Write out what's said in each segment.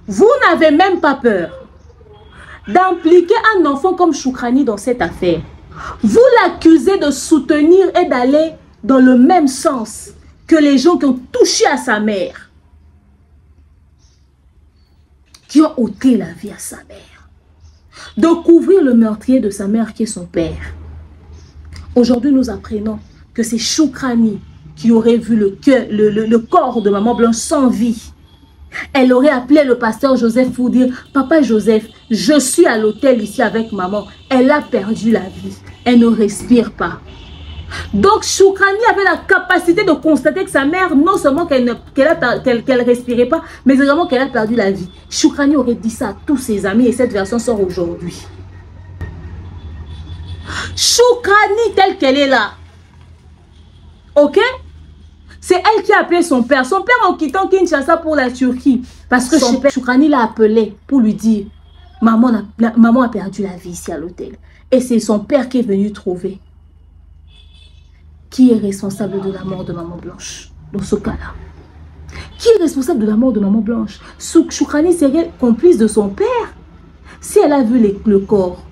Vous n'avez même pas peur d'impliquer un enfant comme Choukrani dans cette affaire. Vous l'accusez de soutenir et d'aller dans le même sens que les gens qui ont touché à sa mère, qui ont ôté la vie à sa mère, de couvrir le meurtrier de sa mère qui est son père. Aujourd'hui, nous apprenons que c'est Choukrani qui aurait vu le corps de maman Blanche sans vie. Elle aurait appelé le pasteur Joseph pour dire « Papa Joseph, je suis à l'hôtel ici avec maman. Elle a perdu la vie. Elle ne respire pas. » Donc Choukrani avait la capacité de constater que sa mère, non seulement qu'elle ne respirait pas, mais également qu'elle a perdu la vie. Choukrani aurait dit ça à tous ses amis et cette version sort aujourd'hui. Choukrani telle qu'elle est là. Ok? C'est elle qui a appelé son père. Son père en quittant Kinshasa pour la Turquie. Parce que son père, Choukrani l'a appelé pour lui dire « Maman a perdu la vie ici à l'hôtel. » Et c'est son père qui est venu trouver. Qui est responsable de la mort de maman Blanche dans ce cas-là? Qui est responsable de la mort de maman Blanche? Choukrani serait complice de son père. Si elle a vu le corps,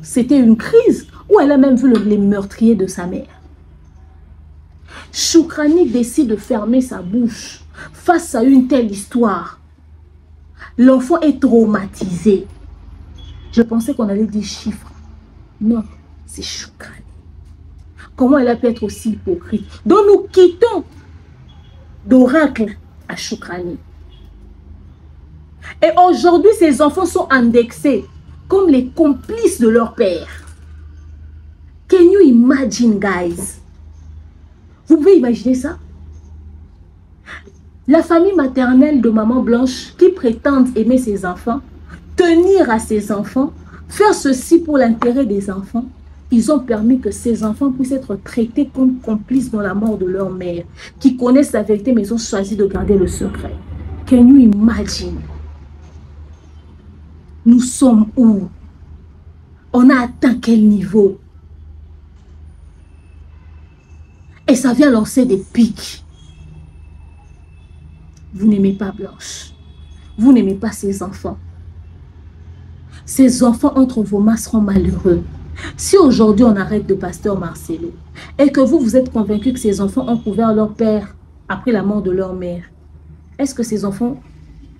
c'était une crise. Ou elle a même vu les meurtriers de sa mère. Choukrani décide de fermer sa bouche face à une telle histoire. L'enfant est traumatisé. Je pensais qu'on allait dire chiffres. Non, c'est Choukrani. Comment elle a pu être aussi hypocrite? Donc nous quittons d'Oracle à Choukrani. Et aujourd'hui, ces enfants sont indexés comme les complices de leur père. Can you imagine, guys? Vous pouvez imaginer ça? La famille maternelle de maman Blanche qui prétend aimer ses enfants, tenir à ses enfants, faire ceci pour l'intérêt des enfants, ils ont permis que ces enfants puissent être traités comme complices dans la mort de leur mère, qui connaissent la vérité mais ils ont choisi de garder le secret. Can you imagine? Nous sommes où? On a atteint quel niveau? Et ça vient lancer des pics. Vous n'aimez pas Blanche. Vous n'aimez pas ces enfants. Ces enfants entre vos mains seront malheureux. Si aujourd'hui on arrête de pasteur Marcelo et que vous êtes convaincu que ces enfants ont couvert leur père après la mort de leur mère, est-ce que ces enfants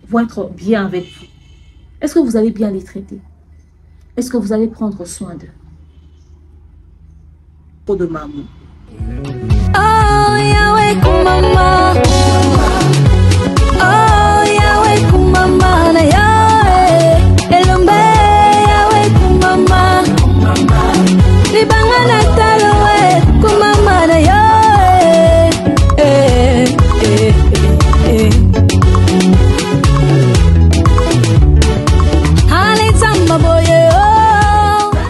vont être bien avec vous? Est-ce que vous allez bien les traiter? Est-ce que vous allez prendre soin d'eux? Pour de maman. Oh, Yahweh kumama. Oh, Yahweh kumama na Yahweh. Elombe Yahweh kumama. Libanga na talowe kumama na Yahweh.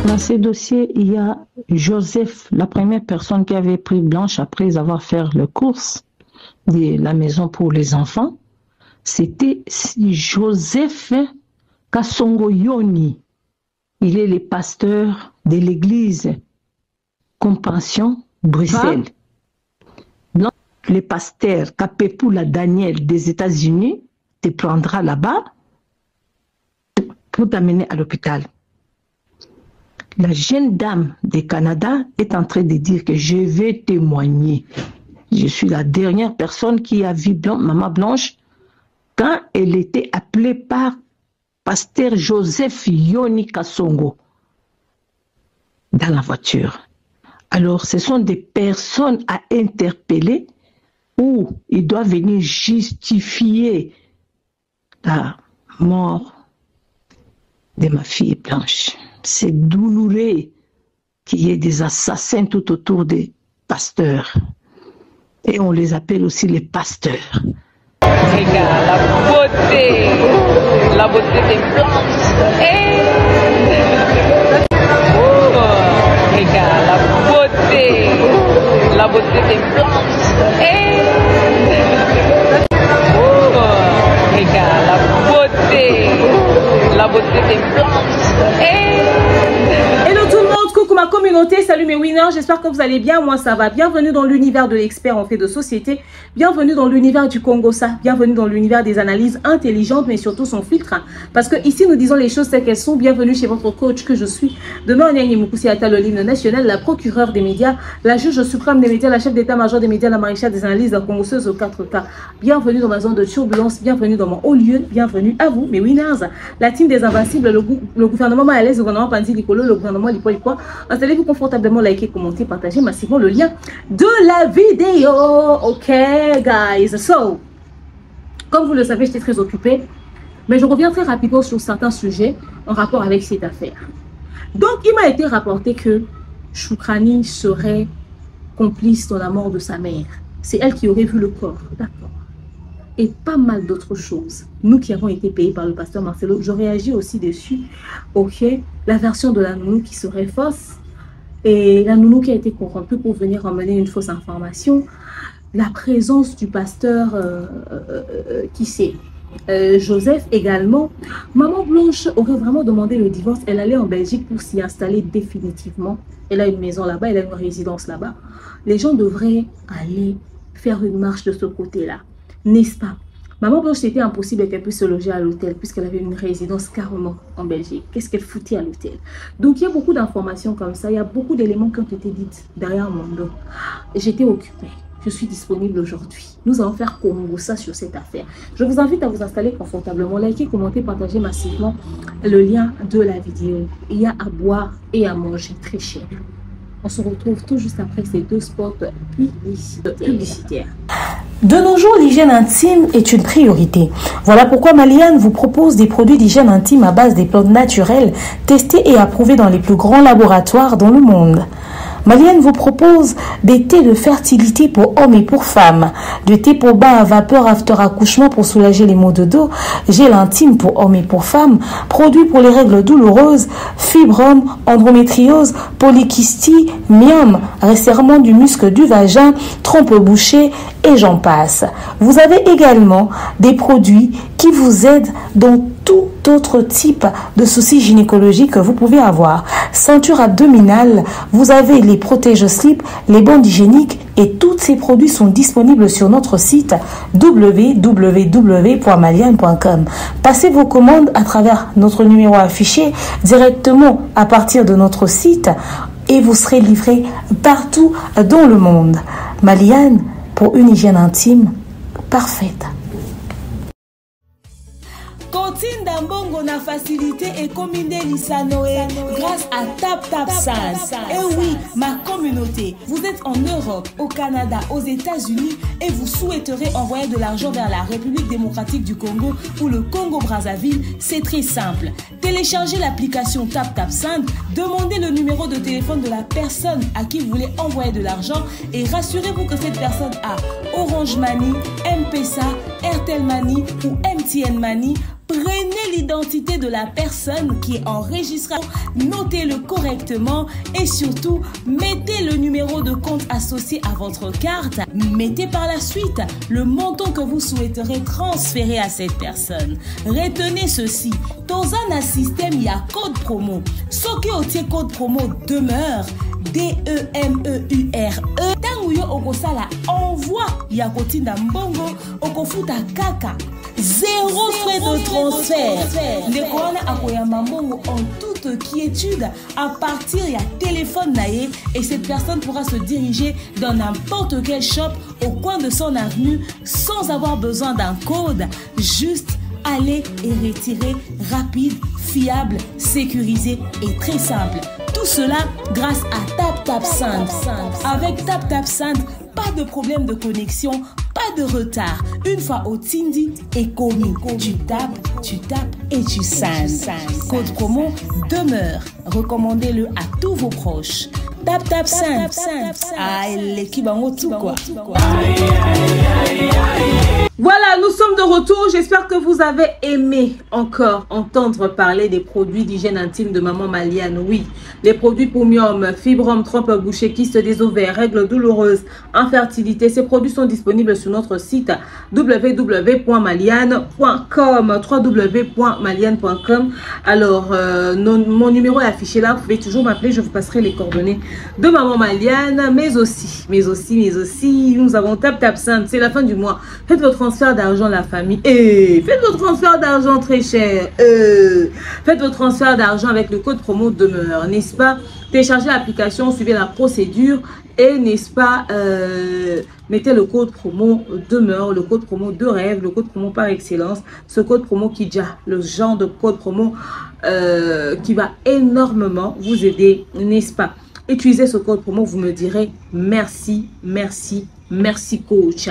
Dans ces dossiers, il y a Joseph, la première personne qui avait pris Blanche après avoir fait le course de la maison pour les enfants. C'était Joseph Kasongo Yoni. Il est le pasteur de l'église Compassion, Bruxelles. Blanche, le pasteur Kapepoula Daniel des États-Unis te prendra là-bas pour t'amener à l'hôpital. La jeune dame du Canada est en train de dire que je vais témoigner. Je suis la dernière personne qui a vu Maman Blanche quand elle était appelée par pasteur Joseph Yoni Kasongo dans la voiture. Alors, ce sont des personnes à interpeller où il doit venir justifier la mort de ma fille Blanche. C'est douloureux qu'il y ait des assassins tout autour des pasteurs. Et on les appelle aussi les pasteurs. Regarde la beauté des Blanches. Regarde la beauté des Blanches. Regarde la beauté des Blanches. Hello tout le monde, coucou ma communauté. communauté, salut mes winners, j'espère que vous allez bien, moi ça va. Bienvenue dans l'univers de l'expert en fait de société, bienvenue dans l'univers du Congosa, bienvenue dans l'univers des analyses intelligentes mais surtout son filtre. Parce que ici nous disons les choses telles qu'elles sont. Bienvenue chez votre coach que je suis. Demain on est Moukousi Atal, l'hymne national, la procureure des médias, la juge suprême des médias, la chef d'état-major des médias, la maréchale des analyses, la congosseuse aux 4K. Bienvenue dans ma zone de turbulence, bienvenue dans mon haut lieu, bienvenue à vous mes winners. La team des invincibles, le gouvernement Malaise, le gouvernement Panzi Nicolo, le gouvernement Lipo. Installez-vous confortablement, likez, commentez, partagez massivement le lien de la vidéo. Ok, guys. So, comme vous le savez, j'étais très occupée, mais je reviens très rapidement sur certains sujets en rapport avec cette affaire. Donc, il m'a été rapporté que Choukrani serait complice dans la mort de sa mère. C'est elle qui aurait vu le corps. D'accord. Et pas mal d'autres choses. Nous qui avons été payés par le pasteur Marcelo, je réagis aussi dessus. Ok, la version de la nounou qui serait fausse et la nounou qui a été corrompue pour venir emmener une fausse information. La présence du pasteur, qui c'est Joseph également. Maman Blanche aurait vraiment demandé le divorce. Elle allait en Belgique pour s'y installer définitivement. Elle a une maison là-bas, elle a une résidence là-bas. Les gens devraient aller faire une marche de ce côté-là. N'est-ce pas? Maman Blanche, c'était impossible qu'elle puisse se loger à l'hôtel puisqu'elle avait une résidence carrément en Belgique. Qu'est-ce qu'elle foutait à l'hôtel? Donc, il y a beaucoup d'informations comme ça. Il y a beaucoup d'éléments qui ont été dites derrière mon dos. J'étais occupée. Je suis disponible aujourd'hui. Nous allons faire Congosa sur cette affaire. Je vous invite à vous installer confortablement, liker, commenter, partager massivement le lien de la vidéo. Il y a à boire et à manger très cher. On se retrouve tout juste après ces deux spots publicitaires. De nos jours, l'hygiène intime est une priorité. Voilà pourquoi Maliane vous propose des produits d'hygiène intime à base des plantes naturelles, testés et approuvés dans les plus grands laboratoires dans le monde. Maliane vous propose des thés de fertilité pour hommes et pour femmes, du thé pour bain à vapeur after accouchement pour soulager les maux de dos, gel intime pour hommes et pour femmes, produits pour les règles douloureuses, fibrome, endométriose, polykystie, myome, resserrement du muscle du vagin, trompe bouchée et j'en passe. Vous avez également des produits qui vous aident dans tout autre type de soucis gynécologiques que vous pouvez avoir. Ceinture abdominale, vous avez les protège-slip, les bandes hygiéniques et tous ces produits sont disponibles sur notre site www.maliane.com. Passez vos commandes à travers notre numéro affiché directement à partir de notre site et vous serez livré partout dans le monde. Maliane, pour une hygiène intime parfaite. Continue d'ambongo na facilité et combiner l'Isanoé grâce à TapTapSend. Et oui, ma communauté, vous êtes en Europe, au Canada, aux États-Unis et vous souhaiterez envoyer de l'argent vers la République démocratique du Congo ou le Congo-Brazzaville, c'est très simple. Téléchargez l'application TapTapSend, demandez le numéro de téléphone de la personne à qui vous voulez envoyer de l'argent et rassurez-vous que cette personne a Orange Money, M-Pesa, Airtel Money ou MTN Money. Prenez l'identité de la personne qui est enregistrée, notez-le correctement et surtout, mettez le numéro de compte associé à votre carte. Mettez par la suite le montant que vous souhaiterez transférer à cette personne. Retenez ceci, dans un système, il y a code promo. Ce qui est code promo demeure, DEMEURE. Tanguyo okosala envoie yakotinda mbongo okofuta kaka. Zéro frais de transfert. Ndekona akoyama mbongo en toute quiétude à partir ya téléphone naé et cette personne pourra se diriger dans n'importe quel shop au coin de son avenue sans avoir besoin d'un code. Juste aller et retirer rapide, fiable, sécurisé et très simple. Tout cela grâce à TapTapSend. Avec TapTapSend, pas de problème de connexion, pas de retard. Une fois au Tindi et commis, tu tapes et tu sends. Code promo demeure. Recommandez-le à tous vos proches. Tap tap simple. Ah, l'équipe en haut tout quoi. Voilà, nous sommes de retour. J'espère que vous avez aimé encore entendre parler des produits d'hygiène intime de maman Maliane. Oui, les produits Poumium, Fibrom, trompe bouchée, kyste des ovaires, règles douloureuses, infertilité. Ces produits sont disponibles sur notre site www.maliane.com. www.maliane.com. Alors, mon numéro est affiché là. Vous pouvez toujours m'appeler. Je vous passerai les coordonnées de maman Maliane. Mais aussi, nous avons Tap Simple. C'est la fin du mois. Faites votre transfert d'argent, la famille. Faites votre transfert d'argent très cher. Faites votre transfert d'argent avec le code promo demeure, n'est-ce pas? Téléchargez l'application, suivez la procédure et n'est-ce pas, mettez le code promo demeure, le code promo de rêve, le code promo par excellence, ce code promo qui déjà le genre de code promo qui va énormément vous aider, n'est-ce pas? Utilisez ce code promo, vous me direz merci coach.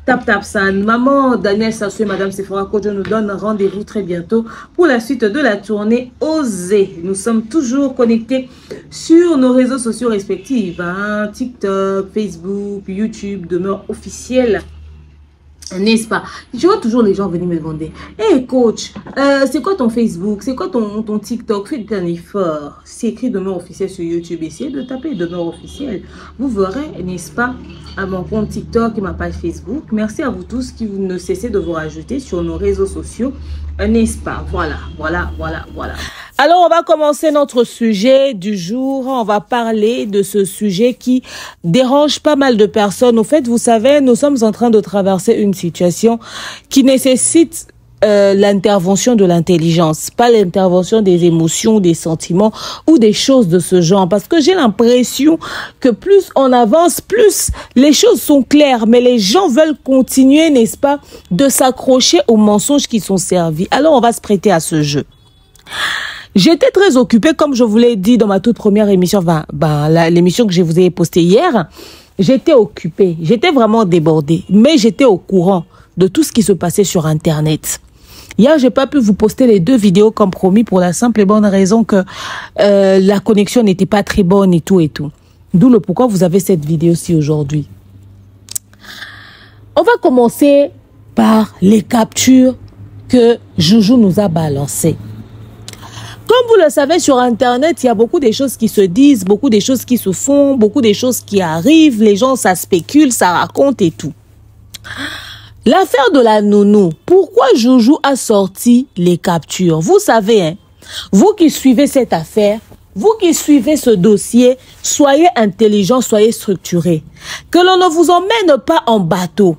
Tap San, maman Daniel Sassou et madame Sephora Coach nous donne rendez-vous très bientôt pour la suite de la tournée Osez. Nous sommes toujours connectés sur nos réseaux sociaux respectifs, hein, TikTok, Facebook, YouTube, demeure officielle. N'est-ce pas? Je vois toujours les gens venir me demander, hey coach, c'est quoi ton Facebook? C'est quoi ton TikTok? Faites un effort. C'est écrit demeure officielle sur YouTube. Essayez de taper demeure officielle. Vous verrez, n'est-ce pas, à mon compte TikTok et ma page Facebook. Merci à vous tous qui ne cessez de vous rajouter sur nos réseaux sociaux. N'est-ce pas? Voilà. Alors, on va commencer notre sujet du jour. On va parler de ce sujet qui dérange pas mal de personnes. Au fait, vous savez, nous sommes en train de traverser une situation qui nécessite l'intervention de l'intelligence, pas l'intervention des émotions, des sentiments ou des choses de ce genre. Parce que j'ai l'impression que plus on avance, plus les choses sont claires. Mais les gens veulent continuer, n'est-ce pas, de s'accrocher aux mensonges qui sont servis. Alors, on va se prêter à ce jeu. J'étais très occupée, comme je vous l'ai dit dans ma toute première émission, l'émission que je vous ai postée hier. J'étais occupée, j'étais vraiment débordée, mais j'étais au courant de tout ce qui se passait sur Internet. Hier, j'ai pas pu vous poster les 2 vidéos comme promis pour la simple et bonne raison que la connexion n'était pas très bonne et tout. D'où le pourquoi vous avez cette vidéo-ci aujourd'hui. On va commencer par les captures que Joujou nous a balancées. Comme vous le savez, sur Internet, il y a beaucoup de choses qui se disent, beaucoup de choses qui se font, beaucoup de choses qui arrivent. Les gens, ça spécule, ça raconte et tout. L'affaire de la nounou, pourquoi Joujou a sorti les captures? Vous savez, hein, vous qui suivez cette affaire, vous qui suivez ce dossier, soyez intelligents, soyez structurés. Que l'on ne vous emmène pas en bateau.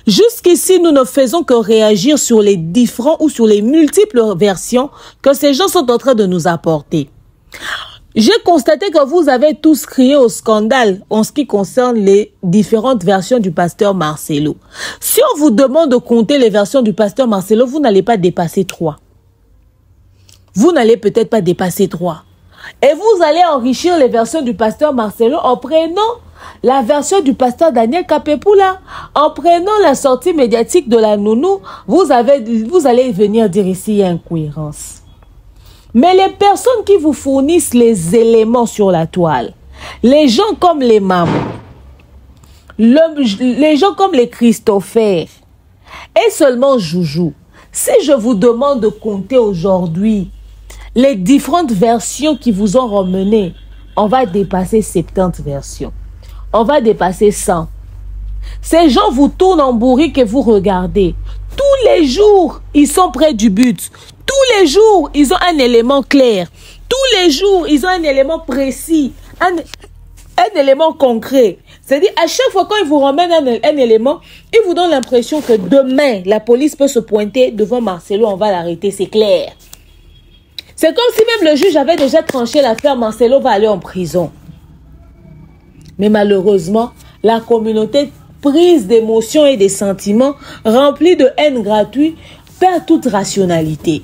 Jusqu'ici, nous ne faisons que réagir sur les différents ou sur les multiples versions que ces gens sont en train de nous apporter. J'ai constaté que vous avez tous crié au scandale en ce qui concerne les différentes versions du pasteur Marcelo. Si on vous demande de compter les versions du pasteur Marcelo, vous n'allez pas dépasser 3. Vous n'allez peut-être pas dépasser 3. Et vous allez enrichir les versions du pasteur Marcelo en prenant la version du pasteur Daniel Kapepula, en prenant la sortie médiatique de la nounou, vous allez venir dire ici il y a incohérence. Mais les personnes qui vous fournissent les éléments sur la toile, les gens comme les mamans, les gens comme les Christopher et seulement Joujou, si je vous demande de compter aujourd'hui les différentes versions qui vous ont ramené, on va dépasser 70 versions. On va dépasser 100. Ces gens vous tournent en bourrique et vous regardez. Tous les jours, ils sont près du but. Tous les jours, ils ont un élément clair. Tous les jours, ils ont un élément précis. Un élément concret. C'est-à-dire, à chaque fois quand ils vous ramènent un élément, ils vous donnent l'impression que demain, la police peut se pointer devant Marcelo, on va l'arrêter, c'est clair. C'est comme si même le juge avait déjà tranché l'affaire, Marcelo va aller en prison. Mais malheureusement, la communauté prise d'émotions et des sentiments, remplie de haine gratuite, perd toute rationalité.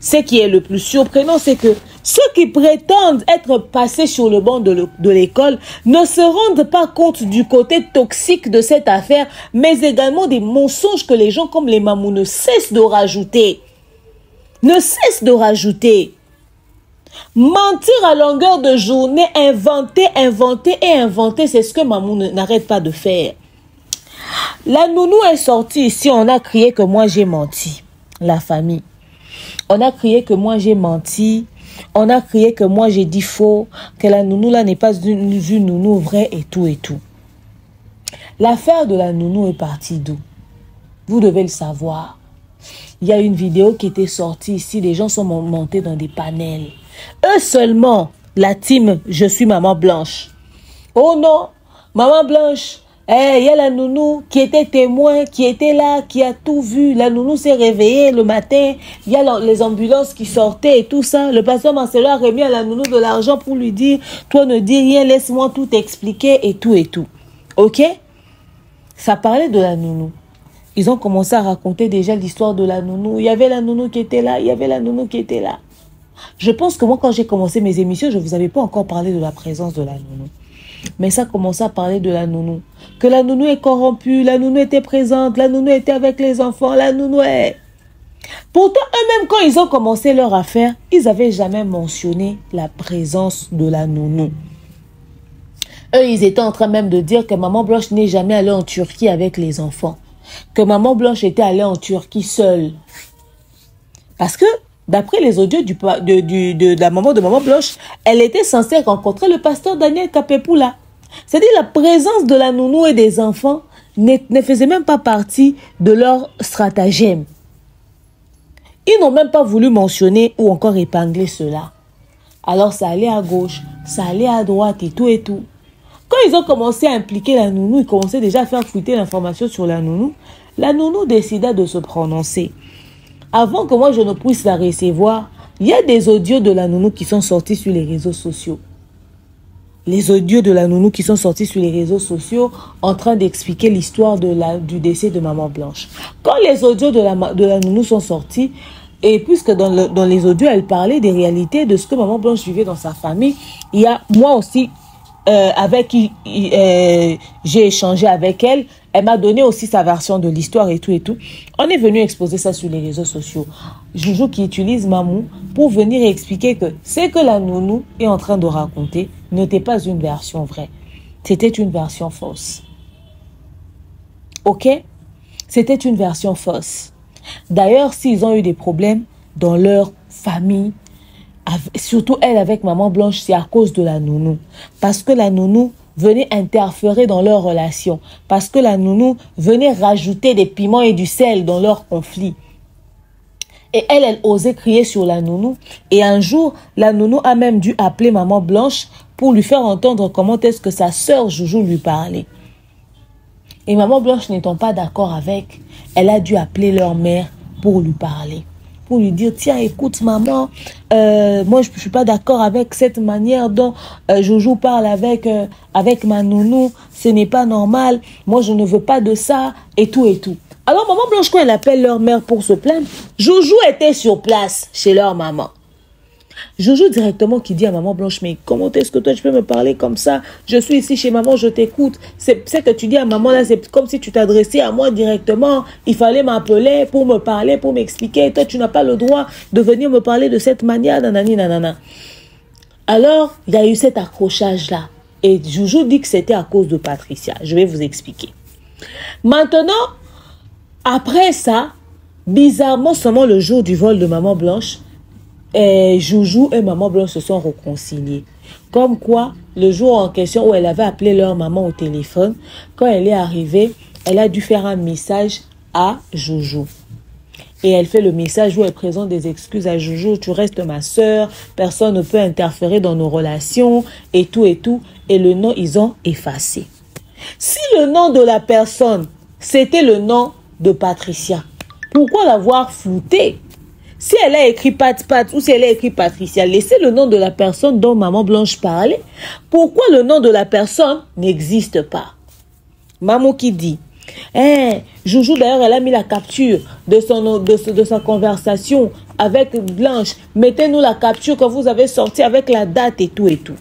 Ce qui est le plus surprenant, c'est que ceux qui prétendent être passés sur le banc de l'école ne se rendent pas compte du côté toxique de cette affaire, mais également des mensonges que les gens comme les mamous ne cessent de rajouter. Ne cessent de rajouter. Mentir à longueur de journée, inventer, c'est ce que Mamou n'arrête pas de faire. La nounou est sortie ici, on a crié que moi j'ai menti. La famille. On a crié que moi j'ai menti. On a crié que moi j'ai dit faux. Que la nounou là n'est pas une nounou vraie et tout et tout. L'affaire de la nounou est partie d'où? Vous devez le savoir. Il y a une vidéo qui était sortie ici. Les gens sont montés dans des panels. Eux seulement, la team Je suis Maman Blanche. Oh non, Maman Blanche. Il y a la nounou qui était témoin, qui était là, qui a tout vu. La nounou s'est réveillée le matin. Il y a les ambulances qui sortaient et tout ça. Le pasteur Marcelo a remis à la nounou de l'argent pour lui dire « Toi ne dis rien, laisse-moi tout expliquer et tout et tout. » Ok? Ça parlait de la nounou. Ils ont commencé à raconter déjà l'histoire de la nounou. Il y avait la nounou qui était là, il y avait la nounou qui était là. Je pense que moi, quand j'ai commencé mes émissions, je ne vous avais pas encore parlé de la présence de la nounou. Mais ça commençait à parler de la nounou. Que la nounou est corrompue, la nounou était présente, la nounou était avec les enfants, la nounou est... Pourtant, eux-mêmes, quand ils ont commencé leur affaire, ils n'avaient jamais mentionné la présence de la nounou. Eux, ils étaient en train même de dire que Maman Blanche n'est jamais allée en Turquie avec les enfants. Que Maman Blanche était allée en Turquie seule. Parce que, d'après les audios de la maman de Maman Blanche, elle était censée rencontrer le pasteur Daniel Kapepoula. C'est-à-dire la présence de la nounou et des enfants ne faisait même pas partie de leur stratagème. Ils n'ont même pas voulu mentionner ou encore épingler cela. Alors ça allait à gauche, ça allait à droite et tout et tout. Quand ils ont commencé à impliquer la nounou, ils commençaient déjà à faire fuiter l'information sur la nounou décida de se prononcer. Avant que moi je ne puisse la recevoir, il y a des audios de la nounou qui sont sortis sur les réseaux sociaux. Les audios de la nounou qui sont sortis sur les réseaux sociaux en train d'expliquer l'histoire du décès de Maman Blanche. Quand les audios de la nounou sont sortis, et puisque dans les audios, elle parlait des réalités de ce que Maman Blanche vivait dans sa famille, il y a moi aussi, avec qui j'ai échangé avec elle, elle m'a donné aussi sa version de l'histoire et tout et tout. On est venu exposer ça sur les réseaux sociaux. Joujou qui utilise Mamou pour venir expliquer que ce que la nounou est en train de raconter n'était pas une version vraie. C'était une version fausse. Ok? C'était une version fausse. D'ailleurs, s'ils ont eu des problèmes dans leur famille, surtout elle avec Maman Blanche, c'est à cause de la nounou. Parce que la nounou venait interférer dans leur relation. Parce que la nounou venait rajouter des piments et du sel dans leur conflit. Et elle osait crier sur la nounou. Et un jour, la nounou a même dû appeler Maman Blanche pour lui faire entendre comment est-ce que sa sœur Joujou lui parlait. Et Maman Blanche n'étant pas d'accord avec, elle a dû appeler leur mère pour lui parler. Pour lui dire, tiens, écoute maman, moi je ne suis pas d'accord avec cette manière dont Joujou parle avec ma nounou, ce n'est pas normal, moi je ne veux pas de ça, et tout et tout. Alors Maman Blanche, quand elle appelle leur mère pour se plaindre, Joujou était sur place chez leur maman. Joujou directement qui dit à Maman Blanche, mais comment est-ce que toi tu peux me parler comme ça? Je suis ici chez maman, je t'écoute. C'est que tu dis à maman là, c'est comme si tu t'adressais à moi directement. Il fallait m'appeler pour me parler, pour m'expliquer. Toi tu n'as pas le droit de venir me parler de cette manière, nanani nanana. Alors il y a eu cet accrochage là. Et Joujou dit que c'était à cause de Patricia. Je vais vous expliquer. Maintenant, après ça, bizarrement seulement le jour du vol de Maman Blanche, Joujou et Maman Blanche se sont réconciliés. Comme quoi, le jour en question où elle avait appelé leur maman au téléphone, quand elle est arrivée, elle a dû faire un message à Joujou. Et elle fait le message où elle présente des excuses à Joujou. Tu restes ma soeur, personne ne peut interférer dans nos relations, et tout et tout. Et le nom, ils ont effacé. Si le nom de la personne, c'était le nom de Patricia, pourquoi l'avoir flouté? Si elle a écrit Pat ou si elle a écrit Patricia, laissez le nom de la personne dont Maman Blanche parlait. Pourquoi le nom de la personne n'existe pas? Maman qui dit, Joujou d'ailleurs elle a mis la capture de sa conversation avec Blanche. Mettez-nous la capture que vous avez sortie avec la date et tout et tout.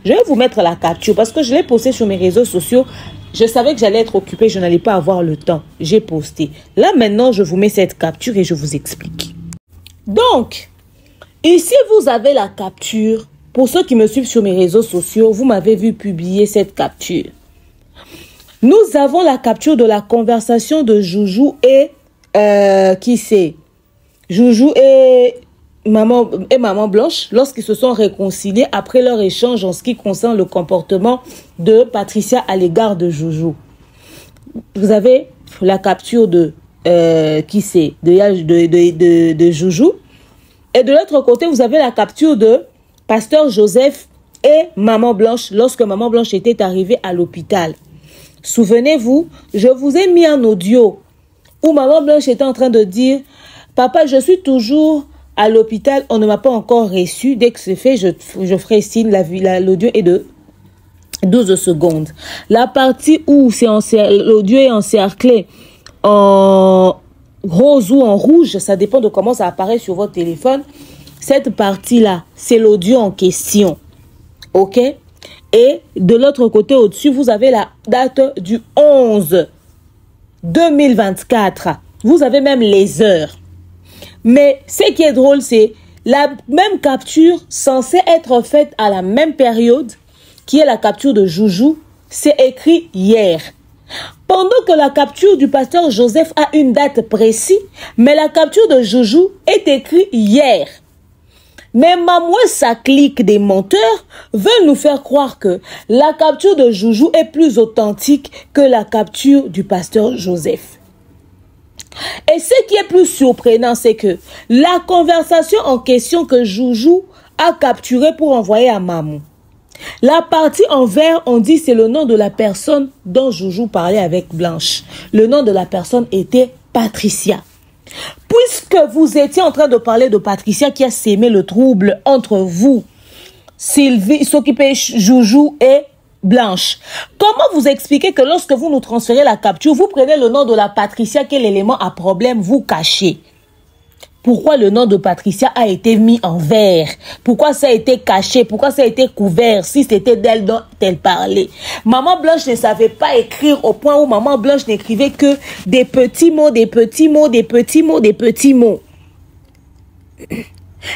Je vais vous mettre la capture parce que je l'ai postée sur mes réseaux sociaux. Je savais que j'allais être occupée, je n'allais pas avoir le temps. J'ai posté. Là maintenant, je vous mets cette capture et je vous explique. Donc, Ici, vous avez la capture. Pour ceux qui me suivent sur mes réseaux sociaux, vous m'avez vu publier cette capture. Nous avons la capture de la conversation de Joujou et... qui c'est? Joujou et Maman Blanche lorsqu'ils se sont réconciliés après leur échange en ce qui concerne le comportement de Patricia à l'égard de Joujou. Vous avez la capture de qui c'est? De Joujou. Et de l'autre côté, vous avez la capture de Pasteur Joseph et Maman Blanche lorsque Maman Blanche était arrivée à l'hôpital. Souvenez-vous, je vous ai mis un audio où Maman Blanche était en train de dire « Papa, je suis toujours à l'hôpital, on ne m'a pas encore reçu. Dès que c'est fait, je ferai signe. » L'audio est de 12 secondes. La partie où l'audio est encerclé en rose ou en rouge, ça dépend de comment ça apparaît sur votre téléphone. Cette partie-là, c'est l'audio en question. OK? Et de l'autre côté, au-dessus, vous avez la date du 11 2024. Vous avez même les heures. Mais ce qui est drôle, c'est la même capture censée être faite à la même période, qui est la capture de Joujou, c'est écrit hier. Pendant que la capture du pasteur Joseph a une date précise, mais la capture de Joujou est écrite hier. Mais sa clique des menteurs veut nous faire croire que la capture de Joujou est plus authentique que la capture du pasteur Joseph. Et ce qui est plus surprenant, c'est que la conversation en question que Joujou a capturée pour envoyer à Maman, la partie en vert, on dit c'est le nom de la personne dont Joujou parlait avec Blanche. Le nom de la personne était Patricia. Puisque vous étiez en train de parler de Patricia qui a sémé le trouble entre vous, Sylvie, s'occuper Joujou et Blanche, comment vous expliquez que lorsque vous nous transférez la capture, vous prenez le nom de la Patricia, quel élément à problème vous cachez? Pourquoi le nom de Patricia a été mis en vert? Pourquoi ça a été caché? Pourquoi ça a été couvert si c'était d'elle dont elle parlait? Maman Blanche ne savait pas écrire au point où Maman Blanche n'écrivait que des petits mots, des petits mots, des petits mots, des petits mots.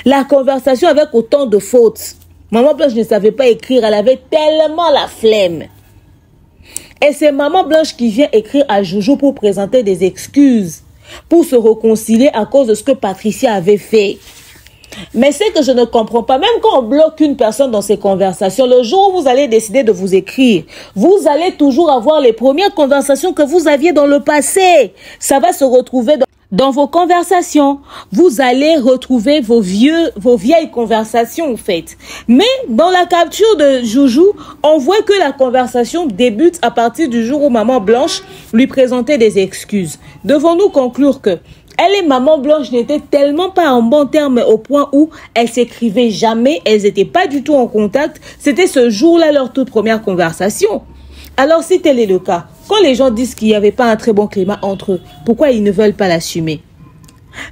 La conversation avec autant de fautes. Maman Blanche ne savait pas écrire, elle avait tellement la flemme. Et c'est Maman Blanche qui vient écrire à Joujou pour présenter des excuses, pour se réconcilier à cause de ce que Patricia avait fait. Mais c'est que je ne comprends pas, même quand on bloque une personne dans ses conversations, le jour où vous allez décider de vous écrire, vous allez toujours avoir les premières conversations que vous aviez dans le passé. Ça va se retrouver dans vos conversations. Vous allez retrouver vos vieilles conversations en fait. Mais dans la capture de Joujou, on voit que la conversation débute à partir du jour où Maman Blanche lui présentait des excuses. Devons-nous conclure que elle et Maman Blanche n'étaient tellement pas en bon terme au point où elles s'écrivaient jamais, elles n'étaient pas du tout en contact. C'était ce jour-là leur toute première conversation. Alors si tel est le cas, quand les gens disent qu'il n'y avait pas un très bon climat entre eux, pourquoi ils ne veulent pas l'assumer?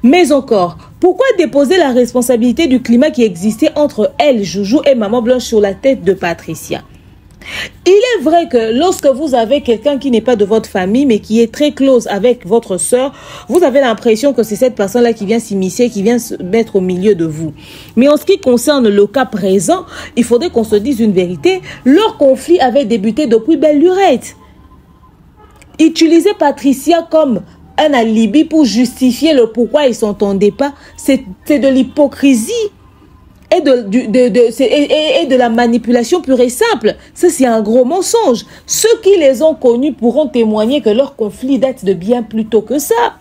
Mais encore, pourquoi déposer la responsabilité du climat qui existait entre elle, Joujou et Maman Blanche sur la tête de Patricia? Il est vrai que lorsque vous avez quelqu'un qui n'est pas de votre famille, mais qui est très close avec votre soeur, vous avez l'impression que c'est cette personne-là qui vient s'immiscer, qui vient se mettre au milieu de vous. Mais en ce qui concerne le cas présent, il faudrait qu'on se dise une vérité. Leur conflit avait débuté depuis belle lurette. Utiliser Patricia comme un alibi pour justifier le pourquoi ils ne s'entendaient pas, c'est de l'hypocrisie. Et de la manipulation pure et simple. Ça, c'est un gros mensonge. Ceux qui les ont connus pourront témoigner que leur conflit date de bien plus tôt que ça.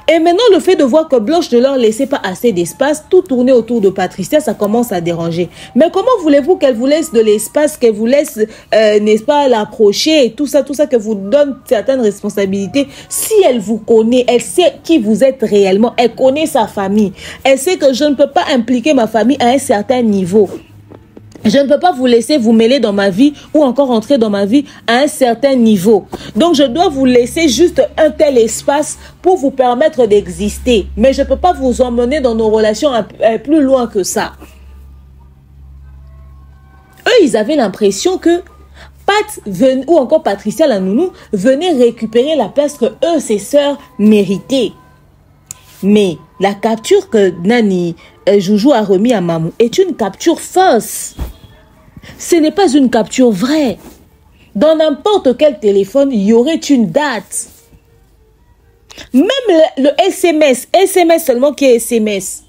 Et maintenant, le fait de voir que Blanche ne leur laissait pas assez d'espace, tout tourner autour de Patricia, ça commence à déranger. Mais comment voulez-vous qu'elle vous laisse de l'espace, qu'elle vous laisse, n'est-ce pas, l'approcher et tout ça, que vous donne certaines responsabilités? Si elle vous connaît, elle sait qui vous êtes réellement, elle connaît sa famille, elle sait que je ne peux pas impliquer ma famille à un certain niveau. Je ne peux pas vous laisser vous mêler dans ma vie ou encore entrer dans ma vie à un certain niveau. Donc, je dois vous laisser juste un tel espace pour vous permettre d'exister. Mais je ne peux pas vous emmener dans nos relations plus loin que ça. Eux, ils avaient l'impression que ou encore Patricia, la nounou, venaient récupérer la place que eux, ses sœurs, méritaient. Mais la capture que Nani Joujou a remis à Mamou est une capture fausse. Ce n'est pas une capture vraie. Dans n'importe quel téléphone, il y aurait une date. Même le SMS seulement qui est SMS.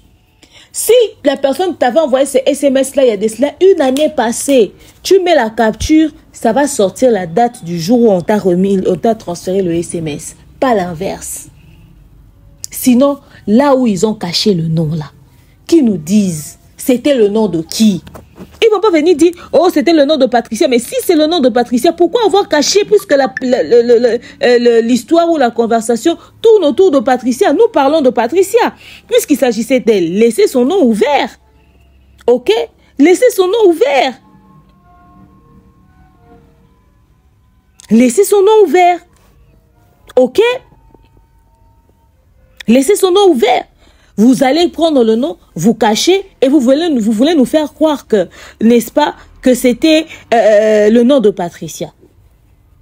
Si la personne t'avait envoyé ce SMS-là, il y a de cela une année passée, tu mets la capture, ça va sortir la date du jour où on t'a transféré le SMS. Pas l'inverse. Sinon, là où ils ont caché le nom là, qui nous disent c'était le nom de qui? Ils ne vont pas venir dire oh c'était le nom de Patricia. Mais si c'est le nom de Patricia, pourquoi avoir caché puisque l'histoire ou la conversation tourne autour de Patricia? Nous parlons de Patricia puisqu'il s'agissait d'elle. Laissez son nom ouvert. Ok? Laissez son nom ouvert. Laissez son nom ouvert. Ok? Laissez son nom ouvert. Vous allez prendre le nom, vous cachez et vous voulez nous faire croire que, n'est-ce pas, que c'était le nom de Patricia.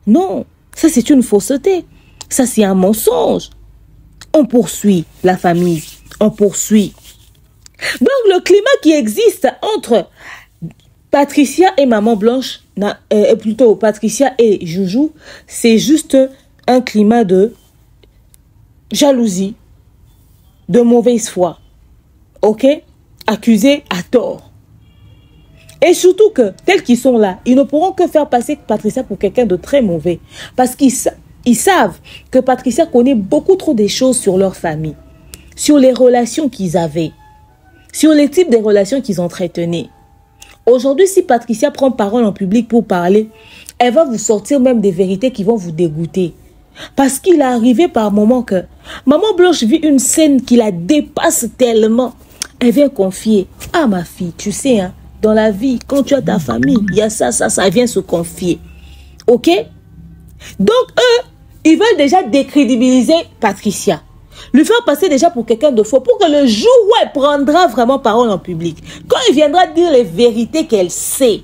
Non, ça c'est une fausseté. Ça c'est un mensonge. On poursuit la famille. On poursuit. Donc le climat qui existe entre Patricia et Maman Blanche, plutôt Patricia et Joujou, c'est juste un climat de jalousie, de mauvaise foi, ok? Accusés à tort. Et surtout que, tels qu'ils sont là, ils ne pourront que faire passer Patricia pour quelqu'un de très mauvais. Parce qu'ils savent que Patricia connaît beaucoup trop des choses sur leur famille, sur les relations qu'ils avaient, sur les types de relations qu'ils entretenaient. Aujourd'hui, si Patricia prend parole en public pour parler, elle va vous sortir même des vérités qui vont vous dégoûter. Parce qu'il est arrivé par moment que Maman Blanche vit une scène qui la dépasse tellement. Elle vient confier. Ah ma fille, tu sais, hein, dans la vie, quand tu as ta famille, il y a ça, elle vient se confier. Ok? Donc eux, ils veulent déjà décrédibiliser Patricia. Lui faire passer déjà pour quelqu'un de faux. Pour que le jour où elle prendra vraiment parole en public, quand il viendra dire les vérités qu'elle sait,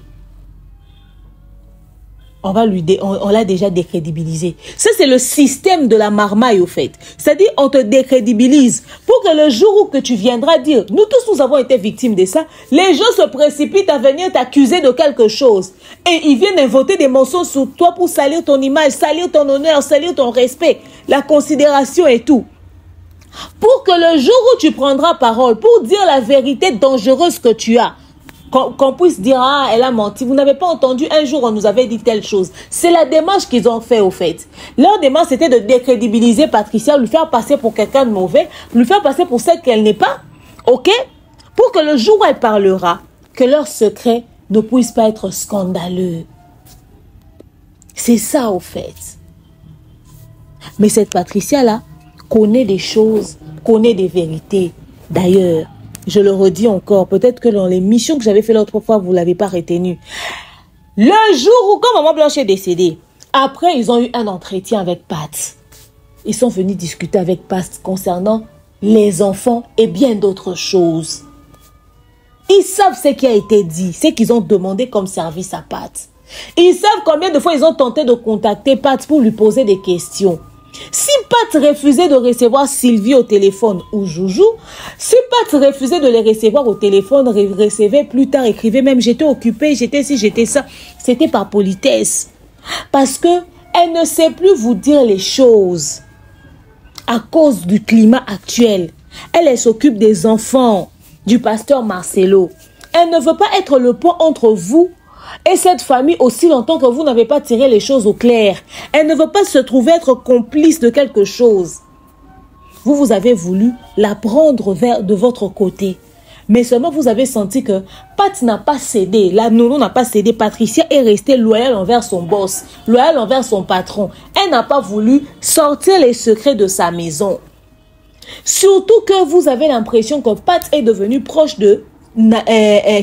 on l'a déjà décrédibilisé. Ça, c'est le système de la marmaille, au fait. C'est-à-dire, on te décrédibilise pour que le jour où que tu viendras dire, nous tous, nous avons été victimes de ça, les gens se précipitent à venir t'accuser de quelque chose. Et ils viennent inventer des mensonges sur toi pour salir ton image, salir ton honneur, salir ton respect, la considération et tout. Pour que le jour où tu prendras parole, pour dire la vérité dangereuse que tu as, qu'on puisse dire, ah, elle a menti. Vous n'avez pas entendu, un jour, on nous avait dit telle chose. C'est la démarche qu'ils ont fait, au fait. Leur démarche, c'était de décrédibiliser Patricia, lui faire passer pour quelqu'un de mauvais, lui faire passer pour celle qu'elle n'est pas. OK? Pour que le jour où elle parlera, que leur secret ne puisse pas être scandaleux. C'est ça, au fait. Mais cette Patricia-là connaît des choses, connaît des vérités. D'ailleurs, je le redis encore, peut-être que dans l'émission que j'avais fait l'autre fois, vous ne l'avez pas retenu. Le jour où, quand Maman Blanche est décédée, après, ils ont eu un entretien avec Pat. Ils sont venus discuter avec Pat concernant les enfants et bien d'autres choses. Ils savent ce qui a été dit, ce qu'ils ont demandé comme service à Pat. Ils savent combien de fois ils ont tenté de contacter Pat pour lui poser des questions. Si Pat refusait de recevoir Sylvie au téléphone ou Joujou, si Pat refusait de les recevoir au téléphone, recevait plus tard, écrivait même j'étais occupée, j'étais ci, j'étais ça, c'était par politesse. Parce que elle ne sait plus vous dire les choses à cause du climat actuel. Elle s'occupe des enfants du pasteur Marcelo. Elle ne veut pas être le pont entre vous et cette famille aussi longtemps que vous n'avez pas tiré les choses au clair. Elle ne veut pas se trouver être complice de quelque chose. Vous avez voulu la prendre de votre côté. Mais seulement vous avez senti que Pat n'a pas cédé. La nounou n'a pas cédé. Patricia est restée loyale envers son boss, loyale envers son patron. Elle n'a pas voulu sortir les secrets de sa maison. Surtout que vous avez l'impression que Pat est devenue proche de...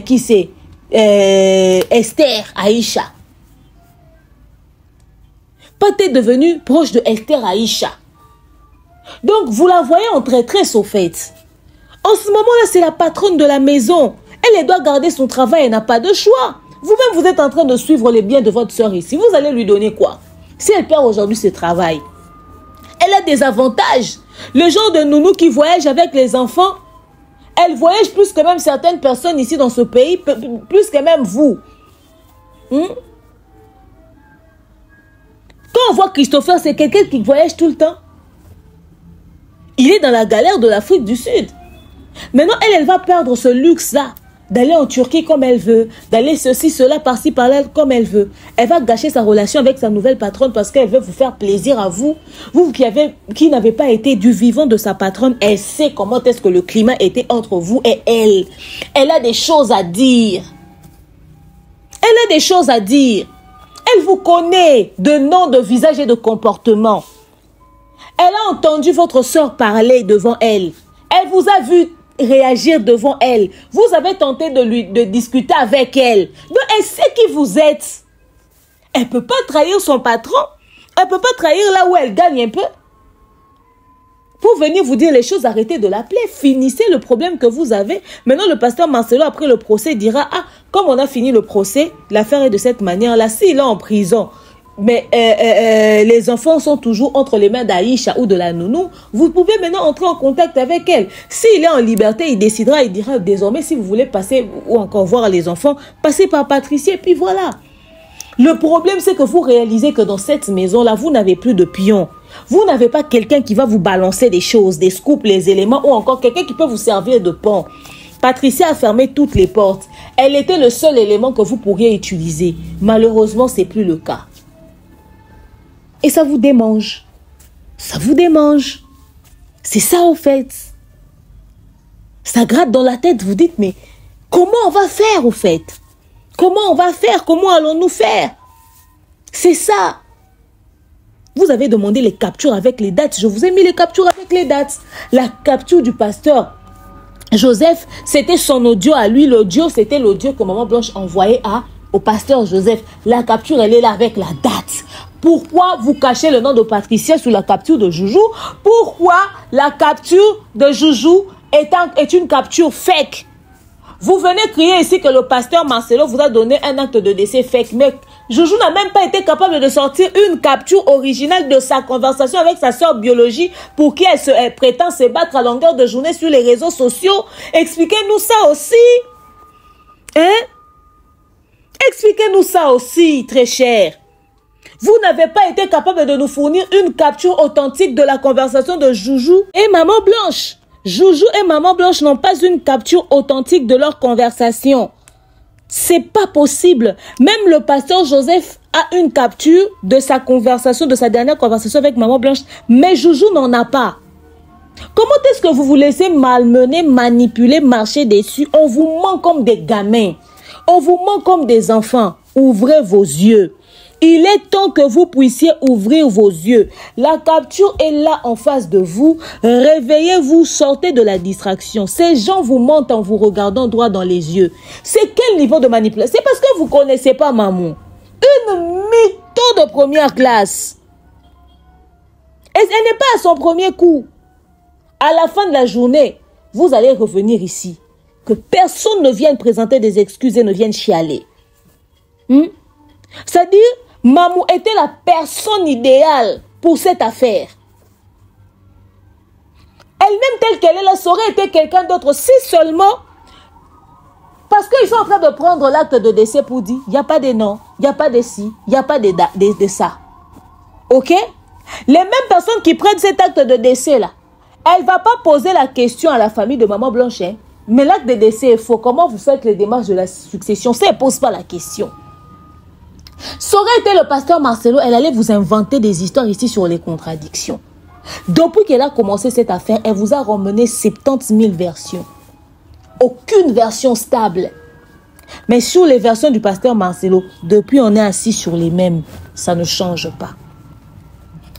qui c'est Esther Aïcha. Pat est devenue proche de Esther Aïcha. Donc vous la voyez en traîtresse au fait. En ce moment-là, c'est la patronne de la maison. Elle doit garder son travail, elle n'a pas de choix. Vous-même, vous êtes en train de suivre les biens de votre soeur ici. Vous allez lui donner quoi? Si elle perd aujourd'hui ce travail, Elle a des avantages. Le genre de nounou qui voyage avec les enfants, elle voyage plus que même certaines personnes ici dans ce pays, plus que même vous. Quand on voit Christopher, c'est quelqu'un qui voyage tout le temps. Il est dans la galère de l'Afrique du Sud. Maintenant, elle va perdre ce luxe-là, d'aller en Turquie comme elle veut, d'aller ceci, cela, par-ci, par-là, comme elle veut. Elle va gâcher sa relation avec sa nouvelle patronne parce qu'elle veut vous faire plaisir à vous. Vous qui n'avez pas été du vivant de sa patronne, elle sait comment est-ce que le climat était entre vous et elle. Elle a des choses à dire. Elle a des choses à dire. Elle vous connaît de nom, de visage et de comportement. Elle a entendu votre soeur parler devant elle. Elle vous a vu réagir devant elle. Vous avez tenté de discuter avec elle. Donc, elle sait qui vous êtes. Elle ne peut pas trahir son patron. Elle ne peut pas trahir là où elle gagne un peu. Pour venir vous dire les choses, arrêtez de l'appeler. Finissez le problème que vous avez. Maintenant, le pasteur Marcelo, après le procès, dira, ah, comme on a fini le procès, l'affaire est de cette manière-là. S'il est en prison, mais les enfants sont toujours entre les mains d'Aïcha ou de la nounou, vous pouvez maintenant entrer en contact avec elle. S'il est en liberté, il décidera, il dira désormais si vous voulez passer ou encore voir les enfants, passez par Patricia et puis voilà. Le problème c'est que vous réalisez que dans cette maison-là, vous n'avez plus de pion. Vous n'avez pas quelqu'un qui va vous balancer des choses, des scoops, les éléments ou encore quelqu'un qui peut vous servir de pont. Patricia a fermé toutes les portes. Elle était le seul élément que vous pourriez utiliser. Malheureusement, ce n'est plus le cas. Et ça vous démange. Ça vous démange. C'est ça au fait. Ça gratte dans la tête. Vous dites, mais comment on va faire au fait? Comment on va faire? Comment allons-nous faire? C'est ça. Vous avez demandé les captures avec les dates. Je vous ai mis les captures avec les dates. La capture du pasteur Joseph, c'était son audio à lui. L'audio, c'était l'audio que Maman Blanche envoyait au pasteur Joseph. La capture, elle est là avec la date. Pourquoi vous cachez le nom de Patricia sous la capture de Joujou? Pourquoi la capture de Joujou est une capture fake? Vous venez crier ici que le pasteur Marcelo vous a donné un acte de décès fake. Mais Joujou n'a même pas été capable de sortir une capture originale de sa conversation avec sa soeur biologie pour qui elle prétend se battre à longueur de journée sur les réseaux sociaux. Expliquez-nous ça aussi. Hein? Expliquez-nous ça aussi, très cher. Vous n'avez pas été capable de nous fournir une capture authentique de la conversation de Joujou et Maman Blanche. Joujou et Maman Blanche n'ont pas une capture authentique de leur conversation. C'est pas possible. Même le pasteur Joseph a une capture de sa conversation, de sa dernière conversation avec Maman Blanche, mais Joujou n'en a pas. Comment est-ce que vous vous laissez malmener, manipuler, marcher dessus? On vous ment comme des gamins. On vous ment comme des enfants. Ouvrez vos yeux. Il est temps que vous puissiez ouvrir vos yeux. La capture est là en face de vous. Réveillez-vous, sortez de la distraction. Ces gens vous mentent en vous regardant droit dans les yeux. C'est quel niveau de manipulation? C'est parce que vous ne connaissez pas Maman. Une mytho de première classe. Et elle n'est pas à son premier coup. À la fin de la journée, vous allez revenir ici. Que personne ne vienne présenter des excuses et ne vienne chialer. C'est-à-dire, Mamou était la personne idéale pour cette affaire. Elle-même telle qu'elle est là, ça aurait été quelqu'un d'autre si seulement, parce qu'ils sont en train de prendre l'acte de décès pour dire, il n'y a pas de non, il n'y a pas de ci, il n'y a pas de ça. Ok? Les mêmes personnes qui prennent cet acte de décès là, elle ne va pas poser la question à la famille de Maman Blanche, hein? Mais l'acte de décès est faux. Comment vous faites les démarches de la succession? Ça, elle ne pose pas la question. Ça aurait été le pasteur Marcelo, elle allait vous inventer des histoires ici sur les contradictions. Depuis qu'elle a commencé cette affaire, elle vous a ramené 70 000 versions. Aucune version stable. Mais sur les versions du pasteur Marcelo, depuis on est assis sur les mêmes. Ça ne change pas.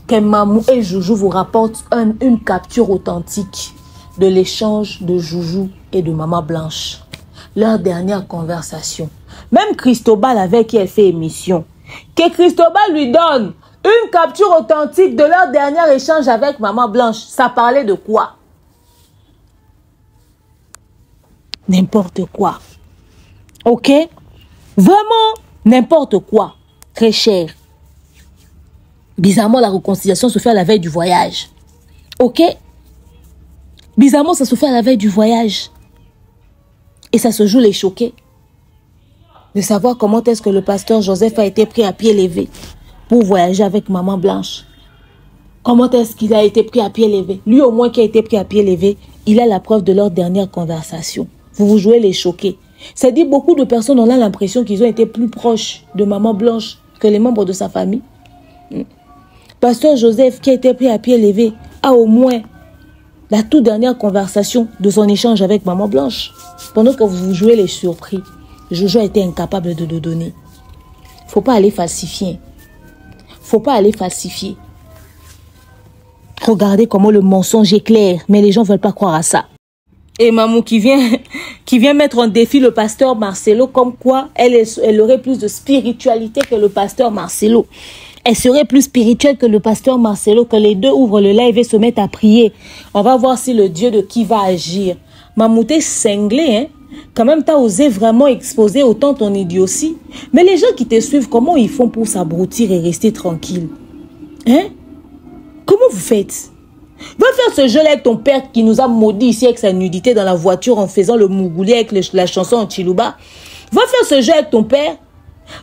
Que Mamou et Joujou vous rapportent une capture authentique de l'échange de Joujou et de Maman Blanche. Leur dernière conversation. Même Cristobal avec qui elle fait émission. Que Cristobal lui donne une capture authentique de leur dernier échange avec Maman Blanche. Ça parlait de quoi? N'importe quoi. Ok? Vraiment n'importe quoi. Très cher. Bizarrement, la réconciliation se fait à la veille du voyage. Ok? Bizarrement, ça se fait à la veille du voyage. Et ça se joue les choqués. De savoir comment est-ce que le pasteur Joseph a été pris à pied levé pour voyager avec maman Blanche. Comment est-ce qu'il a été pris à pied levé? Lui au moins qui a été pris à pied levé, il a la preuve de leur dernière conversation. Vous vous jouez les choqués. C'est-à-dire beaucoup de personnes ont l'impression qu'ils ont été plus proches de maman Blanche que les membres de sa famille. Pasteur Joseph qui a été pris à pied levé a au moins la toute dernière conversation de son échange avec maman Blanche. Pendant que vous vous jouez les surpris, Jojo a été incapable de le donner. Faut pas aller falsifier. Faut pas aller falsifier. Regardez comment le mensonge est clair, mais les gens veulent pas croire à ça. Et Mamou qui vient mettre en défi le pasteur Marcelo, comme quoi elle aurait plus de spiritualité que le pasteur Marcelo. Elle serait plus spirituelle que le pasteur Marcelo, que les deux ouvrent le live et se mettent à prier. On va voir si le Dieu de qui va agir. Mamou, t'es cinglé, hein? Quand même, t'as osé vraiment exposer autant ton idiotie. Mais les gens qui te suivent, comment ils font pour s'abrutir et rester tranquilles? Hein? Comment vous faites? Va faire ce jeu-là avec ton père qui nous a maudit ici avec sa nudité dans la voiture en faisant le mougouli avec la chanson en Chiluba. Va faire ce jeu avec ton père.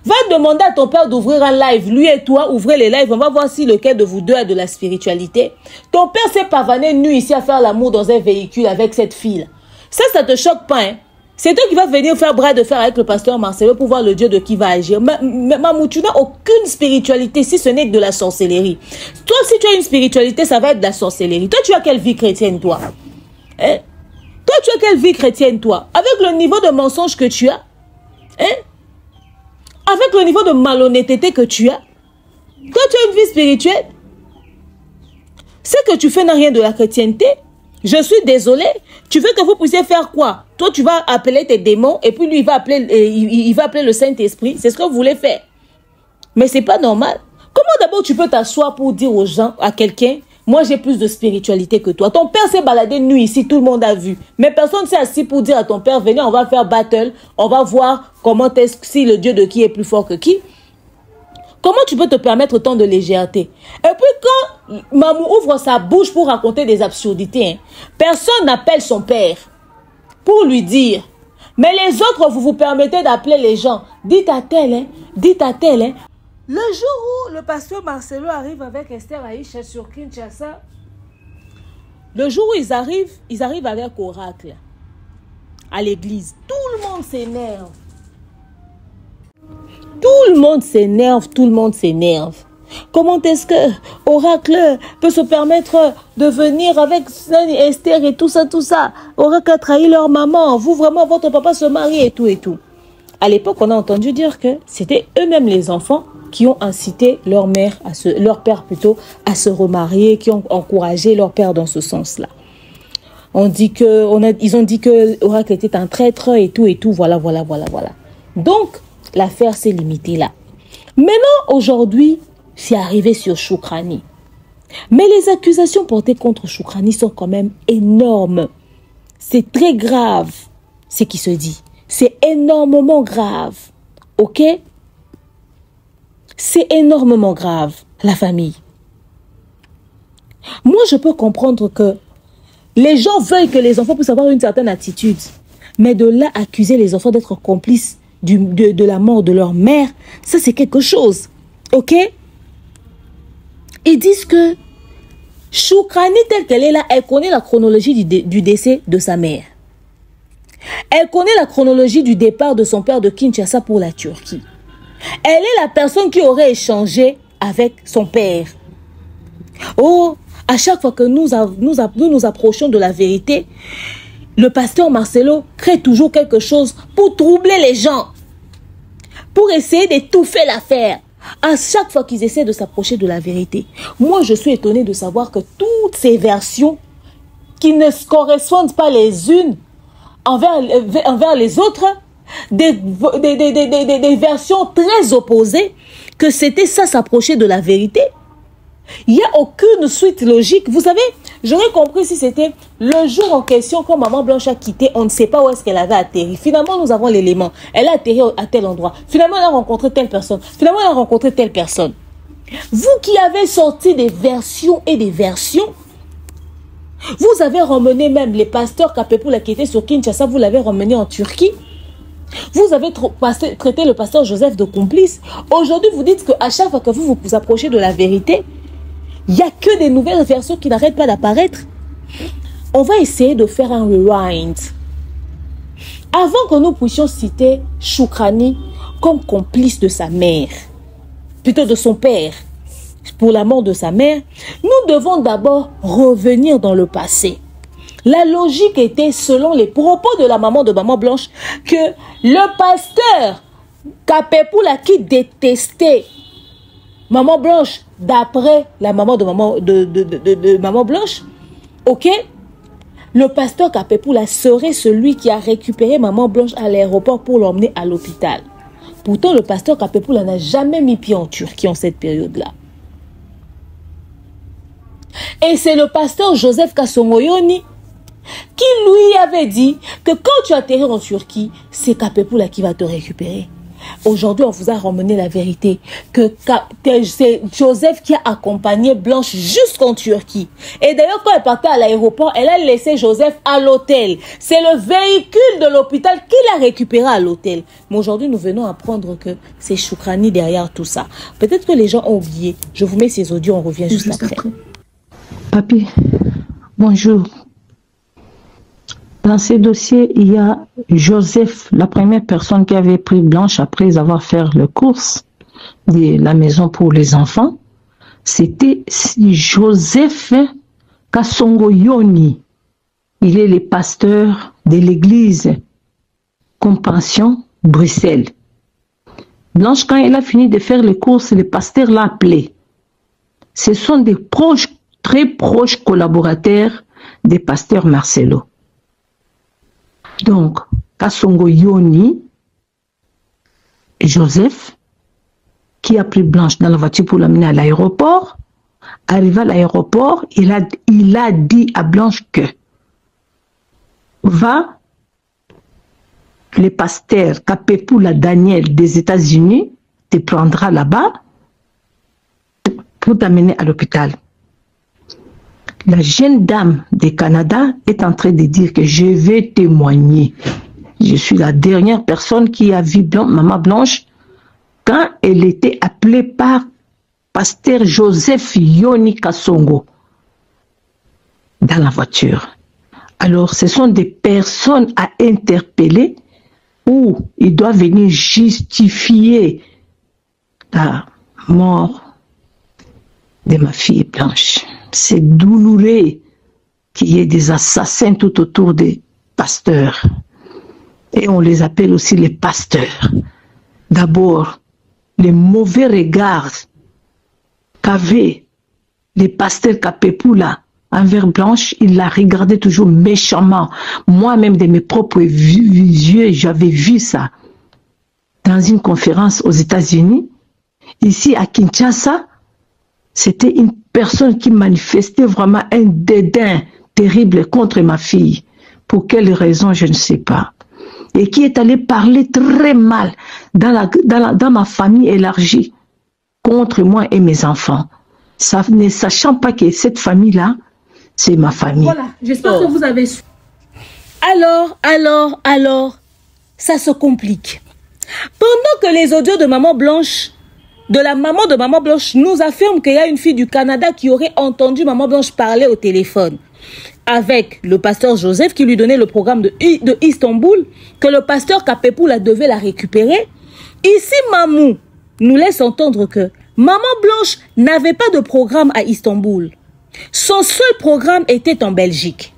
Va demander à ton père d'ouvrir un live. Lui et toi, ouvrez les lives. On va voir si lequel de vous deux a de la spiritualité. Ton père s'est pavané nu ici à faire l'amour dans un véhicule avec cette fille. Ça te choque pas, hein? C'est toi qui vas venir faire bras de fer avec le pasteur Marcelo pour voir le Dieu de qui va agir. Mamou, tu n'as aucune spiritualité si ce n'est que de la sorcellerie. Toi, si tu as une spiritualité, ça va être de la sorcellerie. Toi, tu as quelle vie chrétienne, toi? Hein? Toi, tu as quelle vie chrétienne, toi? Avec le niveau de mensonge que tu as? Hein? Avec le niveau de malhonnêteté que tu as? Toi, tu as une vie spirituelle? Ce que tu fais n'a rien de la chrétienté. Je suis désolé. Tu veux que vous puissiez faire quoi? Toi, tu vas appeler tes démons et puis lui, il va appeler le Saint-Esprit. C'est ce que vous voulez faire. Mais c'est pas normal. Comment d'abord tu peux t'asseoir pour dire aux gens, à quelqu'un, moi j'ai plus de spiritualité que toi. Ton père s'est baladé nu ici, tout le monde a vu. Mais personne s'est assis pour dire à ton père, venez, on va faire battle. On va voir comment est-ce si le Dieu de qui est plus fort que qui. Comment tu peux te permettre autant de légèreté? Et puis quand Mamou ouvre sa bouche pour raconter des absurdités, hein, personne n'appelle son père pour lui dire. Mais les autres, vous vous permettez d'appeler les gens. Dites à tel, hein, dites à tel. Hein. Le jour où le pasteur Marcelo arrive avec Esther Aïcha sur Kinshasa, le jour où ils arrivent avec Oracle à l'église. Tout le monde s'énerve. Tout le monde s'énerve, tout le monde s'énerve. Comment est-ce que Oracle peut se permettre de venir avec Esther et tout ça, tout ça? Oracle a trahi leur maman. Vous, vraiment, votre papa se marie et tout et tout. À l'époque, on a entendu dire que c'était eux-mêmes les enfants qui ont incité leur père plutôt, à se remarier, qui ont encouragé leur père dans ce sens-là. Ils ont dit que Oracle était un traître et tout, voilà. Donc, l'affaire s'est limitée là. Maintenant, aujourd'hui, c'est arrivé sur Choukrani. Mais les accusations portées contre Choukrani sont quand même énormes. C'est très grave, ce qui se dit. C'est énormément grave. Ok? C'est énormément grave, la famille. Moi, je peux comprendre que les gens veulent que les enfants puissent avoir une certaine attitude. Mais de là, accuser les enfants d'être complices de la mort de leur mère, ça c'est quelque chose. Ok? Ils disent que Choukrani, telle qu'elle est là, elle connaît la chronologie du décès de sa mère. Elle connaît la chronologie du départ de son père de Kinshasa pour la Turquie. Elle est la personne qui aurait échangé avec son père. Oh, à chaque fois que nous nous approchons de la vérité, le pasteur Marcelo crée toujours quelque chose pour troubler les gens, pour essayer d'étouffer l'affaire. À chaque fois qu'ils essaient de s'approcher de la vérité, moi je suis étonnée de savoir que toutes ces versions qui ne se correspondent pas les unes envers les autres, des versions très opposées, que c'était ça s'approcher de la vérité. Il n'y a aucune suite logique. Vous savez, j'aurais compris si c'était le jour en question quand maman Blanche a quitté, on ne sait pas où est-ce qu'elle avait atterri. Finalement, nous avons l'élément. Elle a atterri à tel endroit. Finalement, elle a rencontré telle personne. Finalement, elle a rencontré telle personne. Vous qui avez sorti des versions et des versions, vous avez ramené même les pasteurs Kapepula qui étaient sur Kinshasa, vous l'avez ramené en Turquie. Vous avez traité le pasteur Joseph de complice. Aujourd'hui, vous dites qu'à chaque fois que vous vous approchez de la vérité, il n'y a que des nouvelles versions qui n'arrêtent pas d'apparaître. On va essayer de faire un rewind. Avant que nous puissions citer Choukrani comme complice de sa mère, plutôt de son père, pour la mort de sa mère, nous devons d'abord revenir dans le passé. La logique était, selon les propos de la maman de Maman Blanche, que le pasteur Kapepula qui détestait Maman Blanche, d'après la maman de Maman Blanche, ok, le pasteur Kapepula serait celui qui a récupéré Maman Blanche à l'aéroport pour l'emmener à l'hôpital. Pourtant, le pasteur Kapepula n'a jamais mis pied en Turquie en cette période-là. Et c'est le pasteur Joseph Kasongoyoni qui lui avait dit que quand tu atterris en Turquie, c'est Kapepula qui va te récupérer. Aujourd'hui, on vous a ramené la vérité que c'est Joseph qui a accompagné Blanche jusqu'en Turquie. Et d'ailleurs, quand elle partait à l'aéroport, elle a laissé Joseph à l'hôtel. C'est le véhicule de l'hôpital qui l'a récupéré à l'hôtel. Mais aujourd'hui, nous venons apprendre que c'est Choukrani derrière tout ça. Peut-être que les gens ont oublié. Je vous mets ces audios, on revient juste après. Papi, bonjour. Dans ces dossiers, il y a Joseph, la première personne qui avait pris Blanche après avoir fait le course de la maison pour les enfants. C'était Joseph Kasongoyoni. Il est le pasteur de l'église Compassion, Bruxelles. Blanche, quand elle a fini de faire les courses, le pasteur l'a appelé. Ce sont des proches, très proches collaborateurs des pasteurs Marcelo. Donc, Kasongoyoni, Joseph, qui a pris Blanche dans la voiture pour l'amener à l'aéroport, arrivé à l'aéroport, il a dit à Blanche que va, le pasteur Kapepula Daniel des États-Unis te prendra là-bas pour t'amener à l'hôpital. La jeune dame du Canada est en train de dire que je vais témoigner. Je suis la dernière personne qui a vu Maman Blanche quand elle était appelée par pasteur Joseph Yoni Kasongo dans la voiture. Alors, ce sont des personnes à interpeller où il doit venir justifier la mort de ma fille Blanche. C'est douloureux qu'il y ait des assassins tout autour des pasteurs. Et on les appelle aussi les pasteurs. D'abord, les mauvais regards qu'avaient les pasteurs Kapepula envers Blanche, il la regardait toujours méchamment. Moi-même, de mes propres yeux, j'avais vu ça dans une conférence aux États-Unis. Ici, à Kinshasa, c'était une personne qui manifestait vraiment un dédain terrible contre ma fille. Pour quelle raison, je ne sais pas. Et qui est allé parler très mal dans ma famille élargie contre moi et mes enfants. Ça, ne sachant pas que cette famille-là, c'est ma famille. Voilà, j'espère que vous avez su. Alors, ça se complique. Pendant que les audios de Maman Blanche, de la maman de Maman Blanche, nous affirment qu'il y a une fille du Canada qui aurait entendu Maman Blanche parler au téléphone avec le pasteur Joseph qui lui donnait le programme de Istanbul, que le pasteur Kapepula devait la récupérer. Ici, Mamou nous laisse entendre que Maman Blanche n'avait pas de programme à Istanbul. Son seul programme était en Belgique.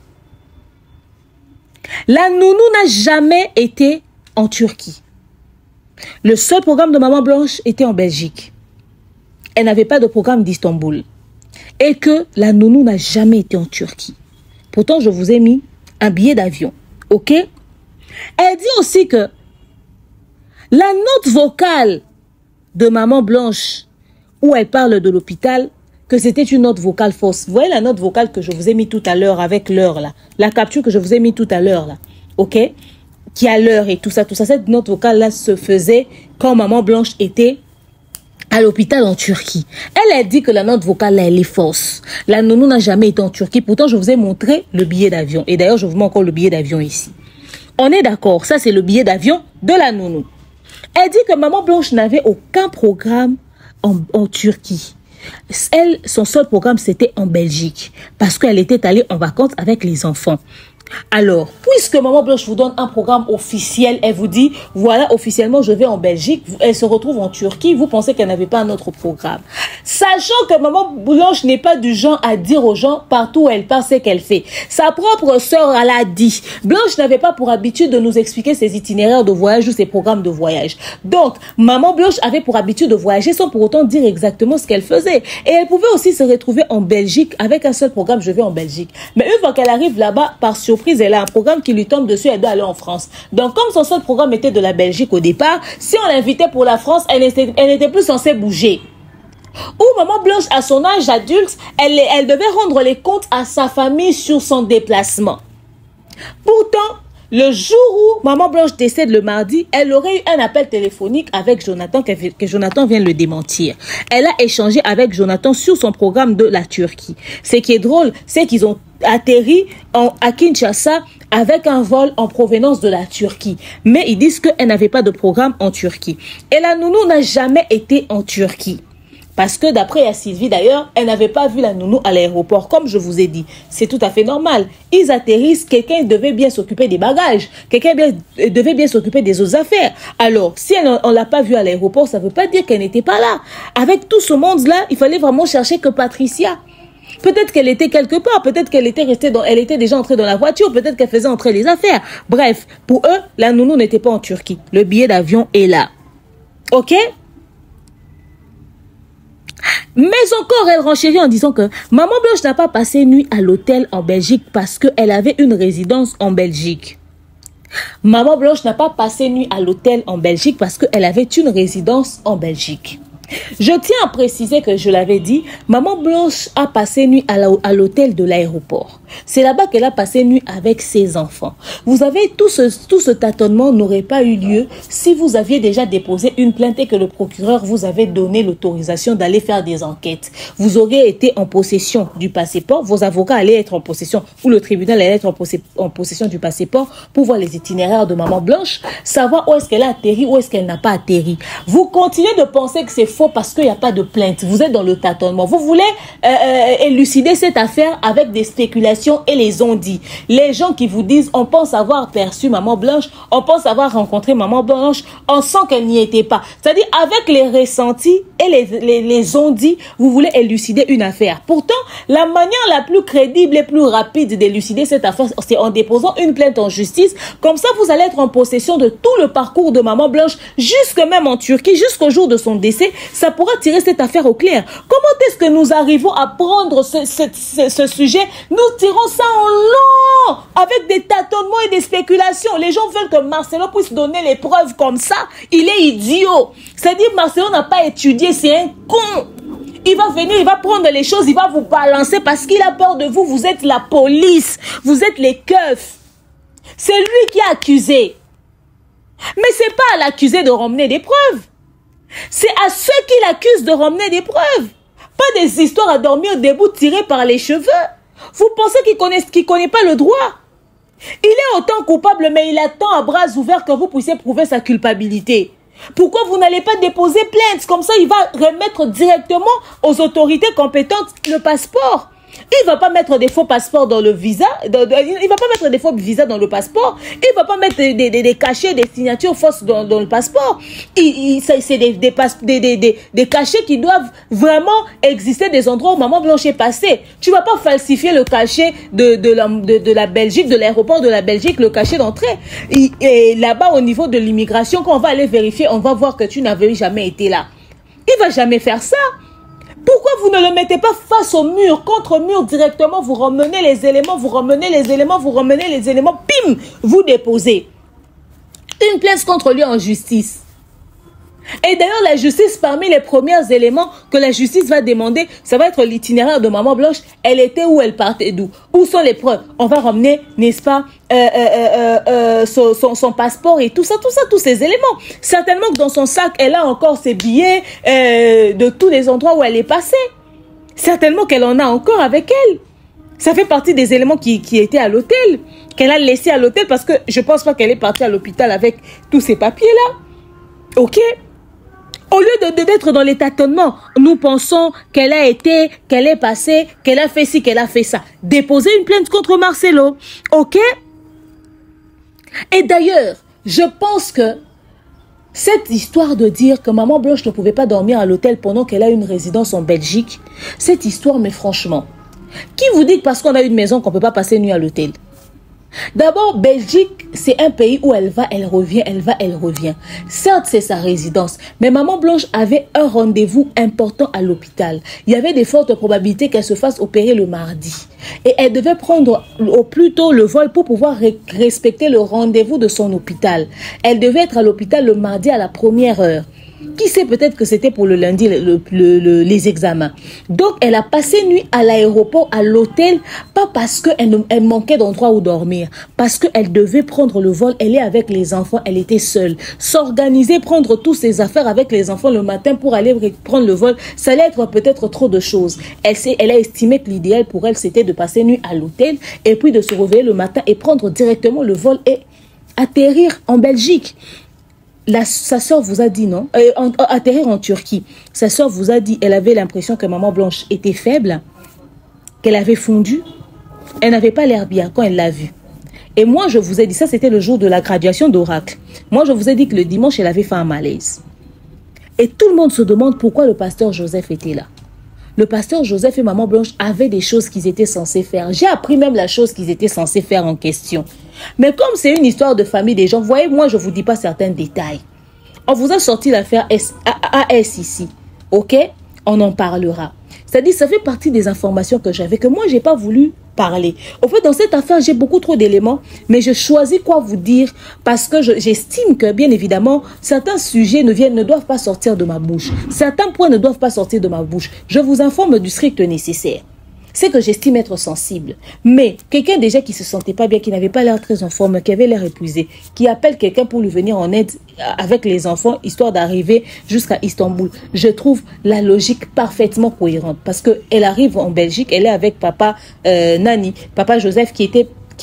La nounou n'a jamais été en Turquie. Le seul programme de Maman Blanche était en Belgique. Elle n'avait pas de programme d'Istanbul. Et que la nounou n'a jamais été en Turquie. Pourtant, je vous ai mis un billet d'avion. Ok? Elle dit aussi que la note vocale de Maman Blanche, où elle parle de l'hôpital, que c'était une note vocale fausse. Vous voyez la note vocale que je vous ai mis tout à l'heure avec l'heure là. La capture que je vous ai mis tout à l'heure là. Ok? Qui a l'heure et tout ça. Cette note vocale là se faisait quand Maman Blanche était à l'hôpital en Turquie. Elle a dit que la note vocale, là, elle est fausse. La nounou n'a jamais été en Turquie. Pourtant, je vous ai montré le billet d'avion. Et d'ailleurs, je vous montre encore le billet d'avion ici. On est d'accord. Ça, c'est le billet d'avion de la nounou. Elle dit que Maman Blanche n'avait aucun programme en Turquie. Elle, son seul programme, c'était en Belgique. Parce qu'elle était allée en vacances avec les enfants. Alors, puisque Maman Blanche vous donne un programme officiel, elle vous dit, voilà, officiellement, je vais en Belgique, elle se retrouve en Turquie, vous pensez qu'elle n'avait pas un autre programme. Sachant que Maman Blanche n'est pas du genre à dire aux gens partout où elle passe ce qu'elle fait. Sa propre sœur, elle a dit. Blanche n'avait pas pour habitude de nous expliquer ses itinéraires de voyage ou ses programmes de voyage. Donc, Maman Blanche avait pour habitude de voyager sans pour autant dire exactement ce qu'elle faisait. Et elle pouvait aussi se retrouver en Belgique avec un seul programme, je vais en Belgique. Mais une fois qu'elle arrive là-bas, par surprise, elle a un programme qui lui tombe dessus, elle doit aller en France. Donc, comme son seul programme était de la Belgique au départ, si on l'invitait pour la France, elle n'était plus censée bouger. Ou Maman Blanche, à son âge adulte, elle devait rendre les comptes à sa famille sur son déplacement. Pourtant, le jour où Maman Blanche décède le mardi, elle aurait eu un appel téléphonique avec Jonathan, que Jonathan vient le démentir. Elle a échangé avec Jonathan sur son programme de la Turquie. Ce qui est drôle, c'est qu'ils ont atterri à Kinshasa avec un vol en provenance de la Turquie. Mais ils disent qu'elle n'avait pas de programme en Turquie. Et la nounou n'a jamais été en Turquie. Parce que d'après Sylvie d'ailleurs, elle n'avait pas vu la nounou à l'aéroport, comme je vous ai dit. C'est tout à fait normal. Ils atterrissent, quelqu'un devait bien s'occuper des bagages. Quelqu'un devait bien s'occuper des autres affaires. Alors, si on ne l'a pas vue à l'aéroport, ça ne veut pas dire qu'elle n'était pas là. Avec tout ce monde-là, il fallait vraiment chercher que Patricia. Peut-être qu'elle était quelque part, peut-être qu'elle était elle était déjà entrée dans la voiture, peut-être qu'elle faisait entrer les affaires. Bref, pour eux, la nounou n'était pas en Turquie. Le billet d'avion est là. Ok? Mais encore, elle renchérit en disant que Maman Blanche n'a pas passé nuit à l'hôtel en Belgique parce qu'elle avait une résidence en Belgique. Maman Blanche n'a pas passé nuit à l'hôtel en Belgique parce qu'elle avait une résidence en Belgique. Je tiens à préciser que je l'avais dit, Maman Blanche a passé nuit à l'hôtel de l'aéroport. C'est là-bas qu'elle a passé nuit avec ses enfants. Vous avez tout ce tâtonnement n'aurait pas eu lieu si vous aviez déjà déposé une plainte et que le procureur vous avait donné l'autorisation d'aller faire des enquêtes. Vous auriez été en possession du passeport, vos avocats allaient être en possession, ou le tribunal allait être en possession du passeport pour voir les itinéraires de Maman Blanche, savoir où est-ce qu'elle a atterri, où est-ce qu'elle n'a pas atterri. Vous continuez de penser que c'est faux parce qu'il n'y a pas de plainte. Vous êtes dans le tâtonnement. Vous voulez élucider cette affaire avec des spéculations et les on-dit. Les gens qui vous disent, on pense avoir perçu Maman Blanche, on pense avoir rencontré Maman Blanche, on sent qu'elle n'y était pas. C'est-à-dire, avec les ressentis et les on-dit, vous voulez élucider une affaire. Pourtant, la manière la plus crédible et plus rapide d'élucider cette affaire, c'est en déposant une plainte en justice. Comme ça, vous allez être en possession de tout le parcours de Maman Blanche, jusque même en Turquie, jusqu'au jour de son décès. Ça pourra tirer cette affaire au clair. Comment est-ce que nous arrivons à prendre ce sujet? Nous tirons ça en long, avec des tâtonnements et des spéculations. Les gens veulent que Marcelo puisse donner les preuves comme ça. Il est idiot. C'est-à-dire, Marcelo n'a pas étudié, c'est un con. Il va venir, il va prendre les choses, il va vous balancer parce qu'il a peur de vous. Vous êtes la police, vous êtes les keufs. C'est lui qui a accusé. Mais c'est pas à l'accusé de ramener des preuves. C'est à ceux qui l'accusent de ramener des preuves. Pas des histoires à dormir debout tirées par les cheveux. Vous pensez qu'il connaît pas le droit? Il est autant coupable, mais il attend à bras ouverts que vous puissiez prouver sa culpabilité. Pourquoi vous n'allez pas déposer plainte? Comme ça, il va remettre directement aux autorités compétentes le passeport. Il ne va pas mettre des faux passeports dans le visa. Il va pas mettre des faux visas dans le passeport. Il ne va pas mettre des cachets, des signatures fausses dans le passeport. C'est des cachets qui doivent vraiment exister des endroits où Maman Blanche est passée. Tu ne vas pas falsifier le cachet de la Belgique, de l'aéroport de la Belgique, le cachet d'entrée. Et là-bas, au niveau de l'immigration, quand on va aller vérifier, on va voir que tu n'avais jamais été là. Il ne va jamais faire ça. Pourquoi vous ne le mettez pas face au mur, contre mur directement, vous ramenez les éléments, vous ramenez les éléments, vous ramenez les éléments, pim, vous déposez une plainte contre lui en justice. Et d'ailleurs, la justice, parmi les premiers éléments que la justice va demander, ça va être l'itinéraire de Maman Blanche. Elle était où, elle partait d'où? Où sont les preuves? On va ramener, n'est-ce pas, son passeport et tout ça, tous ces éléments. Certainement que dans son sac, elle a encore ses billets de tous les endroits où elle est passée. Certainement qu'elle en a encore avec elle. Ça fait partie des éléments qui étaient à l'hôtel, qu'elle a laissé à l'hôtel, parce que je ne pense pas qu'elle est partie à l'hôpital avec tous ces papiers-là. Ok? Au lieu d'être dans les tâtonnements, nous pensons qu'elle a été, qu'elle est passée, qu'elle a fait ci, qu'elle a fait ça. Déposer une plainte contre Marcelo. Ok? Et d'ailleurs, je pense que cette histoire de dire que Maman Blanche ne pouvait pas dormir à l'hôtel pendant qu'elle a une résidence en Belgique, cette histoire, mais franchement, qui vous dit que parce qu'on a une maison qu'on ne peut pas passer une nuit à l'hôtel? D'abord, Belgique, c'est un pays où elle va, elle revient, elle va, elle revient. Certes, c'est sa résidence, mais Maman Blanche avait un rendez-vous important à l'hôpital. Il y avait de fortes probabilités qu'elle se fasse opérer le mardi. Et elle devait prendre au plus tôt le vol pour pouvoir respecter le rendez-vous de son hôpital. Elle devait être à l'hôpital le mardi à la première heure. Qui sait, peut-être que c'était pour le lundi les examens. Donc, elle a passé nuit à l'aéroport, à l'hôtel, pas parce qu'elle manquait d'endroit où dormir, parce qu'elle devait prendre le vol, elle est avec les enfants, elle était seule. S'organiser, prendre toutes ses affaires avec les enfants le matin pour aller prendre le vol, ça allait être peut-être trop de choses. Elle a estimé que l'idéal pour elle, c'était de passer nuit à l'hôtel, et puis de se réveiller le matin et prendre directement le vol et atterrir en Belgique. Sa soeur vous a dit non, atterrir en Turquie. Sa soeur vous a dit, elle avait l'impression que Maman Blanche était faible, qu'elle avait fondu. Elle n'avait pas l'air bien quand elle l'a vue. Et moi, je vous ai dit, ça c'était le jour de la graduation d'Oracle. Moi, je vous ai dit que le dimanche, elle avait fait un malaise. Et tout le monde se demande pourquoi le pasteur Joseph était là. Le pasteur Joseph et Maman Blanche avaient des choses qu'ils étaient censés faire. J'ai appris même la chose qu'ils étaient censés faire en question. Mais comme c'est une histoire de famille des gens, voyez, moi, je ne vous dis pas certains détails. On vous a sorti l'affaire AS ici. Ok? On en parlera. C'est-à-dire, ça fait partie des informations que j'avais, que moi, je n'ai pas voulu parler. Au fait, dans cette affaire, j'ai beaucoup trop d'éléments, mais je choisis quoi vous dire parce que j'estime que, bien évidemment, certains sujets ne doivent pas sortir de ma bouche. Certains points ne doivent pas sortir de ma bouche. Je vous informe du strict nécessaire. C'est que j'estime être sensible. Mais quelqu'un déjà qui se sentait pas bien, qui n'avait pas l'air très en forme, qui avait l'air épuisé, qui appelle quelqu'un pour lui venir en aide avec les enfants, histoire d'arriver jusqu'à Istanbul. Je trouve la logique parfaitement cohérente. Parce qu'elle arrive en Belgique, elle est avec papa Nani, papa Joseph qui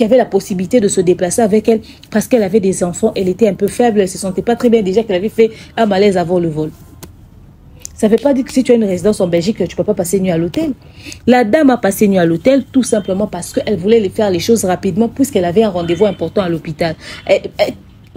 avait la possibilité de se déplacer avec elle parce qu'elle avait des enfants, elle était un peu faible, elle ne se sentait pas très bien déjà qu'elle avait fait un malaise avant le vol. Ça ne veut pas dire que si tu as une résidence en Belgique, tu ne peux pas passer nuit à l'hôtel. La dame a passé nuit à l'hôtel tout simplement parce qu'elle voulait faire les choses rapidement puisqu'elle avait un rendez-vous important à l'hôpital.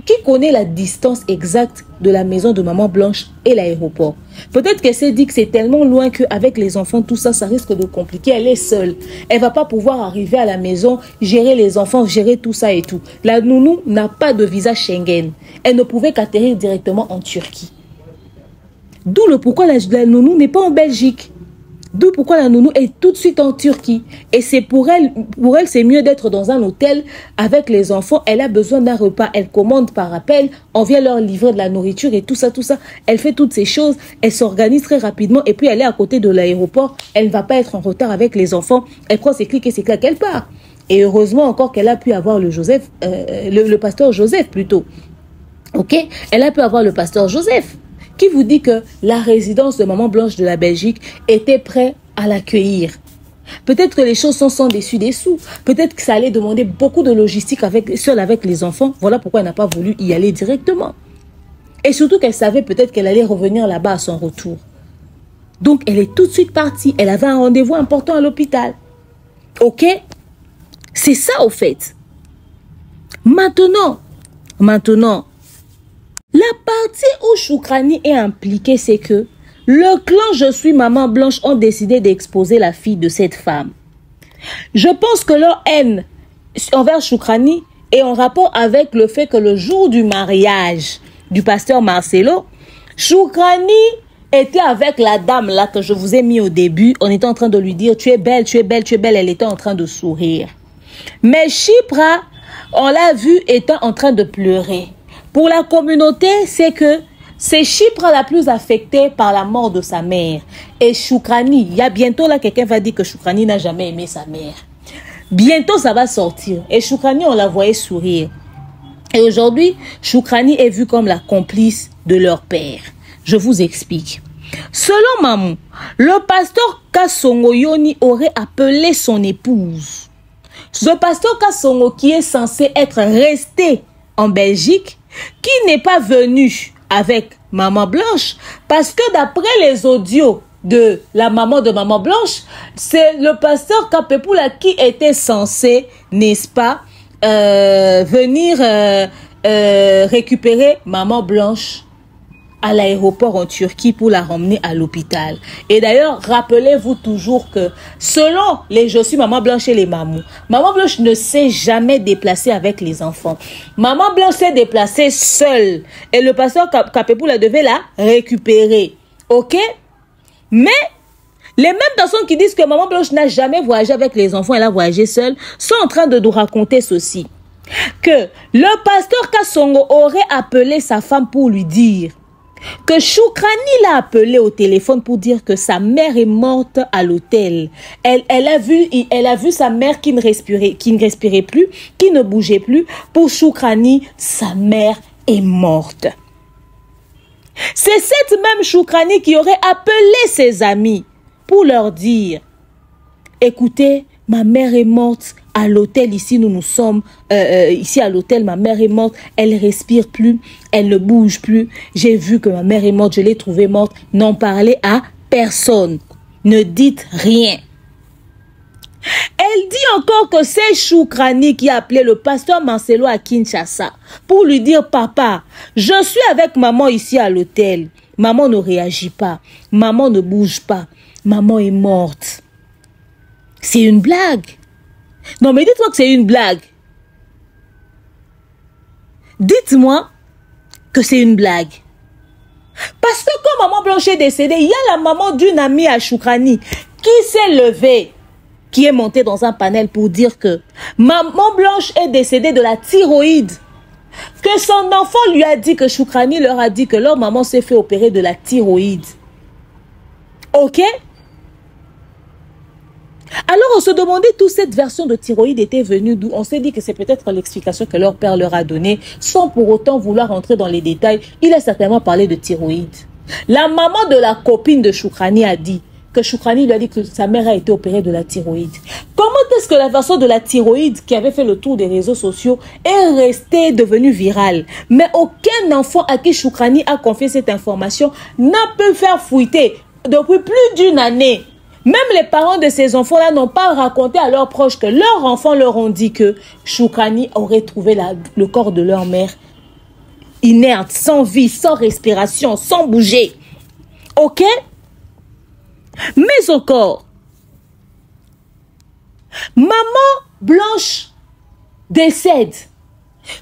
Qui connaît la distance exacte de la maison de Maman Blanche et l'aéroport? Peut-être qu'elle s'est dit que c'est tellement loin qu'avec les enfants, tout ça, ça risque de compliquer. Elle est seule. Elle ne va pas pouvoir arriver à la maison, gérer les enfants, gérer tout ça et tout. La nounou n'a pas de visa Schengen. Elle ne pouvait qu'atterrir directement en Turquie. D'où le pourquoi la nounou n'est pas en Belgique. D'où pourquoi la nounou est tout de suite en Turquie. Et c'est pour elle c'est mieux d'être dans un hôtel avec les enfants. Elle a besoin d'un repas. Elle commande par appel. On vient leur livrer de la nourriture et tout ça, tout ça. Elle fait toutes ces choses. Elle s'organise très rapidement. Et puis elle est à côté de l'aéroport. Elle ne va pas être en retard avec les enfants. Elle prend ses clics et ses claques. Elle part. Et heureusement encore qu'elle a pu avoir le pasteur Joseph plutôt. Ok? Elle a pu avoir le pasteur Joseph. Qui vous dit que la résidence de Maman Blanche de la Belgique était prête à l'accueillir? Peut-être que les choses sont sans dessus-dessous. Peut-être que ça allait demander beaucoup de logistique seule avec les enfants. Voilà pourquoi elle n'a pas voulu y aller directement. Et surtout qu'elle savait peut-être qu'elle allait revenir là-bas à son retour. Donc, elle est tout de suite partie. Elle avait un rendez-vous important à l'hôpital. Ok? C'est ça, au fait. Maintenant, la partie où Choukrani est impliquée, c'est que le clan Je suis Maman Blanche ont décidé d'exposer la fille de cette femme. Je pense que leur haine envers Choukrani est en rapport avec le fait que le jour du mariage du pasteur Marcelo, Choukrani était avec la dame là que je vous ai mis au début. On était en train de lui dire « Tu es belle, tu es belle, tu es belle ». Elle était en train de sourire. Mais Chypra, on l'a vue étant en train de pleurer. Pour la communauté, c'est que c'est Chypre la plus affectée par la mort de sa mère. Et Choukrani, il y a bientôt là, quelqu'un va dire que Choukrani n'a jamais aimé sa mère. Bientôt, ça va sortir. Et Choukrani, on la voyait sourire. Et aujourd'hui, Choukrani est vue comme la complice de leur père. Je vous explique. Selon Mamou, le pasteur Kassongo Yoni aurait appelé son épouse. Ce pasteur Kassongo qui est censé être resté en Belgique, qui n'est pas venu avec Maman Blanche, parce que d'après les audios de la maman de Maman Blanche, c'est le pasteur Kapepoula qui était censé, n'est-ce pas, venir récupérer Maman Blanche à l'aéroport en Turquie pour la ramener à l'hôpital. Et d'ailleurs, rappelez-vous toujours que selon les Je suis Maman Blanche et les mamous, Maman Blanche ne s'est jamais déplacée avec les enfants. Maman Blanche s'est déplacée seule et le pasteur Kapepoula devait la récupérer. Ok? Mais les mêmes personnes qui disent que Maman Blanche n'a jamais voyagé avec les enfants, elle a voyagé seule, sont en train de nous raconter ceci. Que le pasteur Kassongo aurait appelé sa femme pour lui dire que Choukrani l'a appelé au téléphone pour dire que sa mère est morte à l'hôtel. Elle a vu sa mère qui ne respirait plus, qui ne bougeait plus. Pour Choukrani, sa mère est morte. C'est cette même Choukrani qui aurait appelé ses amis pour leur dire, écoutez, ma mère est morte à l'hôtel, ici nous sommes, ici à l'hôtel, ma mère est morte, elle respire plus, elle ne bouge plus, j'ai vu que ma mère est morte, je l'ai trouvée morte, n'en parlez à personne, ne dites rien. Elle dit encore que c'est Choukrani qui a appelé le pasteur Marcelo à Kinshasa pour lui dire, papa, je suis avec maman ici à l'hôtel, maman ne réagit pas, maman ne bouge pas, maman est morte. C'est une blague. Non, mais dites-moi que c'est une blague. Dites-moi que c'est une blague. Parce que quand Maman Blanche est décédée, il y a la maman d'une amie à Choukrani qui s'est levée, qui est montée dans un panel pour dire que Maman Blanche est décédée de la thyroïde. Que son enfant lui a dit, que Choukrani leur a dit que leur maman s'est fait opérer de la thyroïde. Ok? Alors on se demandait d'où cette version de thyroïde était venue, d'où on s'est dit que c'est peut-être l'explication que leur père leur a donnée, sans pour autant vouloir entrer dans les détails. Il a certainement parlé de thyroïde. La maman de la copine de Choukrani a dit que Choukrani lui a dit que sa mère a été opérée de la thyroïde. Comment est-ce que la version de la thyroïde qui avait fait le tour des réseaux sociaux est restée devenue virale? Mais aucun enfant à qui Choukrani a confié cette information n'a pu faire fuiter depuis plus d'une année. Même les parents de ces enfants-là n'ont pas raconté à leurs proches que leurs enfants leur ont dit que Choukrani aurait trouvé le corps de leur mère inerte, sans vie, sans respiration, sans bouger. Ok? Mais encore, Maman Blanche décède.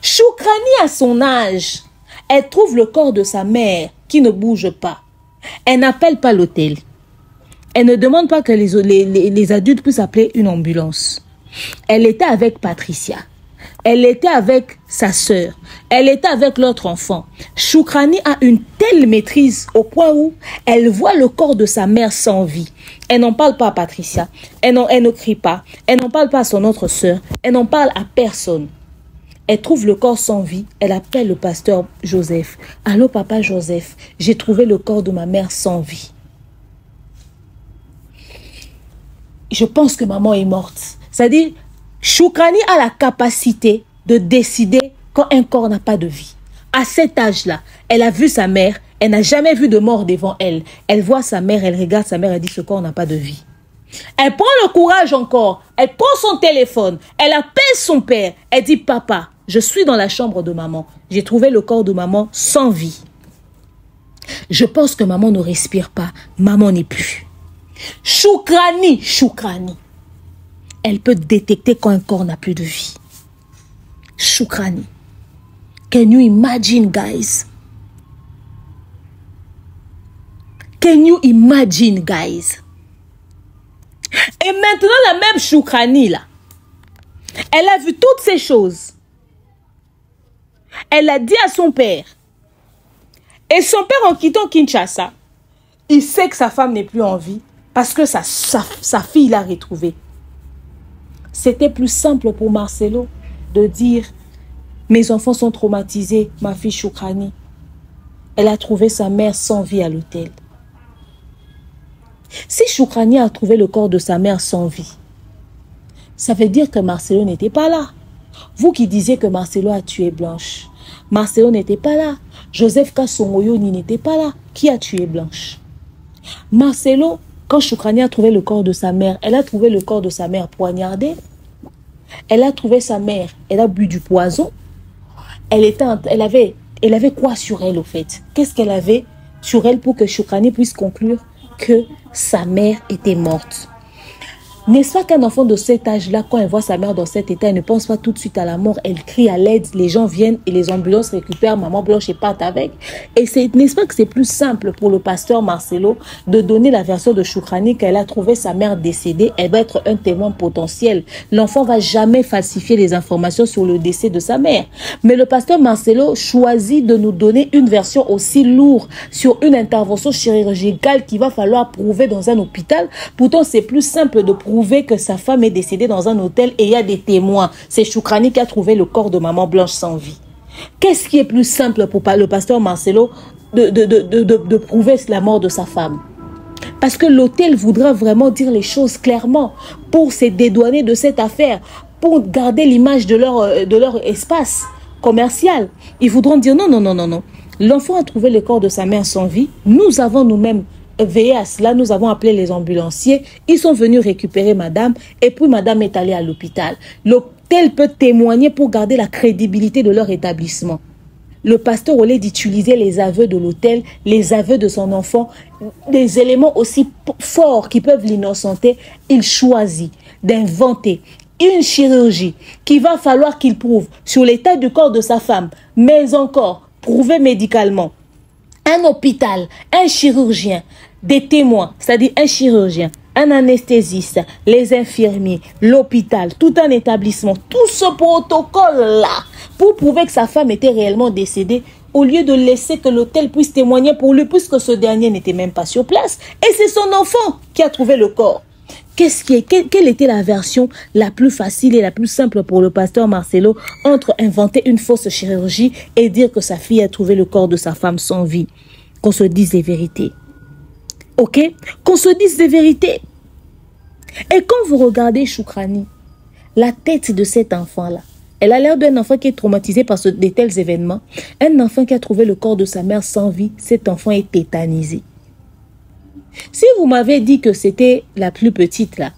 Choukrani, à son âge, elle trouve le corps de sa mère qui ne bouge pas. Elle n'appelle pas l'hôtel. Elle ne demande pas que les adultes puissent appeler une ambulance. Elle était avec Patricia. Elle était avec sa sœur. Elle était avec l'autre enfant. Choukrani a une telle maîtrise au point où elle voit le corps de sa mère sans vie. Elle n'en parle pas à Patricia. Elle ne crie pas. Elle n'en parle pas à son autre sœur. Elle n'en parle à personne. Elle trouve le corps sans vie. Elle appelle le pasteur Joseph. « Allô, papa Joseph, j'ai trouvé le corps de ma mère sans vie. » Je pense que maman est morte. C'est-à-dire, Choukrani a la capacité de décider quand un corps n'a pas de vie. À cet âge-là, elle a vu sa mère, elle n'a jamais vu de mort devant elle. Elle voit sa mère, elle regarde sa mère, elle dit ce corps n'a pas de vie. Elle prend le courage encore, elle prend son téléphone, elle appelle son père, elle dit papa, je suis dans la chambre de maman, j'ai trouvé le corps de maman sans vie. Je pense que maman ne respire pas, maman n'est plus. Choukrani, elle peut détecter quand un corps n'a plus de vie. Choukrani. Can you imagine, guys? Can you imagine, guys? Et maintenant, la même Choukrani, là, elle a vu toutes ces choses. Elle a dit à son père, Et son père, en quittant Kinshasa, il sait que sa femme n'est plus en vie parce que sa fille l'a retrouvée. C'était plus simple pour Marcelo de dire « Mes enfants sont traumatisés, ma fille Choukrani. » Elle a trouvé sa mère sans vie à l'hôtel. Si Choukrani a trouvé le corps de sa mère sans vie, ça veut dire que Marcelo n'était pas là. Vous qui disiez que Marcelo a tué Blanche, Marcelo n'était pas là. Joseph Kasongoyoni n'était pas là. Qui a tué Blanche? Marcelo, quand Choukrani a trouvé le corps de sa mère, elle a trouvé le corps de sa mère poignardée. Elle a trouvé sa mère, elle a bu du poison. Elle avait quoi sur elle au fait? Qu'est-ce qu'elle avait sur elle pour que Choukrani puisse conclure que sa mère était morte? N'est-ce pas qu'un enfant de cet âge-là, quand elle voit sa mère dans cet état, elle ne pense pas tout de suite à la mort, elle crie à l'aide, les gens viennent et les ambulances récupèrent maman Blanche et partent avec. Et n'est-ce pas que c'est plus simple pour le pasteur Marcelo de donner la version de Choukrani qu'elle a trouvé sa mère décédée, elle va être un témoin potentiel. L'enfant va jamais falsifier les informations sur le décès de sa mère. Mais le pasteur Marcelo choisit de nous donner une version aussi lourde sur une intervention chirurgicale qu'il va falloir prouver dans un hôpital. Pourtant, c'est plus simple de prouver que sa femme est décédée dans un hôtel et il y a des témoins. C'est Choukrani qui a trouvé le corps de maman Blanche sans vie. Qu'est-ce qui est plus simple pour le pasteur Marcelo de prouver la mort de sa femme? Parce que l'hôtel voudra vraiment dire les choses clairement pour se dédouaner de cette affaire, pour garder l'image de leur espace commercial. Ils voudront dire non, non, non, non, non. L'enfant a trouvé le corps de sa mère sans vie. Nous avons nous-mêmes veillé à cela, nous avons appelé les ambulanciers, ils sont venus récupérer madame et puis madame est allée à l'hôpital. L'hôtel peut témoigner pour garder la crédibilité de leur établissement. Le pasteur, au lieu d'utiliser les aveux de l'hôtel, les aveux de son enfant, des éléments aussi forts qui peuvent l'innocenter, il choisit d'inventer une chirurgie qu'il va falloir qu'il prouve sur l'état du corps de sa femme, mais encore prouver médicalement. Un hôpital, un chirurgien, des témoins, c'est-à-dire un chirurgien, un anesthésiste, les infirmiers, l'hôpital, tout un établissement, tout ce protocole-là pour prouver que sa femme était réellement décédée au lieu de laisser que l'hôtel puisse témoigner pour lui puisque ce dernier n'était même pas sur place et c'est son enfant qui a trouvé le corps. Quelle était la version la plus facile et la plus simple pour le pasteur Marcelo entre inventer une fausse chirurgie et dire que sa fille a trouvé le corps de sa femme sans vie? Qu'on se dise les vérités. Ok? Qu'on se dise les vérités. Et quand vous regardez Choukrani, la tête de cet enfant-là, elle a l'air d'un enfant qui est traumatisé par de tels événements. Un enfant qui a trouvé le corps de sa mère sans vie, cet enfant est tétanisé. Si vous m'avez dit que c'était la plus petite là,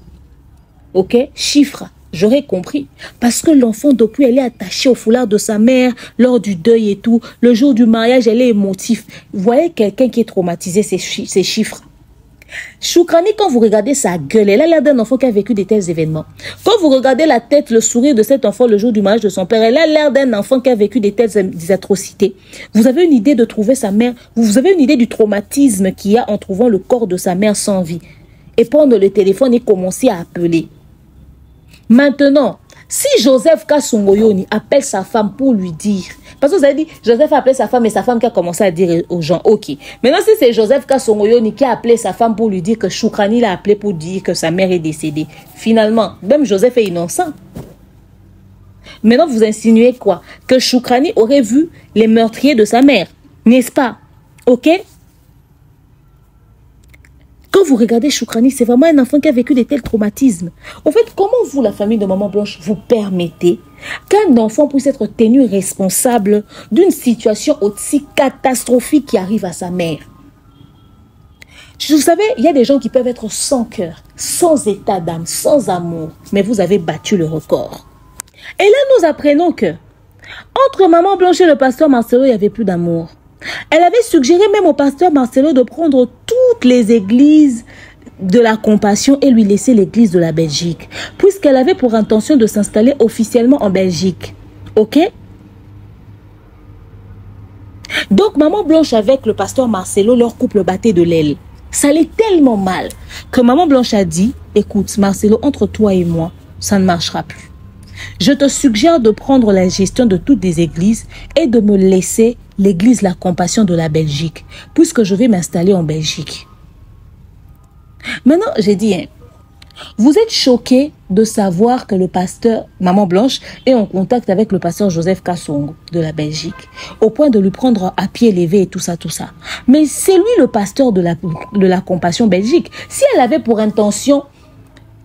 ok, chiffre, j'aurais compris. Parce que l'enfant, depuis, elle est attachée au foulard de sa mère lors du deuil et tout. Le jour du mariage, elle est émotive. Vous voyez quelqu'un qui est traumatisé, ces chiffres. Choukrani, quand vous regardez sa gueule, elle a l'air d'un enfant qui a vécu de tels événements. Quand vous regardez la tête, le sourire de cet enfant le jour du mariage de son père, elle a l'air d'un enfant qui a vécu des atrocités. Vous avez une idée de trouver sa mère, vous avez une idée du traumatisme qu'il y a en trouvant le corps de sa mère sans vie. Et prendre le téléphone et commencer à appeler. Maintenant, si Joseph Kasongoyoni appelle sa femme pour lui dire, parce que vous avez dit, Joseph a appelé sa femme et sa femme qui a commencé à dire aux gens, ok. Maintenant, si c'est Joseph Kasongoyoni qui a appelé sa femme pour lui dire que Choukrani l'a appelé pour dire que sa mère est décédée, finalement, même Joseph est innocent. Maintenant, vous insinuez quoi? Que Choukrani aurait vu les meurtriers de sa mère, n'est-ce pas? Ok? Quand vous regardez Choukrani, c'est vraiment un enfant qui a vécu de tels traumatismes. En fait, comment vous, la famille de Maman Blanche, vous permettez qu'un enfant puisse être tenu responsable d'une situation aussi catastrophique qui arrive à sa mère? Vous savez, il y a des gens qui peuvent être sans cœur, sans état d'âme, sans amour, mais vous avez battu le record. Et là, nous apprenons que entre Maman Blanche et le pasteur Marcelo, il n'y avait plus d'amour. Elle avait suggéré même au pasteur Marcelo de prendre toutes les églises de la compassion et lui laisser l'église de la Belgique, puisqu'elle avait pour intention de s'installer officiellement en Belgique. Ok? Donc, Maman Blanche avec le pasteur Marcelo, leur couple battait de l'aile. Ça allait tellement mal que Maman Blanche a dit, écoute Marcelo, entre toi et moi, ça ne marchera plus. Je te suggère de prendre la gestion de toutes les églises et de me laisser l'église La Compassion de la Belgique, puisque je vais m'installer en Belgique. Maintenant, j'ai dit, hein, vous êtes choqués de savoir que le pasteur Maman Blanche est en contact avec le pasteur Joseph Kassongo de la Belgique, au point de lui prendre à pied levé et tout ça, tout ça. Mais c'est lui le pasteur de la Compassion Belgique. Si elle avait pour intention,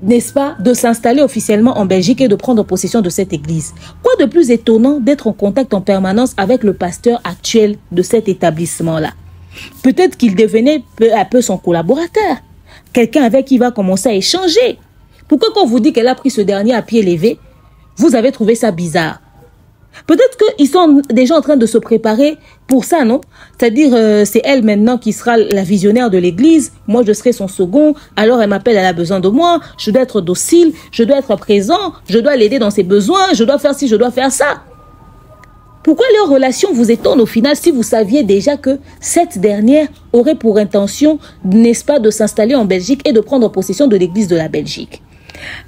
n'est-ce pas, de s'installer officiellement en Belgique et de prendre possession de cette église, quoi de plus étonnant d'être en contact en permanence avec le pasteur actuel de cet établissement-là? Peut-être qu'il devenait peu à peu son collaborateur. Quelqu'un avec qui il va commencer à échanger. Pourquoi quand on vous dit qu'elle a pris ce dernier à pied levé, vous avez trouvé ça bizarre? Peut-être qu'ils sont déjà en train de se préparer pour ça, non? C'est-à-dire, c'est elle maintenant qui sera la visionnaire de l'église. Moi, je serai son second. Alors, elle m'appelle, elle a besoin de moi. Je dois être docile, je dois être présent, je dois l'aider dans ses besoins, je dois faire ci, je dois faire ça. Pourquoi leur relation vous étonne au final si vous saviez déjà que cette dernière aurait pour intention, n'est-ce pas, de s'installer en Belgique et de prendre possession de l'église de la Belgique?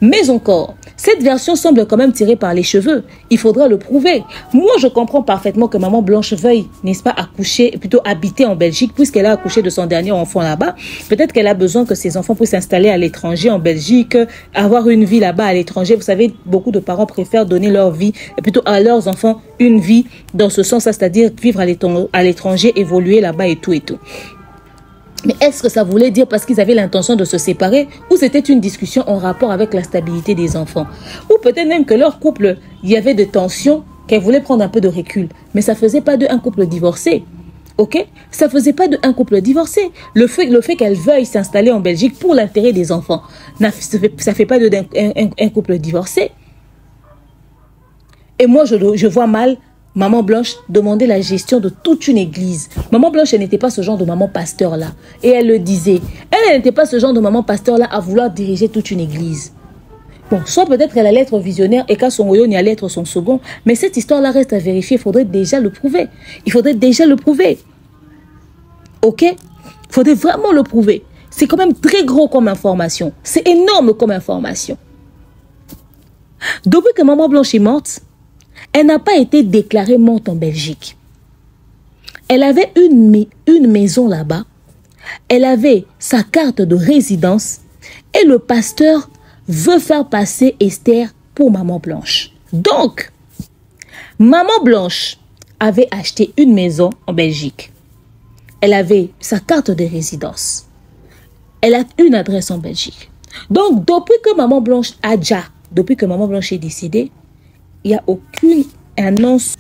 Mais encore, cette version semble quand même tirée par les cheveux. Il faudra le prouver. Moi, je comprends parfaitement que Maman Blanche veuille, n'est-ce pas, accoucher, plutôt habiter en Belgique, puisqu'elle a accouché de son dernier enfant là-bas. Peut-être qu'elle a besoin que ses enfants puissent s'installer à l'étranger, en Belgique, avoir une vie là-bas à l'étranger. Vous savez, beaucoup de parents préfèrent donner leur vie, plutôt à leurs enfants, une vie dans ce sens, c'est-à-dire vivre à l'étranger, évoluer là-bas et tout et tout. Mais est-ce que ça voulait dire parce qu'ils avaient l'intention de se séparer ou c'était une discussion en rapport avec la stabilité des enfants? Ou peut-être même que leur couple, il y avait des tensions, qu'elle voulait prendre un peu de recul. Mais ça ne faisait pas d'eux un couple divorcé. Ok? Ça ne faisait pas d'eux un couple divorcé. Le fait qu'elle veuille s'installer en Belgique pour l'intérêt des enfants, ça ne fait pas d'eux un couple divorcé. Et moi, je vois mal Maman Blanche demandait la gestion de toute une église. Maman Blanche, elle n'était pas ce genre de maman pasteur-là. Et elle le disait. Elle n'était pas ce genre de maman pasteur-là à vouloir diriger toute une église. Bon, soit peut-être elle allait être visionnaire et Kassongo n'y allait être son second. Mais cette histoire-là reste à vérifier. Il faudrait déjà le prouver. Il faudrait déjà le prouver. Ok? Il faudrait vraiment le prouver. C'est quand même très gros comme information. C'est énorme comme information. Depuis que Maman Blanche est morte, elle n'a pas été déclarée morte en Belgique. Elle avait une maison là-bas. Elle avait sa carte de résidence. Et le pasteur veut faire passer Esther pour Maman Blanche. Donc, Maman Blanche avait acheté une maison en Belgique. Elle avait sa carte de résidence. Elle a une adresse en Belgique. Donc, depuis que Maman Blanche est décédée, il n'y a aucune annonce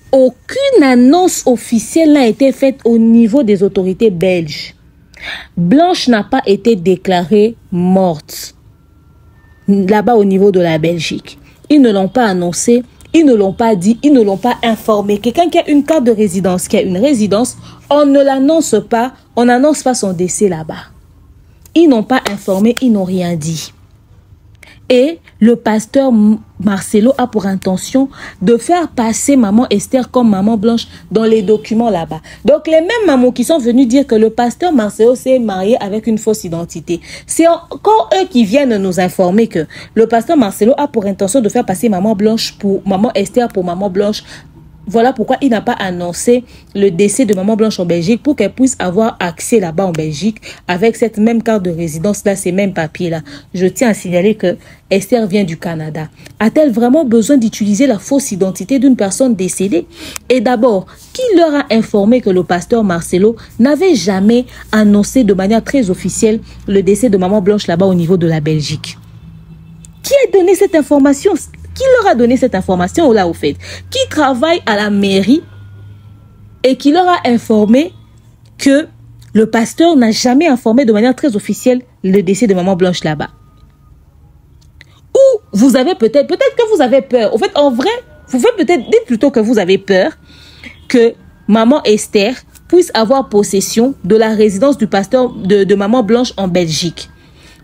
officielle n'a été faite au niveau des autorités belges. Blanche n'a pas été déclarée morte là-bas au niveau de la Belgique. Ils ne l'ont pas annoncé, ils ne l'ont pas dit, ils ne l'ont pas informé. Quelqu'un qui a une carte de résidence, qui a une résidence, on ne l'annonce pas, on n'annonce pas son décès là-bas. Ils n'ont pas informé, ils n'ont rien dit. Et le pasteur Marcelo a pour intention de faire passer Maman Esther comme Maman Blanche dans les documents là-bas. Donc les mêmes mamans qui sont venus dire que le pasteur Marcelo s'est marié avec une fausse identité, c'est encore eux qui viennent nous informer que le pasteur Marcelo a pour intention de faire passer Maman Blanche pour Maman Esther pour Maman Blanche. Voilà pourquoi il n'a pas annoncé le décès de Maman Blanche en Belgique pour qu'elle puisse avoir accès là-bas en Belgique avec cette même carte de résidence-là, ces mêmes papiers-là. Je tiens à signaler que Esther vient du Canada. A-t-elle vraiment besoin d'utiliser la fausse identité d'une personne décédée? Et d'abord, qui leur a informé que le pasteur Marcelo n'avait jamais annoncé de manière très officielle le décès de Maman Blanche là-bas au niveau de la Belgique? Qui a donné cette information? Qui leur a donné cette information là au fait? Qui travaille à la mairie et qui leur a informé que le pasteur n'a jamais informé de manière très officielle le décès de Maman Blanche là-bas? Ou vous avez peut-être que vous avez peur. En fait, en vrai, vous faites peut-être, dites plutôt que vous avez peur que Maman Esther puisse avoir possession de la résidence du pasteur de Maman Blanche en Belgique.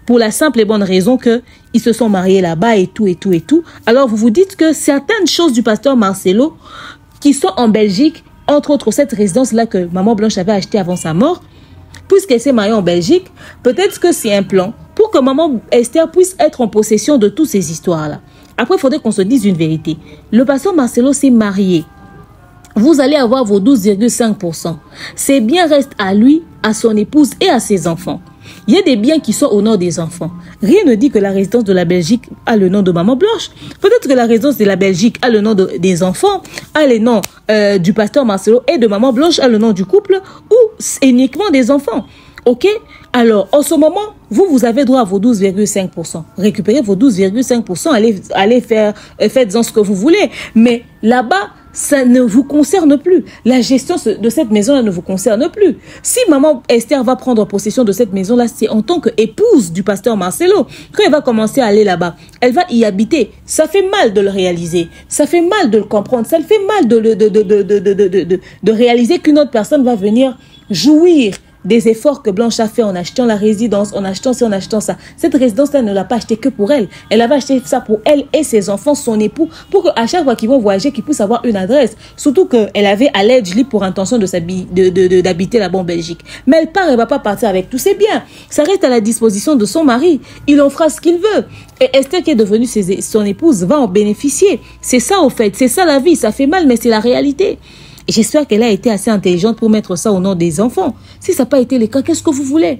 Pour la simple et bonne raison que ils se sont mariés là-bas et tout, et tout, et tout. Alors, vous vous dites que certaines choses du pasteur Marcelo qui sont en Belgique, entre autres cette résidence-là que Maman Blanche avait achetée avant sa mort, puisqu'elle s'est mariée en Belgique, peut-être que c'est un plan pour que Maman Esther puisse être en possession de toutes ces histoires-là. Après, il faudrait qu'on se dise une vérité. Le pasteur Marcelo s'est marié vous allez avoir vos 12,5%. Ces biens restent à lui, à son épouse et à ses enfants. Il y a des biens qui sont au nom des enfants. Rien ne dit que la résidence de la Belgique a le nom de Maman Blanche. Peut-être que la résidence de la Belgique a le nom des enfants, a le nom du pasteur Marcelo et de Maman Blanche a le nom du couple ou uniquement des enfants. Ok? Alors, en ce moment, vous avez droit à vos 12,5%. Récupérez vos 12,5%, allez faites-en ce que vous voulez. Mais là-bas, ça ne vous concerne plus. La gestion de cette maison-là ne vous concerne plus. Si maman Esther va prendre possession de cette maison-là, c'est en tant qu'épouse du pasteur Marcelo. Quand elle va commencer à aller là-bas, elle va y habiter. Ça fait mal de le réaliser. Ça fait mal de le comprendre. Ça fait mal de réaliser qu'une autre personne va venir jouir des efforts que Blanche a fait en achetant la résidence, en achetant ci, en achetant ça. Cette résidence-là ne l'a pas achetée que pour elle. Elle avait acheté ça pour elle et ses enfants, son époux, pour qu'à chaque fois qu'ils vont voyager, qu'ils puissent avoir une adresse. Surtout qu'elle avait allegedly pour intention d'habiter là-bas en Belgique. Mais elle part, elle va pas partir avec tous ses biens. Ça reste à la disposition de son mari. Il en fera ce qu'il veut. Et Esther, qui est devenue son épouse, va en bénéficier. C'est ça, au fait. C'est ça la vie. Ça fait mal, mais c'est la réalité. Et j'espère qu'elle a été assez intelligente pour mettre ça au nom des enfants. Si ça n'a pas été le cas, qu'est-ce que vous voulez?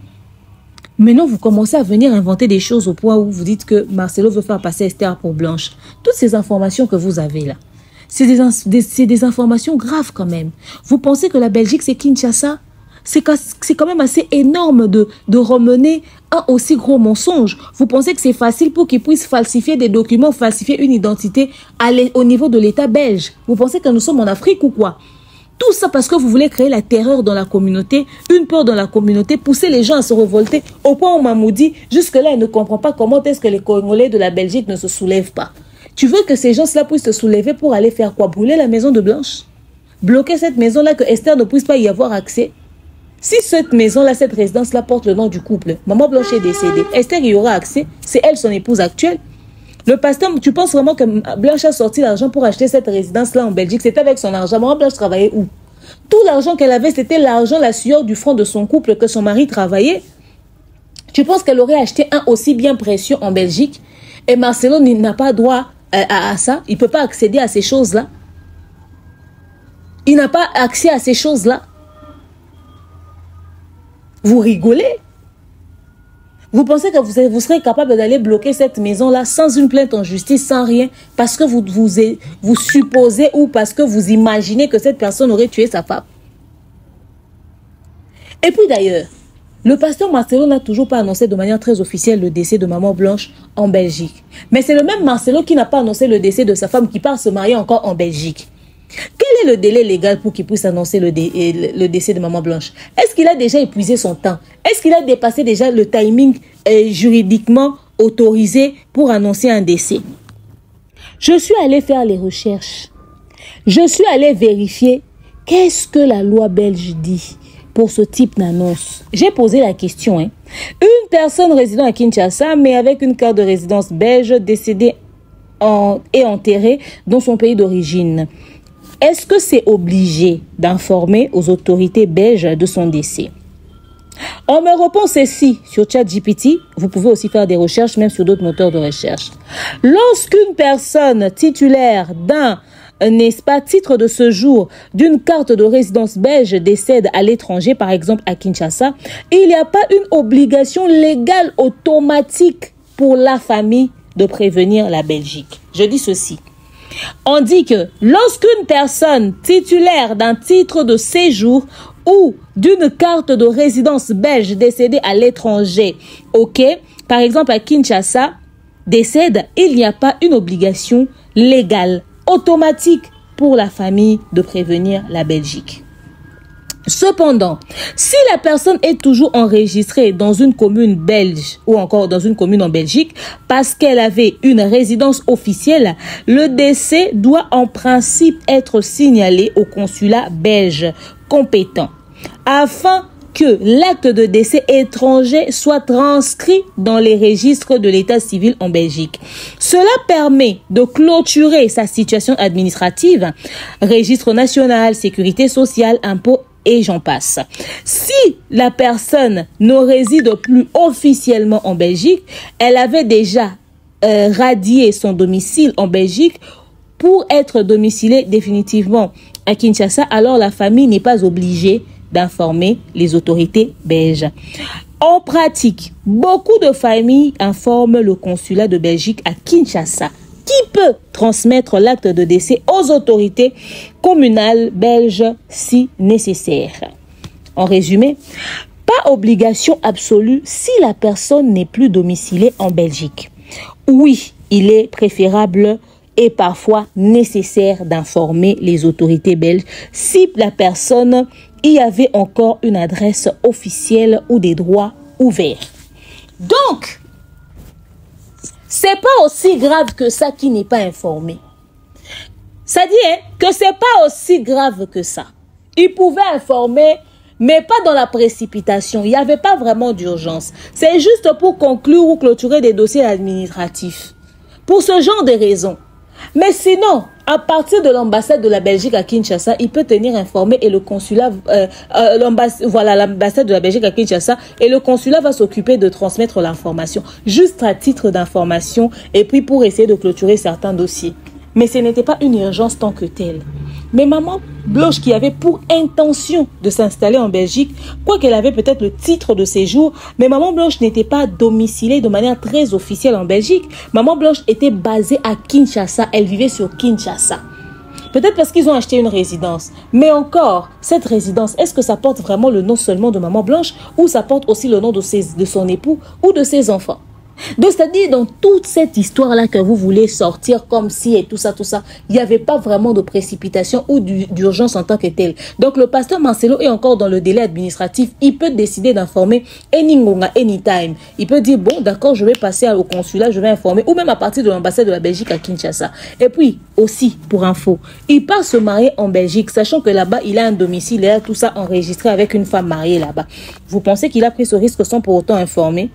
Maintenant, vous commencez à venir inventer des choses au point où vous dites que Marcelo veut faire passer Esther pour Blanche. Toutes ces informations que vous avez là, c'est des informations graves quand même. Vous pensez que la Belgique, c'est Kinshasa? C'est quand même assez énorme de remener un aussi gros mensonge. Vous pensez que c'est facile pour qu'ils puissent falsifier des documents, falsifier une identité au niveau de l'État belge? Vous pensez que nous sommes en Afrique ou quoi? Tout ça parce que vous voulez créer la terreur dans la communauté, une peur dans la communauté, pousser les gens à se révolter au point où Mamoudi, jusque-là, il ne comprend pas comment est-ce que les Congolais de la Belgique ne se soulèvent pas. Tu veux que ces gens-là puissent se soulever pour aller faire quoi? Brûler la maison de Blanche? Bloquer cette maison-là, que Esther ne puisse pas y avoir accès? Si cette maison-là, cette résidence-là porte le nom du couple, Maman Blanche est décédée, Esther y aura accès, c'est elle son épouse actuelle. Le pasteur, tu penses vraiment que Blanche a sorti l'argent pour acheter cette résidence-là en Belgique? C'était avec son argent. Maman Blanche travaillait où? Tout l'argent qu'elle avait, c'était l'argent, la sueur du front de son couple que son mari travaillait. Tu penses qu'elle aurait acheté un aussi bien précieux en Belgique? Et Marcelo n'a pas droit à ça. Il ne peut pas accéder à ces choses-là. Il n'a pas accès à ces choses-là. Vous rigolez? Vous pensez que vous serez capable d'aller bloquer cette maison-là sans une plainte en justice, sans rien, parce que vous supposez ou parce que vous imaginez que cette personne aurait tué sa femme? Et puis d'ailleurs, le pasteur Marcelo n'a toujours pas annoncé de manière très officielle le décès de Maman Blanche en Belgique. Mais c'est le même Marcelo qui n'a pas annoncé le décès de sa femme qui part se marier encore en Belgique. Quel est le délai légal pour qu'il puisse annoncer le décès de Maman Blanche? Est-ce qu'il a déjà épuisé son temps? Est-ce qu'il a dépassé déjà le timing juridiquement autorisé pour annoncer un décès? Je suis allé faire les recherches. Je suis allé vérifier qu'est-ce que la loi belge dit pour ce type d'annonce. J'ai posé la question. Une personne résidant à Kinshasa, mais avec une carte de résidence belge, décédée et enterrée dans son pays d'origine. Est-ce que c'est obligé d'informer aux autorités belges de son décès? On me répond ceci sur ChatGPT. Vous pouvez aussi faire des recherches, même sur d'autres moteurs de recherche. Lorsqu'une personne titulaire d'un, n'est-ce pas, titre de séjour d'une carte de résidence belge décède à l'étranger, par exemple à Kinshasa, il n'y a pas une obligation légale automatique pour la famille de prévenir la Belgique. Je dis ceci. On dit que lorsqu'une personne titulaire d'un titre de séjour ou d'une carte de résidence belge décédée à l'étranger, ok, par exemple à Kinshasa, décède, il n'y a pas une obligation légale automatique pour la famille de prévenir la Belgique. Cependant, si la personne est toujours enregistrée dans une commune belge ou encore dans une commune en Belgique parce qu'elle avait une résidence officielle, le décès doit en principe être signalé au consulat belge compétent afin que l'acte de décès étranger soit transcrit dans les registres de l'état civil en Belgique. Cela permet de clôturer sa situation administrative, registre national, sécurité sociale, impôts, et j'en passe. Si la personne ne réside plus officiellement en Belgique, elle avait déjà radié son domicile en Belgique pour être domicilié définitivement à Kinshasa, alors la famille n'est pas obligée d'informer les autorités belges. En pratique, beaucoup de familles informent le consulat de Belgique à Kinshasa, qui peut transmettre l'acte de décès aux autorités communales belges si nécessaire. En résumé, pas obligation absolue si la personne n'est plus domiciliée en Belgique. Oui, il est préférable et parfois nécessaire d'informer les autorités belges si la personne y avait encore une adresse officielle ou des droits ouverts. Donc, c'est pas aussi grave que ça qui n'est pas informé. Ça dit que c'est pas aussi grave que ça. Il pouvait informer, mais pas dans la précipitation. Il n'y avait pas vraiment d'urgence. C'est juste pour conclure ou clôturer des dossiers administratifs. Pour ce genre de raisons. Mais sinon, à partir de l'ambassade de la Belgique à Kinshasa, il peut tenir informé et le consulat, l'ambassade de la Belgique à Kinshasa et le consulat va s'occuper de transmettre l'information, juste à titre d'information et puis pour essayer de clôturer certains dossiers. Mais ce n'était pas une urgence tant que telle. Mais maman Blanche qui avait pour intention de s'installer en Belgique, quoiqu'elle avait peut-être le titre de séjour, mais maman Blanche n'était pas domiciliée de manière très officielle en Belgique. Maman Blanche était basée à Kinshasa, elle vivait sur Kinshasa. Peut-être parce qu'ils ont acheté une résidence. Mais encore, cette résidence, est-ce que ça porte vraiment le nom seulement de maman Blanche ou ça porte aussi le nom de son époux ou de ses enfants? Donc, c'est-à-dire, dans toute cette histoire-là que vous voulez sortir comme si et tout ça, il n'y avait pas vraiment de précipitation ou d'urgence en tant que telle. Donc, le pasteur Marcelo est encore dans le délai administratif. Il peut décider d'informer anytime. Il peut dire, bon, d'accord, je vais passer au consulat, je vais informer, ou même à partir de l'ambassade de la Belgique à Kinshasa. Et puis, aussi, pour info, il part se marier en Belgique, sachant que là-bas, il a un domicile, il a tout ça enregistré avec une femme mariée là-bas. Vous pensez qu'il a pris ce risque sans pour autant informer?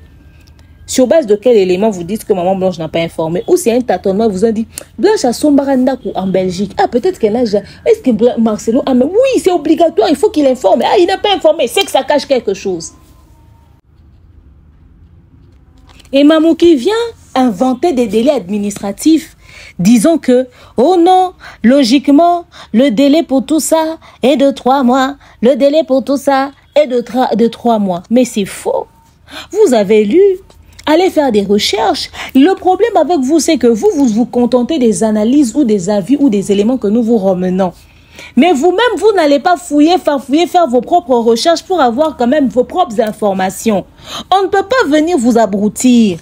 Sur base de quel élément vous dites que maman Blanche n'a pas informé? Ou c'est un tâtonnement, vous a dit Blanche a son barandaku en Belgique. Ah, peut-être qu'elle a... Est-ce que Marcelo a... Oui, c'est obligatoire, il faut qu'il informe. Ah, il n'a pas informé, c'est que ça cache quelque chose. Et Mamou qui vient inventer des délais administratifs, disons que, oh non, logiquement, le délai pour tout ça est de 3 mois. Le délai pour tout ça est de 3 mois. Mais c'est faux. Vous avez lu. Allez faire des recherches. Le problème avec vous, c'est que vous contentez des analyses ou des avis ou des éléments que nous vous ramenons. Mais vous-même, vous n'allez pas fouiller, faire vos propres recherches pour avoir quand même vos propres informations. On ne peut pas venir vous abrutir.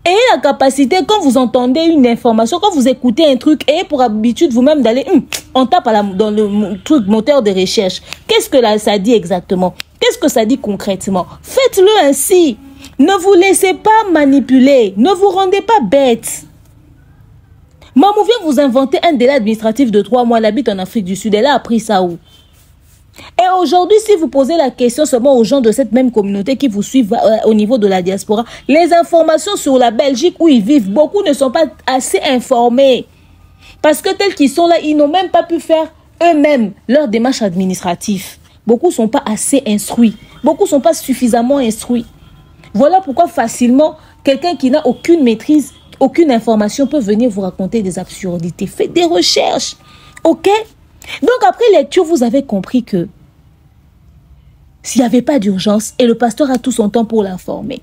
Ayez la capacité, quand vous entendez une information, quand vous écoutez un truc, ayez pour habitude vous-même d'aller, on tape dans le truc moteur de recherche. Qu'est-ce que là, ça dit exactement? Qu'est-ce que ça dit concrètement? Faites-le ainsi. Ne vous laissez pas manipuler. Ne vous rendez pas bête. Maman vient vous inventer un délai administratif de 3 mois. Elle habite en Afrique du Sud. Elle a appris ça où? Et aujourd'hui, si vous posez la question seulement aux gens de cette même communauté qui vous suivent au niveau de la diaspora, les informations sur la Belgique où ils vivent, beaucoup ne sont pas assez informés. Parce que tels qu'ils sont là, ils n'ont même pas pu faire eux-mêmes leur démarche administrative. Beaucoup ne sont pas assez instruits. Beaucoup ne sont pas suffisamment instruits. Voilà pourquoi facilement, quelqu'un qui n'a aucune maîtrise, aucune information peut venir vous raconter des absurdités. Faites des recherches. Ok? Donc après lecture, vous avez compris que s'il n'y avait pas d'urgence et le pasteur a tout son temps pour l'informer,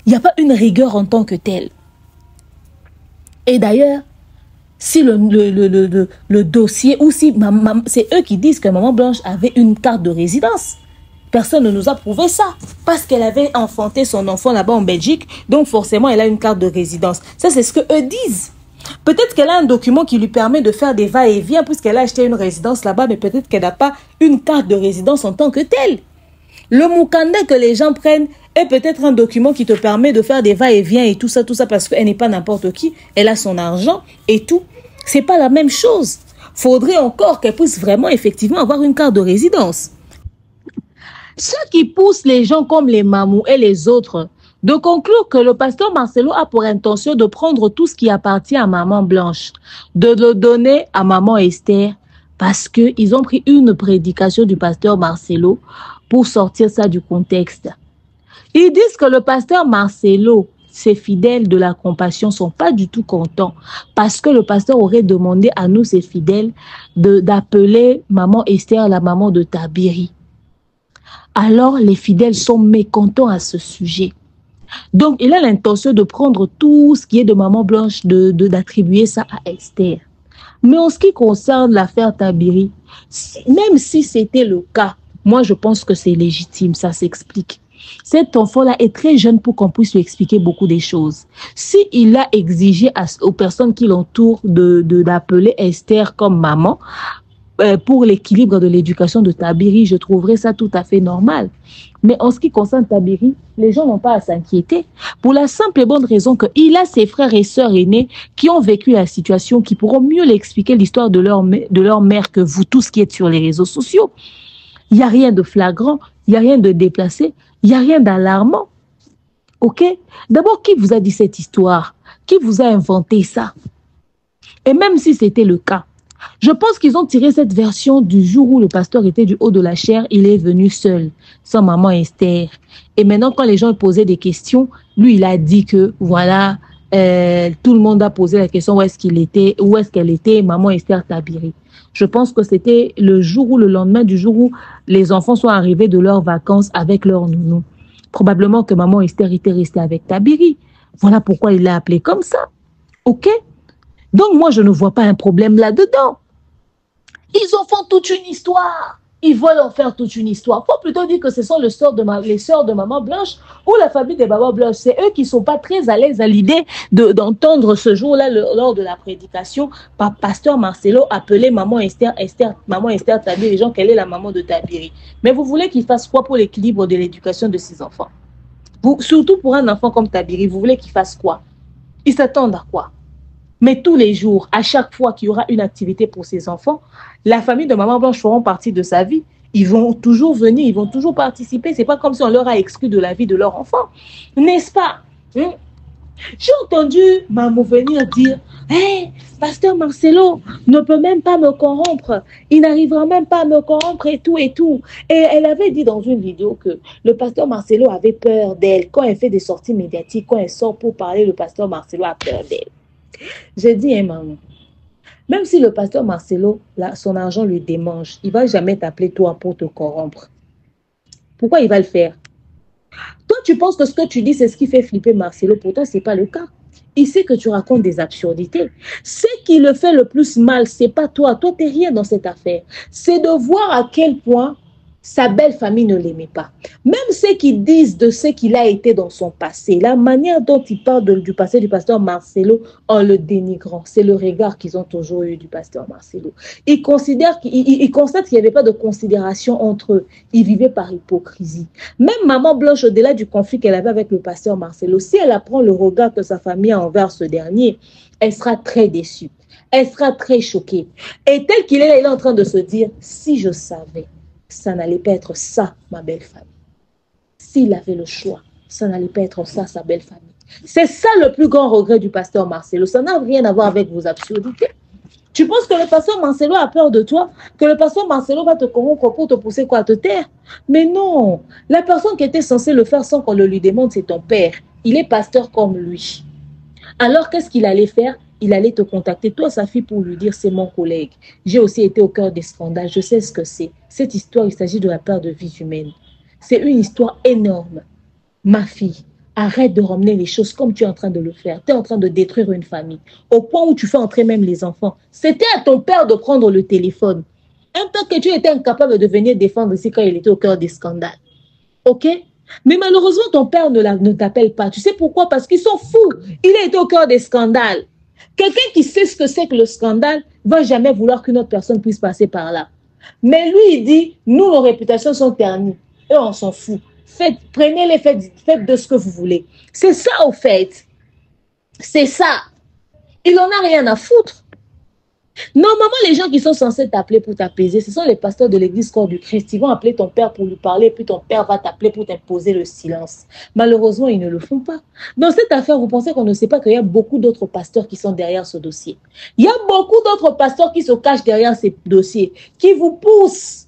il n'y a pas une rigueur en tant que telle. Et d'ailleurs, si le dossier, ou si c'est eux qui disent que maman Blanche avait une carte de résidence. Personne ne nous a prouvé ça. Parce qu'elle avait enfanté son enfant là-bas en Belgique. Donc forcément, elle a une carte de résidence. Ça, c'est ce que eux disent. Peut-être qu'elle a un document qui lui permet de faire des va-et-vient puisqu'elle a acheté une résidence là-bas. Mais peut-être qu'elle n'a pas une carte de résidence en tant que telle. Le Mukanda que les gens prennent est peut-être un document qui te permet de faire des va-et-vient et tout ça parce qu'elle n'est pas n'importe qui. Elle a son argent et tout. C'est pas la même chose. Faudrait encore qu'elle puisse vraiment effectivement avoir une carte de résidence. Ce qui pousse les gens comme les Mamou et les autres de conclure que le pasteur Marcelo a pour intention de prendre tout ce qui appartient à maman Blanche, de le donner à maman Esther, parce qu'ils ont pris une prédication du pasteur Marcelo pour sortir ça du contexte. Ils disent que le pasteur Marcelo ses fidèles de la compassion ne sont pas du tout contents parce que le pasteur aurait demandé à nous, ses fidèles, d'appeler maman Esther la maman de Tabiri. Alors, les fidèles sont mécontents à ce sujet. Donc, il a l'intention de prendre tout ce qui est de maman Blanche, d'attribuer ça à Esther. Mais en ce qui concerne l'affaire Tabiri, même si c'était le cas, moi, je pense que c'est légitime, ça s'explique. Cet enfant-là est très jeune pour qu'on puisse lui expliquer beaucoup des choses. S'il a exigé aux personnes qui l'entourent d'appeler Esther comme maman, pour l'équilibre de l'éducation de Tabiri, je trouverais ça tout à fait normal. Mais en ce qui concerne Tabiri, les gens n'ont pas à s'inquiéter. Pour la simple et bonne raison qu'il a ses frères et sœurs aînés qui ont vécu la situation, qui pourront mieux l'expliquer l'histoire de leur mère que vous tous qui êtes sur les réseaux sociaux. Il n'y a rien de flagrant, il n'y a rien de déplacé, il n'y a rien d'alarmant. Ok? D'abord, qui vous a dit cette histoire? Qui vous a inventé ça? Et même si c'était le cas, je pense qu'ils ont tiré cette version du jour où le pasteur était du haut de la chair, il est venu seul, sans maman Esther. Et maintenant, quand les gens posaient des questions, lui, il a dit que, voilà, tout le monde a posé la question où est-ce qu'elle était, maman Esther Tabiri. Je pense que c'était le jour ou le lendemain du jour où les enfants sont arrivés de leurs vacances avec leur nounou. Probablement que maman Esther était restée avec Tabiri. Voilà pourquoi il l'a appelée comme ça. OK? Donc, moi, je ne vois pas un problème là-dedans. Ils en font toute une histoire. Ils veulent en faire toute une histoire. Il faut plutôt dire que ce sont les sœurs de maman Blanche ou la famille des mamans Blanche. C'est eux qui ne sont pas très à l'aise à l'idée d'entendre ce jour-là, lors de la prédication, par pasteur Marcelo appeler maman Esther Tabiri, les gens, quelle est la maman de Tabiri. Mais vous voulez qu'il fasse quoi pour l'équilibre de l'éducation de ses enfants? Surtout pour un enfant comme Tabiri, vous voulez qu'il fasse quoi? Ils s'attendent à quoi? Mais tous les jours, à chaque fois qu'il y aura une activité pour ses enfants, la famille de maman Blanche feront partie de sa vie. Ils vont toujours venir, ils vont toujours participer. C'est pas comme si on leur a exclu de la vie de leur enfant. N'est-ce pas? J'ai entendu maman venir dire « Hey, pasteur Marcelo ne peut même pas me corrompre. Il n'arrivera même pas à me corrompre et tout et tout. » Et elle avait dit dans une vidéo que le pasteur Marcelo avait peur d'elle. Quand elle fait des sorties médiatiques, quand elle sort pour parler, le pasteur Marcelo a peur d'elle. J'ai dit, maman, même si le pasteur Marcelo, son argent lui démange, il ne va jamais t'appeler toi pour te corrompre. Pourquoi il va le faire? Toi, tu penses que ce que tu dis, c'est ce qui fait flipper Marcelo. Pourtant, ce n'est pas le cas. Il sait que tu racontes des absurdités. Ce qui le fait le plus mal, ce n'est pas toi. Toi, tu n'es rien dans cette affaire. C'est de voir à quel point sa belle famille ne l'aimait pas. Même ceux qui disent de ce qu'il a été dans son passé, la manière dont ils parlent du passé du pasteur Marcelo en le dénigrant, c'est le regard qu'ils ont toujours eu du pasteur Marcelo. Ils constatent qu'il n'y avait pas de considération entre eux. Ils vivaient par hypocrisie. Même maman Blanche, au-delà du conflit qu'elle avait avec le pasteur Marcelo, si elle apprend le regard que sa famille a envers ce dernier, elle sera très déçue. Elle sera très choquée. Et tel qu'il est là, il est en train de se dire, si je savais, ça n'allait pas être ça, ma belle famille. S'il avait le choix, ça n'allait pas être ça, sa belle famille. C'est ça le plus grand regret du pasteur Marcelo. Ça n'a rien à voir avec vos absurdités. Tu penses que le pasteur Marcelo a peur de toi? Que le pasteur Marcelo va te corrompre pour te pousser quoi, à te taire? Mais non. La personne qui était censée le faire sans qu'on le lui demande, c'est ton père. Il est pasteur comme lui. Alors, qu'est-ce qu'il allait faire? Il allait te contacter, toi, sa fille, pour lui dire, c'est mon collègue. J'ai aussi été au cœur des scandales. Je sais ce que c'est. Cette histoire, il s'agit de la perte de vies humaines. C'est une histoire énorme. Ma fille, arrête de ramener les choses comme tu es en train de le faire. Tu es en train de détruire une famille. Au point où tu fais entrer même les enfants. C'était à ton père de prendre le téléphone. Un temps que tu étais incapable de venir défendre ici quand il était au cœur des scandales. OK? Mais malheureusement, ton père ne t'appelle pas. Tu sais pourquoi? Parce qu'ils sont fous. Il a été au cœur des scandales. Quelqu'un qui sait ce que c'est que le scandale ne va jamais vouloir qu'une autre personne puisse passer par là. Mais lui, il dit, nous, nos réputations sont ternies. Eux, on s'en fout. Prenez-les, faites de ce que vous voulez. C'est ça, au fait. C'est ça. Il n'en a rien à foutre. Normalement, les gens qui sont censés t'appeler pour t'apaiser, ce sont les pasteurs de l'église corps du Christ. Ils vont appeler ton père pour lui parler, puis ton père va t'appeler pour t'imposer le silence. Malheureusement, ils ne le font pas. Dans cette affaire, vous pensez qu'on ne sait pas qu'il y a beaucoup d'autres pasteurs qui sont derrière ce dossier. Il y a beaucoup d'autres pasteurs qui se cachent derrière ces dossiers, qui vous poussent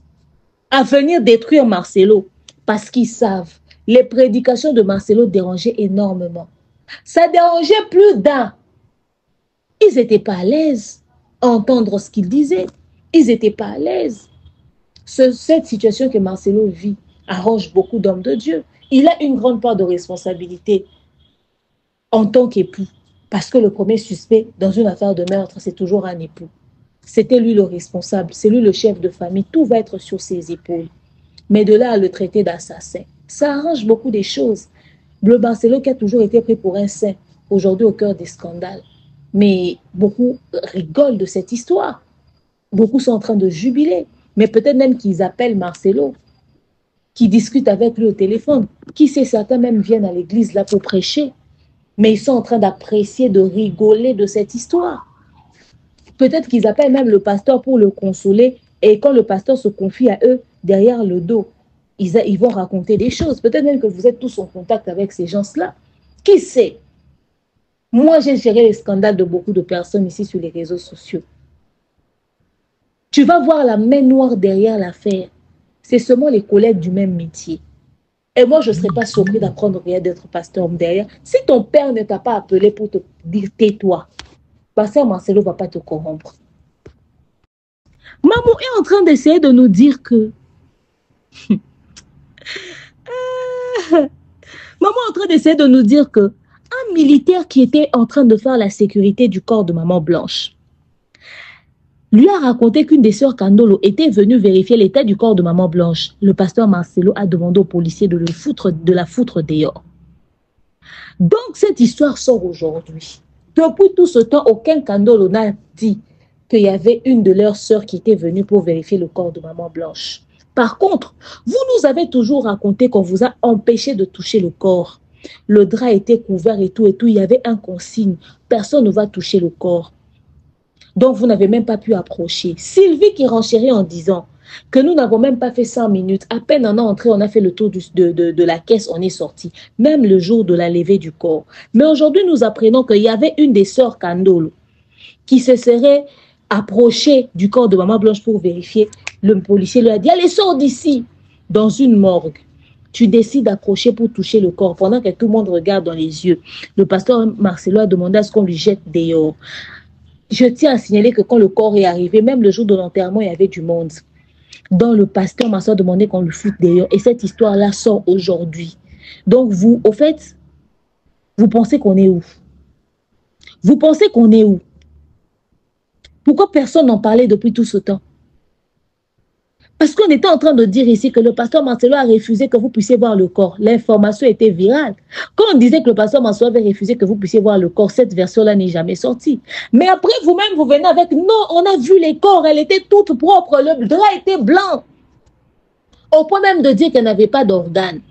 à venir détruire Marcelo, parce qu'ils savent. Les prédications de Marcelo dérangeaient énormément. Ça dérangeait plus d'un. Ils n'étaient pas à l'aise à entendre ce qu'ils disaient. Ils n'étaient pas à l'aise. Cette situation que Marcelo vit arrange beaucoup d'hommes de Dieu. Il a une grande part de responsabilité en tant qu'époux. Parce que le premier suspect dans une affaire de meurtre, c'est toujours un époux. C'était lui le responsable, c'est lui le chef de famille. Tout va être sur ses épaules. Mais de là à le traiter d'assassin, ça arrange beaucoup des choses. Le Marcelo qui a toujours été pris pour un saint, aujourd'hui au cœur des scandales. Mais beaucoup rigolent de cette histoire. Beaucoup sont en train de jubiler. Mais peut-être même qu'ils appellent Marcelo, qui discutent avec lui au téléphone. Qui sait, certains même viennent à l'église là pour prêcher. Mais ils sont en train d'apprécier, de rigoler de cette histoire. Peut-être qu'ils appellent même le pasteur pour le consoler. Et quand le pasteur se confie à eux, derrière le dos, ils vont raconter des choses. Peut-être même que vous êtes tous en contact avec ces gens-là. Qui sait? Moi, j'ai géré les scandales de beaucoup de personnes ici sur les réseaux sociaux. Tu vas voir la main noire derrière l'affaire. C'est seulement les collègues du même métier. Et moi, je ne serais pas surpris d'apprendre rien d'être pasteur derrière. Si ton père ne t'a pas appelé pour te dire tais-toi, pasteur Marcelo ne va pas te corrompre. Maman est en train d'essayer de nous dire que... Maman est en train d'essayer de nous dire que un militaire qui était en train de faire la sécurité du corps de maman Blanche lui a raconté qu'une des sœurs Kandolo était venue vérifier l'état du corps de maman Blanche. Le pasteur Marcelo a demandé aux policiers de la foutre dehors. Donc cette histoire sort aujourd'hui. Depuis tout ce temps, aucun Kandolo n'a dit qu'il y avait une de leurs sœurs qui était venue pour vérifier le corps de maman Blanche. Par contre, vous nous avez toujours raconté qu'on vous a empêché de toucher le corps. Le drap était couvert et tout, il y avait un consigne. Personne ne va toucher le corps. Donc, vous n'avez même pas pu approcher. Sylvie qui renchérit en disant que nous n'avons même pas fait 100 minutes. À peine en entré, on a fait le tour de la caisse, on est sorti. Même le jour de la levée du corps. Mais aujourd'hui, nous apprenons qu'il y avait une des sœurs Kandolo qui se serait approchée du corps de maman Blanche pour vérifier. Le policier lui a dit, allez, sors d'ici. Dans une morgue, tu décides d'approcher pour toucher le corps. Pendant que tout le monde regarde dans les yeux, le pasteur Marcelo a demandé à ce qu'on lui jette dehors. Je tiens à signaler que quand le corps est arrivé, même le jour de l'enterrement, il y avait du monde. Donc le pasteur Marcelo a demandé qu'on lui foute dehors. Et cette histoire-là sort aujourd'hui. Donc vous, au fait, vous pensez qu'on est où? Vous pensez qu'on est où? Pourquoi personne n'en parlait depuis tout ce temps? Parce qu'on était en train de dire ici que le pasteur Marcelo a refusé que vous puissiez voir le corps. L'information était virale. Quand on disait que le pasteur Marcelo avait refusé que vous puissiez voir le corps, cette version-là n'est jamais sortie. Mais après, vous-même, vous venez avec « Non, on a vu les corps, elle était toute propre, le drap était blanc. » Au point même de dire qu'elle n'avait pas d'organes.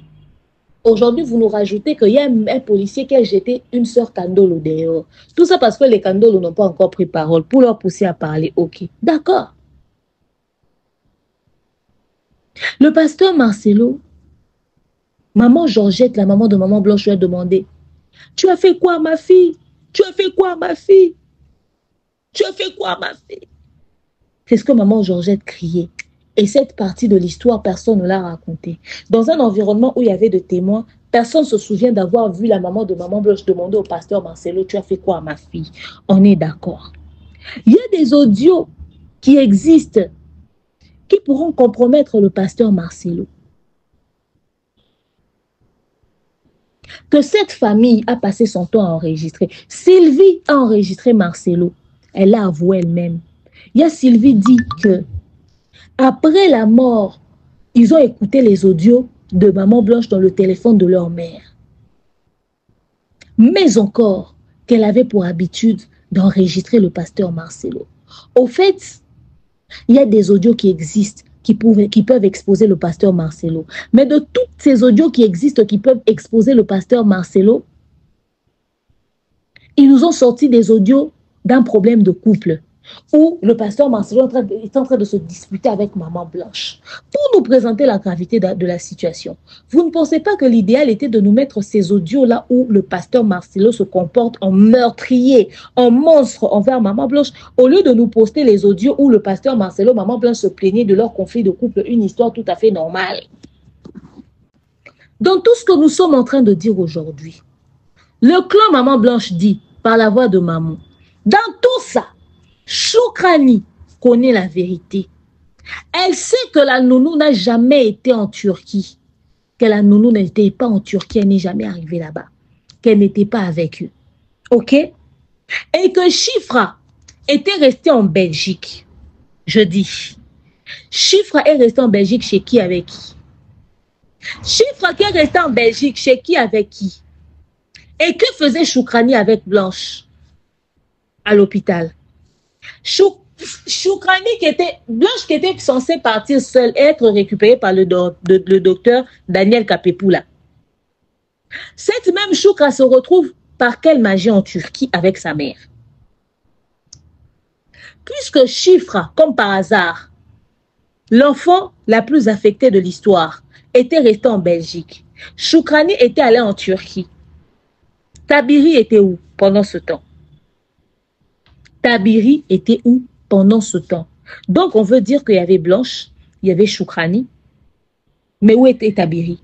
Aujourd'hui, vous nous rajoutez qu'il y a un policier qui a jeté une sœur Kandolo dehors. Tout ça parce que les Kandolo n'ont pas encore pris parole pour leur pousser à parler. Ok, d'accord. Le pasteur Marcelo, maman Georgette, la maman de maman Blanche, lui a demandé « Tu as fait quoi, ma fille? Tu as fait quoi, ma fille? Tu as fait quoi, ma fille ?» C'est ce que maman Georgette criait. Et cette partie de l'histoire, personne ne l'a racontée. Dans un environnement où il y avait de témoins, personne ne se souvient d'avoir vu la maman de maman Blanche demander au pasteur Marcelo « Tu as fait quoi, ma fille ?» On est d'accord. Il y a des audios qui existent qui pourront compromettre le pasteur Marcelo. Que cette famille a passé son temps à enregistrer. Sylvie a enregistré Marcelo. Elle l'a avoué elle-même. Il y a Sylvie dit que après la mort, ils ont écouté les audios de maman Blanche dans le téléphone de leur mère. Mais encore qu'elle avait pour habitude d'enregistrer le pasteur Marcelo. Au fait, il y a des audios qui existent, qui peuvent exposer le pasteur Marcelo. Mais de toutes ces audios qui existent, qui peuvent exposer le pasteur Marcelo, ils nous ont sorti des audios d'un problème de couple, où le pasteur Marcelo est en train de se disputer avec maman Blanche. Pour nous présenter la gravité de la situation, vous ne pensez pas que l'idéal était de nous mettre ces audios-là où le pasteur Marcelo se comporte en meurtrier, en monstre envers maman Blanche, au lieu de nous poster les audios où le pasteur Marcelo, maman Blanche se plaignait de leur conflit de couple, une histoire tout à fait normale. Dans tout ce que nous sommes en train de dire aujourd'hui, Le clan Maman Blanche dit, par la voix de maman, dans tout ça, Choukrani connaît la vérité. Elle sait que la nounou n'a jamais été en Turquie. Que la nounou n'était pas en Turquie, elle n'est jamais arrivée là-bas. Qu'elle n'était pas avec eux. Ok? Et que Chifra était resté en Belgique. Je dis, Chifra est resté en Belgique chez qui, avec qui? Chifra qui est resté en Belgique chez qui, avec qui? Et que faisait Choukrani avec Blanche à l'hôpital? Choukrani Blanche qui était censée partir seule, être récupérée par le docteur Daniel Kapepoula. Cette même Choukra se retrouve par quelle magie en Turquie avec sa mère? Puisque Chifra, comme par hasard, l'enfant la plus affectée de l'histoire, était resté en Belgique. Choukrani était allé en Turquie. Tabiri était où pendant ce temps? Tabiri était où pendant ce temps? Donc on veut dire qu'il y avait Blanche, il y avait Choukrani, mais où était Tabiri?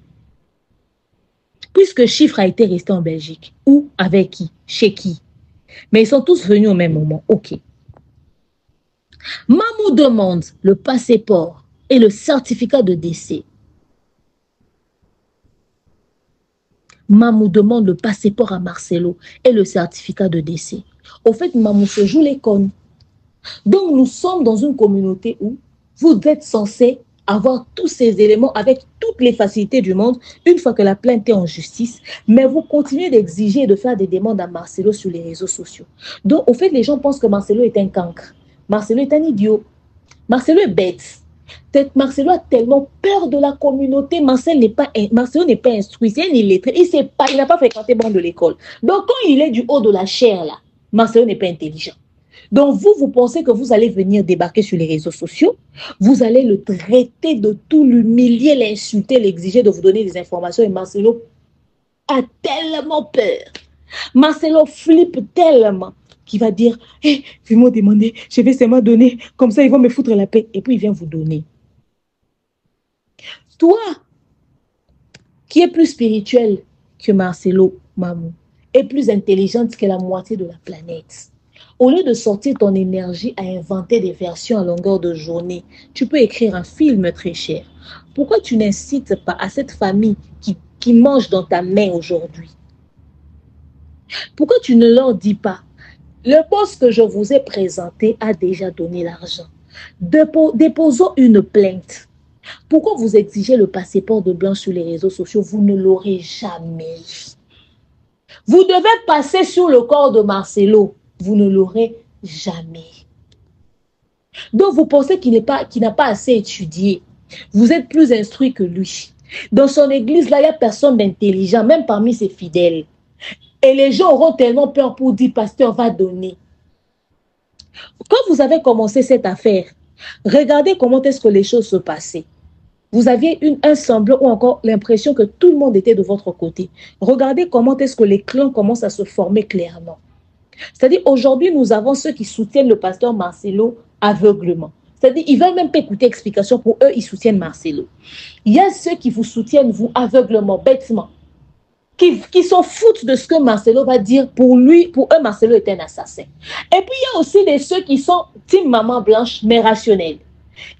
Puisque Chifra a été resté en Belgique. Où? Avec qui? Chez qui? Mais ils sont tous venus au même moment. Ok. Mamou demande le passeport et le certificat de décès. Mamou demande le passeport à Marcelo et le certificat de décès. Au fait, Mamou se joue les connes. Donc, nous sommes dans une communauté où vous êtes censés avoir tous ces éléments avec toutes les facilités du monde une fois que la plainte est en justice, mais vous continuez d'exiger et de faire des demandes à Marcelo sur les réseaux sociaux. Donc, au fait, les gens pensent que Marcelo est un cancre. Marcelo est un idiot. Marcelo est bête. Peut-être Marcelo a tellement peur de la communauté. Marcelo n'est pas instruit, c'est un illettré. Il n'a pas fréquenté bon de l'école. Donc, quand il est du haut de la chair, là, Marcelo n'est pas intelligent. Donc, vous pensez que vous allez venir débarquer sur les réseaux sociaux, vous allez le traiter de tout, l'humilier, l'insulter, l'exiger de vous donner des informations. Et Marcelo a tellement peur. Marcelo flippe tellement qu'il va dire, hey, ils m'ont demandé, je vais seulement donner, comme ça ils vont me foutre la paix. Et puis il vient vous donner. Toi, qui es plus spirituel que Marcelo, Mamou, et plus intelligente que la moitié de la planète, au lieu de sortir ton énergie à inventer des versions à longueur de journée, tu peux écrire un film très cher. Pourquoi tu n'incites pas à cette famille qui mange dans ta main aujourd'hui? Pourquoi tu ne leur dis pas, le poste que je vous ai présenté a déjà donné l'argent. Déposons une plainte. Pourquoi vous exigez le passeport de Blanche sur les réseaux sociaux? Vous ne l'aurez jamais. Vous devez passer sur le corps de Marcelo. Vous ne l'aurez jamais. Donc, vous pensez qu'il n'a pas assez étudié. Vous êtes plus instruit que lui. Dans son église, là, il n'y a personne d'intelligent, même parmi ses fidèles. Et les gens auront tellement peur pour dire, pasteur, va donner. Quand vous avez commencé cette affaire, regardez comment est-ce que les choses se passaient. Vous aviez un semblant ou encore l'impression que tout le monde était de votre côté. Regardez comment est-ce que les clans commencent à se former clairement. C'est-à-dire, aujourd'hui, nous avons ceux qui soutiennent le pasteur Marcelo aveuglement. C'est-à-dire, ils ne veulent même pas écouter explication. Pour eux, ils soutiennent Marcelo. Il y a ceux qui vous soutiennent, vous, aveuglement, bêtement. Qui s'en foutent de ce que Marcelo va dire. Pour eux, Marcelo est un assassin. Et puis, il y a aussi ceux qui sont team Maman Blanche, mais rationnels.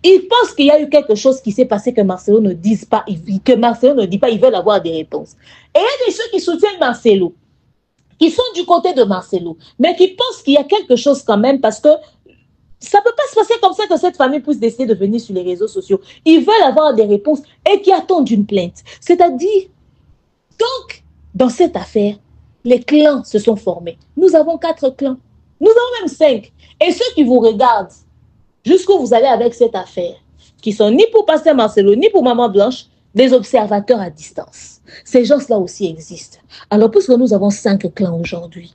Ils pensent qu'il y a eu quelque chose qui s'est passé que Marcelo ne dise pas, que Marcelo ne dit pas, ils veulent avoir des réponses. Et il y a ceux qui soutiennent Marcelo, qui sont du côté de Marcelo, mais qui pensent qu'il y a quelque chose quand même parce que ça ne peut pas se passer comme ça que cette famille puisse décider de venir sur les réseaux sociaux. Ils veulent avoir des réponses et qui attendent une plainte. C'est-à-dire, donc, dans cette affaire, les clans se sont formés. Nous avons 4 clans. Nous avons même 5. Et ceux qui vous regardent, jusqu'où vous allez avec cette affaire, qui sont ni pour Pasteur Marcelo, ni pour Maman Blanche, des observateurs à distance. Ces gens-là aussi existent. Alors, puisque nous avons 5 clans aujourd'hui,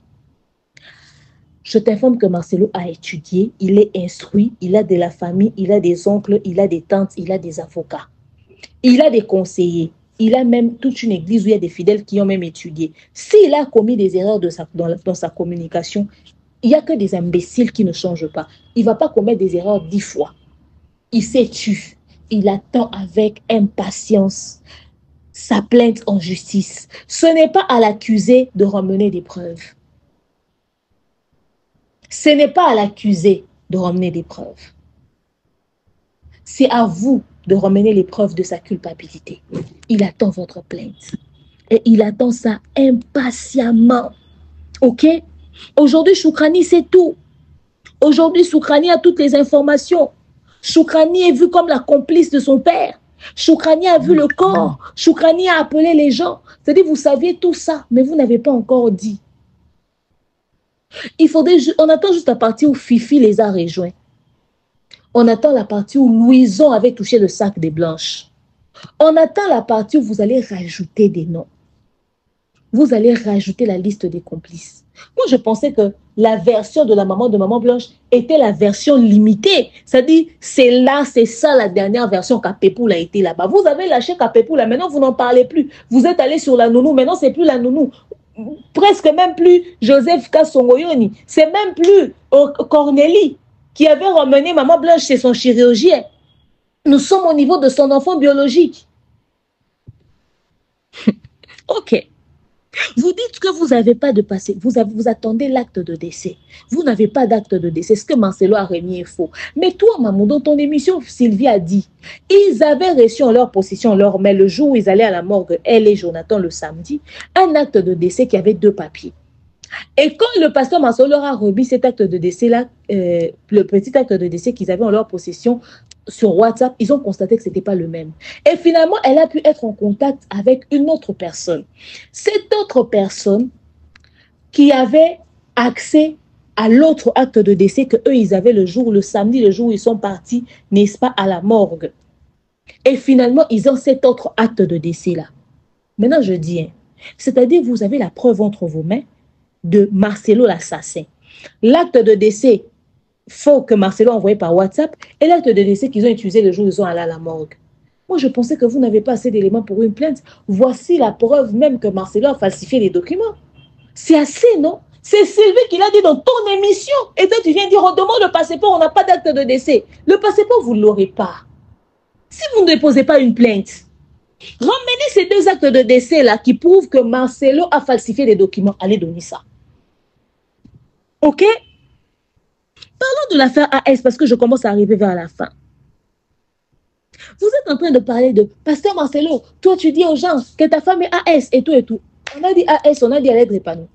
je t'informe que Marcelo a étudié, il est instruit, il a de la famille, il a des oncles, il a des tantes, il a des avocats. Il a des conseillers. Il a même toute une église où il y a des fidèles qui ont même étudié. S'il a commis des erreurs dans sa communication, il n'y a que des imbéciles qui ne changent pas. Il ne va pas commettre des erreurs 10 fois. Il s'est tué. Il attend avec impatience sa plainte en justice. Ce n'est pas à l'accusé de ramener des preuves. Ce n'est pas à l'accusé de ramener des preuves. C'est à vous de ramener les preuves de sa culpabilité. Il attend votre plainte. Et il attend ça impatiemment. Ok? Aujourd'hui, Choukrani, c'est tout. Aujourd'hui, Choukrani a toutes les informations. Choukrani est vu comme la complice de son père. Choukrani a vu le corps. Choukrani a appelé les gens. C'est-à-dire, vous saviez tout ça, mais vous n'avez pas encore dit. On attend juste la partie où Fifi les a rejoints. On attend la partie où Louison avait touché le sac des Blanches. On attend la partie où vous allez rajouter des noms. Vous allez rajouter la liste des complices. Moi, je pensais que la version de la maman de Maman Blanche était la version limitée. C'est-à-dire, c'est ça la dernière version Kapepoul a été là-bas. Vous avez lâché Kapepoul, là, maintenant vous n'en parlez plus. Vous êtes allé sur la nounou, maintenant c'est plus la nounou. Presque même plus Joseph Kassongoyoni. C'est même plus Cornélie qui avait ramené Maman Blanche chez son chirurgien. Nous sommes au niveau de son enfant biologique. Ok. Vous dites que vous n'avez pas de passé. Vous attendez l'acte de décès. Vous n'avez pas d'acte de décès. Ce que Marcelo a remis est faux. Mais toi, Maman, dans ton émission, Sylvie a dit, ils avaient reçu en leur possession leur mail le jour où ils allaient à la morgue, elle et Jonathan le samedi, un acte de décès qui avait 2 papiers. Et quand le pasteur Marcelo leur a remis cet acte de décès-là, le petit acte de décès qu'ils avaient en leur possession, sur WhatsApp, ils ont constaté que ce n'était pas le même. Et finalement, elle a pu être en contact avec une autre personne. Cette autre personne qui avait accès à l'autre acte de décès que eux ils avaient le samedi, le jour où ils sont partis, n'est-ce pas, à la morgue. Et finalement, ils ont cet autre acte de décès-là. Maintenant, je dis, c'est-à-dire vous avez la preuve entre vos mains de Marcelo l'assassin. L'acte de décès faux que Marcelo a envoyé par WhatsApp et l'acte de décès qu'ils ont utilisé le jour où ils sont allés à la morgue. Moi, je pensais que vous n'avez pas assez d'éléments pour une plainte. Voici la preuve même que Marcelo a falsifié les documents. C'est assez, non? C'est Sylvie qui l'a dit dans ton émission. Et toi, tu viens dire, on demande le passeport, on n'a pas d'acte de décès. Le passeport, vous ne l'aurez pas. Si vous ne déposez pas une plainte, ramenez ces 2 actes de décès-là qui prouvent que Marcelo a falsifié les documents. Allez donner ça. OK? Parlons de l'affaire AS parce que je commence à arriver vers la fin. Vous êtes en train de parler de Pasteur Marcelo, toi tu dis aux gens que ta femme est AS et tout et tout. On a dit AS, on a dit à l'aide Répano.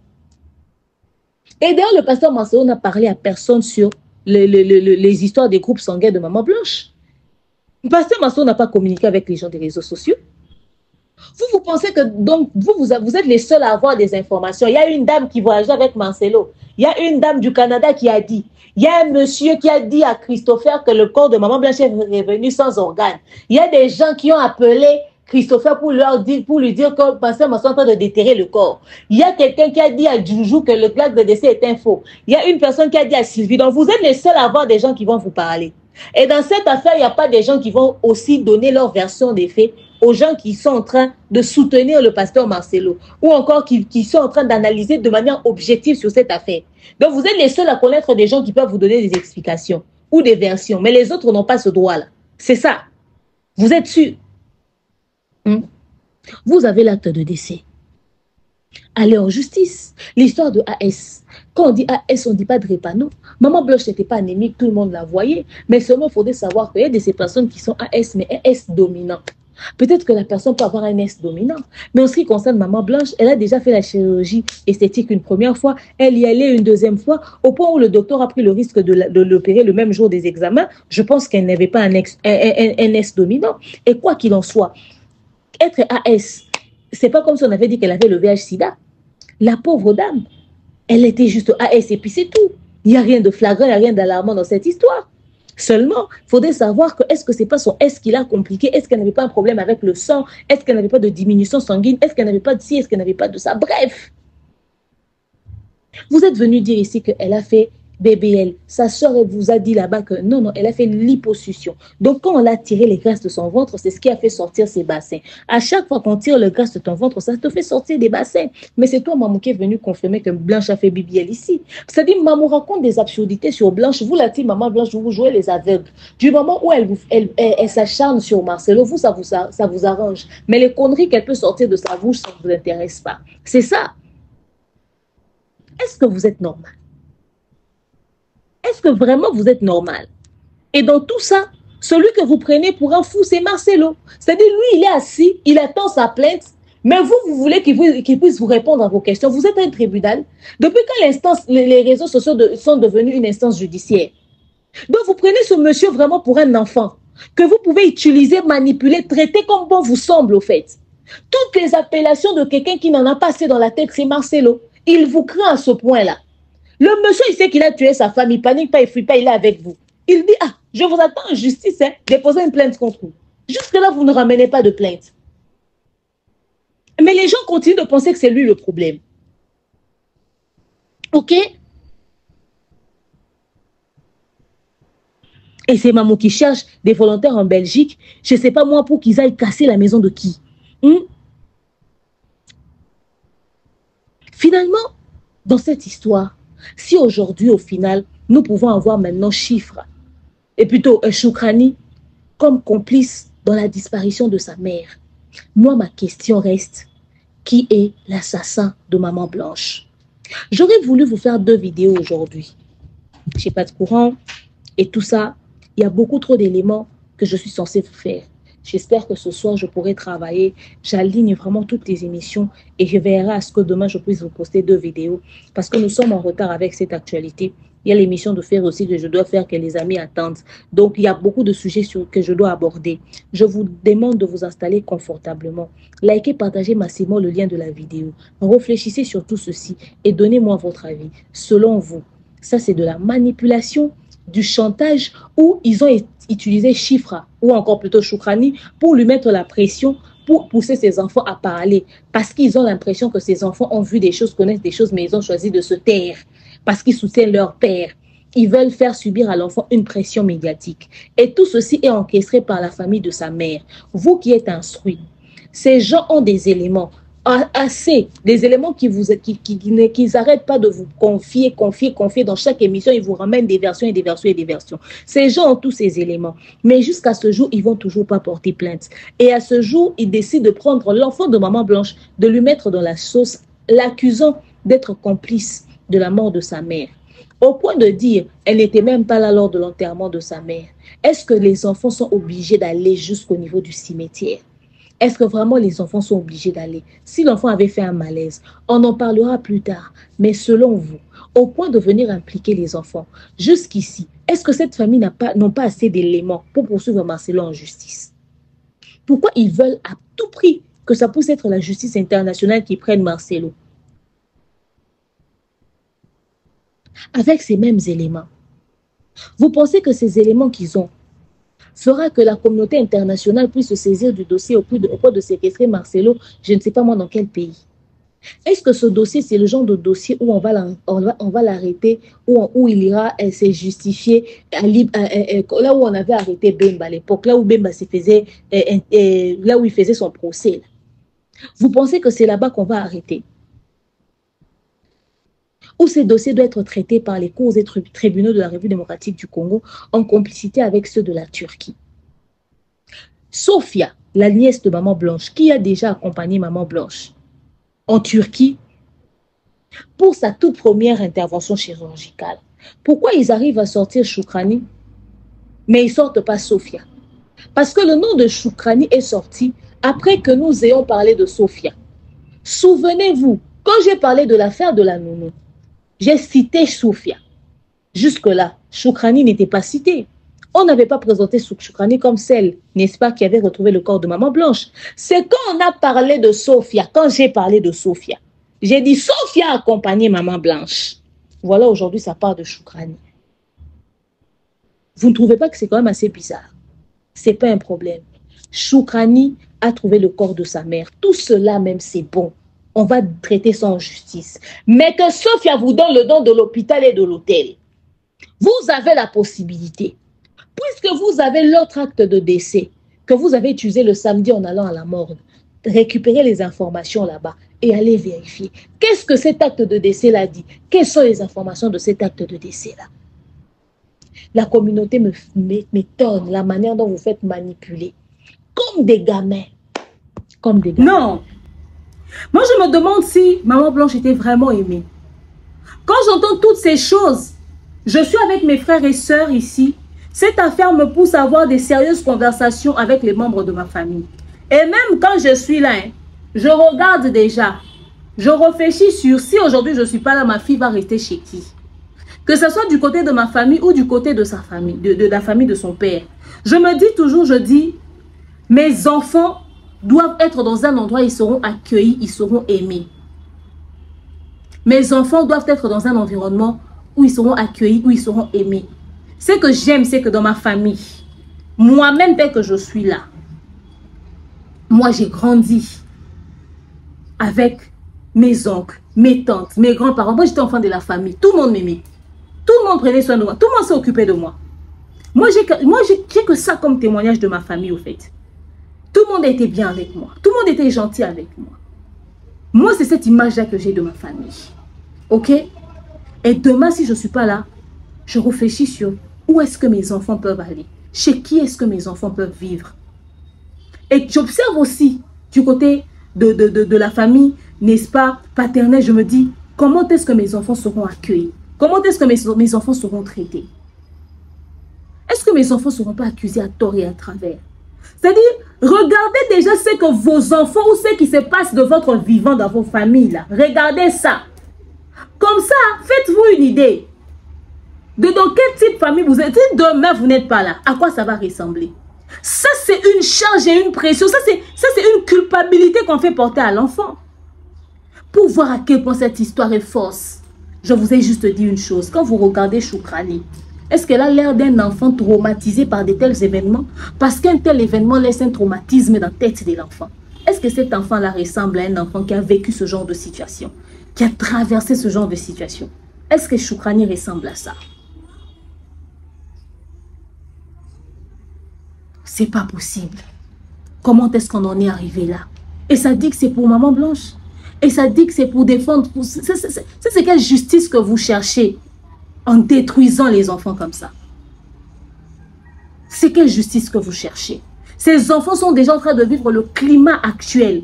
Et d'ailleurs, le pasteur Marcelo n'a parlé à personne sur les histoires des groupes sanguins de Maman Blanche. Le pasteur Marcelo n'a pas communiqué avec les gens des réseaux sociaux. Vous pensez que donc vous êtes les seuls à avoir des informations. Il y a une dame qui voyageait avec Marcelo. Il y a une dame du Canada qui a dit. Il y a un monsieur qui a dit à Christopher que le corps de Maman Blanche est revenu sans organes. Il y a des gens qui ont appelé Christopher pour lui dire que le pasteur Marcelo est en train de déterrer le corps. Il y a quelqu'un qui a dit à Djoujou que le acte de décès est un faux. Il y a une personne qui a dit à Sylvie. Donc vous êtes les seuls à avoir des gens qui vont vous parler. Et dans cette affaire, il n'y a pas des gens qui vont aussi donner leur version des faits aux gens qui sont en train de soutenir le pasteur Marcelo ou encore qui sont en train d'analyser de manière objective sur cette affaire. Donc, vous êtes les seuls à connaître des gens qui peuvent vous donner des explications ou des versions, mais les autres n'ont pas ce droit-là. C'est ça. Vous êtes sûr? Vous avez l'acte de décès. Allez en justice. L'histoire de AS. Quand on dit AS, on ne dit pas de Répano. Maman Blanche n'était pas anémique, tout le monde la voyait. Mais seulement, il faudrait savoir qu'il y a de ces personnes qui sont AS, mais AS dominant. Peut-être que la personne peut avoir un S dominant. Mais en ce qui concerne Maman Blanche, elle a déjà fait la chirurgie esthétique une première fois. Elle y allait une deuxième fois. Au point où le docteur a pris le risque de l'opérer le même jour des examens, je pense qu'elle n'avait pas un S dominant. Et quoi qu'il en soit, être AS, c'est pas comme si on avait dit qu'elle avait le VIH-Sida. La pauvre dame, elle était juste AS et puis c'est tout. Il n'y a rien de flagrant, il n'y a rien d'alarmant dans cette histoire. Seulement, il faudrait savoir que est-ce que c'est pas son S qui l'a compliqué, est-ce qu'elle n'avait pas un problème avec le sang, est-ce qu'elle n'avait pas de diminution sanguine, est-ce qu'elle n'avait pas de ci, est-ce qu'elle n'avait pas de ça, bref. Vous êtes venu dire ici qu'elle a fait BBL, sa soeur, elle vous a dit là-bas que non, non, elle a fait l'hyposuction. Donc, quand on a tiré les graisses de son ventre, c'est ce qui a fait sortir ses bassins. À chaque fois qu'on tire les graisses de ton ventre, ça te fait sortir des bassins. Mais c'est toi, maman, qui est venue confirmer que Blanche a fait BBL ici. C'est-à-dire, maman raconte des absurdités sur Blanche. Vous, la team maman Blanche, vous jouez les aveugles. Du moment où elle s'acharne sur Marcelo, vous, ça vous arrange. Mais les conneries qu'elle peut sortir de sa bouche, ça ne vous intéresse pas. C'est ça. Est-ce que vous êtes normal? Est-ce que vraiment vous êtes normal? Et dans tout ça, celui que vous prenez pour un fou, c'est Marcelo. C'est-à-dire, lui, il est assis, il attend sa plainte, mais vous voulez qu'il puisse vous répondre à vos questions. Vous êtes un tribunal. Depuis quand les réseaux sociaux sont devenus une instance judiciaire? Donc, vous prenez ce monsieur vraiment pour un enfant que vous pouvez utiliser, manipuler, traiter comme bon vous semble, au fait. Toutes les appellations de quelqu'un qui n'en a pas assez dans la tête, c'est Marcelo. Il vous craint à ce point-là. Le monsieur, il sait qu'il a tué sa femme, il panique pas, il fuit pas, il est avec vous. Il dit, ah, je vous attends en justice, hein, déposez une plainte contre vous. Jusque-là, vous ne ramenez pas de plainte. Mais les gens continuent de penser que c'est lui le problème. OK? Et c'est maman qui cherche des volontaires en Belgique, je ne sais pas moi, pour qu'ils aillent casser la maison de qui. Finalement, dans cette histoire, si aujourd'hui, au final, nous pouvons avoir maintenant chiffres, et plutôt Choukrani, comme complice dans la disparition de sa mère, moi, ma question reste, qui est l'assassin de Maman Blanche? J'aurais voulu vous faire 2 vidéos aujourd'hui. Je n'ai pas de courant, et tout ça, il y a beaucoup trop d'éléments que je suis censée vous faire. J'espère que ce soir, je pourrai travailler. J'aligne vraiment toutes les émissions et je verrai à ce que demain, je puisse vous poster 2 vidéos parce que nous sommes en retard avec cette actualité. Il y a l'émission de faire aussi que je dois faire que les amis attendent. Donc, il y a beaucoup de sujets que je dois aborder. Je vous demande de vous installer confortablement. Likez, partagez massivement le lien de la vidéo. Réfléchissez sur tout ceci et donnez-moi votre avis. Selon vous, ça c'est de la manipulation, du chantage où ils ont utilisé Chifra ou encore plutôt Choukrani pour lui mettre la pression pour pousser ses enfants à parler parce qu'ils ont l'impression que ces enfants ont vu des choses, connaissent des choses, mais ils ont choisi de se taire parce qu'ils soutiennent leur père. Ils veulent faire subir à l'enfant une pression médiatique. Et tout ceci est encaissé par la famille de sa mère. Vous qui êtes instruits, ces gens ont des éléments assez, des éléments qu'ils n'arrêtent pas de vous confier dans chaque émission. Ils vous ramènent des versions et des versions et des versions. Ces gens ont tous ces éléments. Mais jusqu'à ce jour, ils ne vont toujours pas porter plainte. Et à ce jour, ils décident de prendre l'enfant de Maman Blanche, de lui mettre dans la sauce, l'accusant d'être complice de la mort de sa mère. Au point de dire, elle n'était même pas là lors de l'enterrement de sa mère. Est-ce que les enfants sont obligés d'aller jusqu'au niveau du cimetière? Est-ce que vraiment les enfants sont obligés d'aller? Si l'enfant avait fait un malaise, on en parlera plus tard. Mais selon vous, au point de venir impliquer les enfants, jusqu'ici, est-ce que cette famille n'ont pas assez d'éléments pour poursuivre Marcelo en justice? Pourquoi ils veulent à tout prix que ça puisse être la justice internationale qui prenne Marcelo? Avec ces mêmes éléments, vous pensez que ces éléments qu'ils ont fera que la communauté internationale puisse se saisir du dossier au point de séquestrer Marcelo, je ne sais pas moi dans quel pays. Est-ce que ce dossier, c'est le genre de dossier où on va l'arrêter, où il ira se justifier, là où on avait arrêté Bemba à l'époque, là où Bemba là où il faisait son procès. Vous pensez que c'est là-bas qu'on va arrêter? Où ces dossiers doivent être traités par les cours et tribunaux de la République démocratique du Congo en complicité avec ceux de la Turquie. Sophia, la nièce de Maman Blanche, qui a déjà accompagné Maman Blanche en Turquie pour sa toute première intervention chirurgicale. Pourquoi ils arrivent à sortir Choukrani, mais ils ne sortent pas Sophia? Parce que le nom de Choukrani est sorti après que nous ayons parlé de Sophia. Souvenez-vous, quand j'ai parlé de l'affaire de la nounou, j'ai cité Sophia. Jusque-là, Choukrani n'était pas cité. On n'avait pas présenté Choukrani comme celle, n'est-ce pas, qui avait retrouvé le corps de Maman Blanche. C'est quand on a parlé de Sophia, quand j'ai parlé de Sophia, j'ai dit Sophia a accompagné Maman Blanche. Voilà, aujourd'hui, ça part de Choukrani. Vous ne trouvez pas que c'est quand même assez bizarre? Ce n'est pas un problème. Choukrani a trouvé le corps de sa mère. Tout cela même, c'est bon. On va traiter ça en justice. Mais que Sophia vous donne le don de l'hôpital et de l'hôtel. Vous avez la possibilité, puisque vous avez l'autre acte de décès que vous avez utilisé le samedi en allant à la morgue, récupérer les informations là-bas et aller vérifier. Qu'est-ce que cet acte de décès-là dit? Quelles sont les informations de cet acte de décès-là? La communauté m'étonne, la manière dont vous faites manipuler. Comme des gamins. Comme des gamins. Non. Moi, je me demande si Maman Blanche était vraiment aimée. Quand j'entends toutes ces choses, je suis avec mes frères et sœurs ici. Cette affaire me pousse à avoir des sérieuses conversations avec les membres de ma famille. Et même quand je suis là, je regarde déjà. Je réfléchis sur si aujourd'hui je ne suis pas là, ma fille va rester chez qui? Que ce soit du côté de ma famille ou du côté de sa famille, de la famille de son père. Je me dis toujours, je dis, mes enfants doivent être dans un endroit où ils seront accueillis, ils seront aimés. Mes enfants doivent être dans un environnement où ils seront accueillis, où ils seront aimés. Ce que j'aime, c'est que dans ma famille, moi-même, dès que je suis là, moi, j'ai grandi avec mes oncles, mes tantes, mes grands-parents. Moi, j'étais enfant de la famille. Tout le monde m'aimait. Tout le monde prenait soin de moi. Tout le monde s'est occupé de moi. Moi, j'ai que ça comme témoignage de ma famille, au fait. Tout le monde était bien avec moi. Tout le monde était gentil avec moi. Moi, c'est cette image-là que j'ai de ma famille. OK? Et demain, si je ne suis pas là, je réfléchis sur où est-ce que mes enfants peuvent aller. Chez qui est-ce que mes enfants peuvent vivre. Et j'observe aussi du côté de la famille, n'est-ce pas, paternelle, je me dis, comment est-ce que mes enfants seront accueillis? Comment est-ce que mes enfants seront traités? Est-ce que mes enfants ne seront pas accusés à tort et à travers? C'est-à-dire, regardez déjà ce que vos enfants ou ce qui se passe de votre vivant dans vos familles, là. Regardez ça. Comme ça, faites-vous une idée de dans quel type de famille vous êtes. Si demain, vous n'êtes pas là, à quoi ça va ressembler? Ça, c'est une charge et une pression. Ça, c'est une culpabilité qu'on fait porter à l'enfant. Pour voir à quel point cette histoire est fausse, je vous ai juste dit une chose. Quand vous regardez Choukrani, est-ce qu'elle a l'air d'un enfant traumatisé par de tels événements? Parce qu'un tel événement laisse un traumatisme dans la tête de l'enfant. Est-ce que cet enfant-là ressemble à un enfant qui a vécu ce genre de situation? Qui a traversé ce genre de situation? Est-ce que Choukrani ressemble à ça? C'est pas possible. Comment est-ce qu'on en est arrivé là? Et ça dit que c'est pour Maman Blanche. Et ça dit que c'est pour défendre. C'est quelle justice que vous cherchez en détruisant les enfants comme ça? C'est quelle justice que vous cherchez? Ces enfants sont déjà en train de vivre le climat actuel.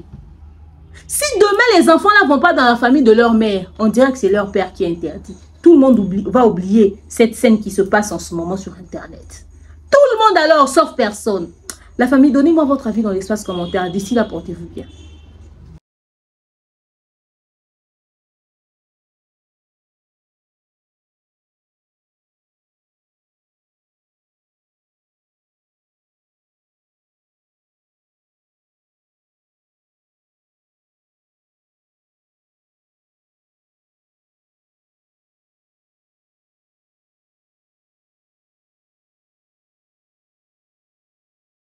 Si demain les enfants ne vont pas dans la famille de leur mère, on dirait que c'est leur père qui est interdit. Tout le monde va oublier cette scène qui se passe en ce moment sur Internet. Tout le monde alors, sauf personne. La famille, donnez-moi votre avis dans l'espace commentaire. D'ici là, portez-vous bien.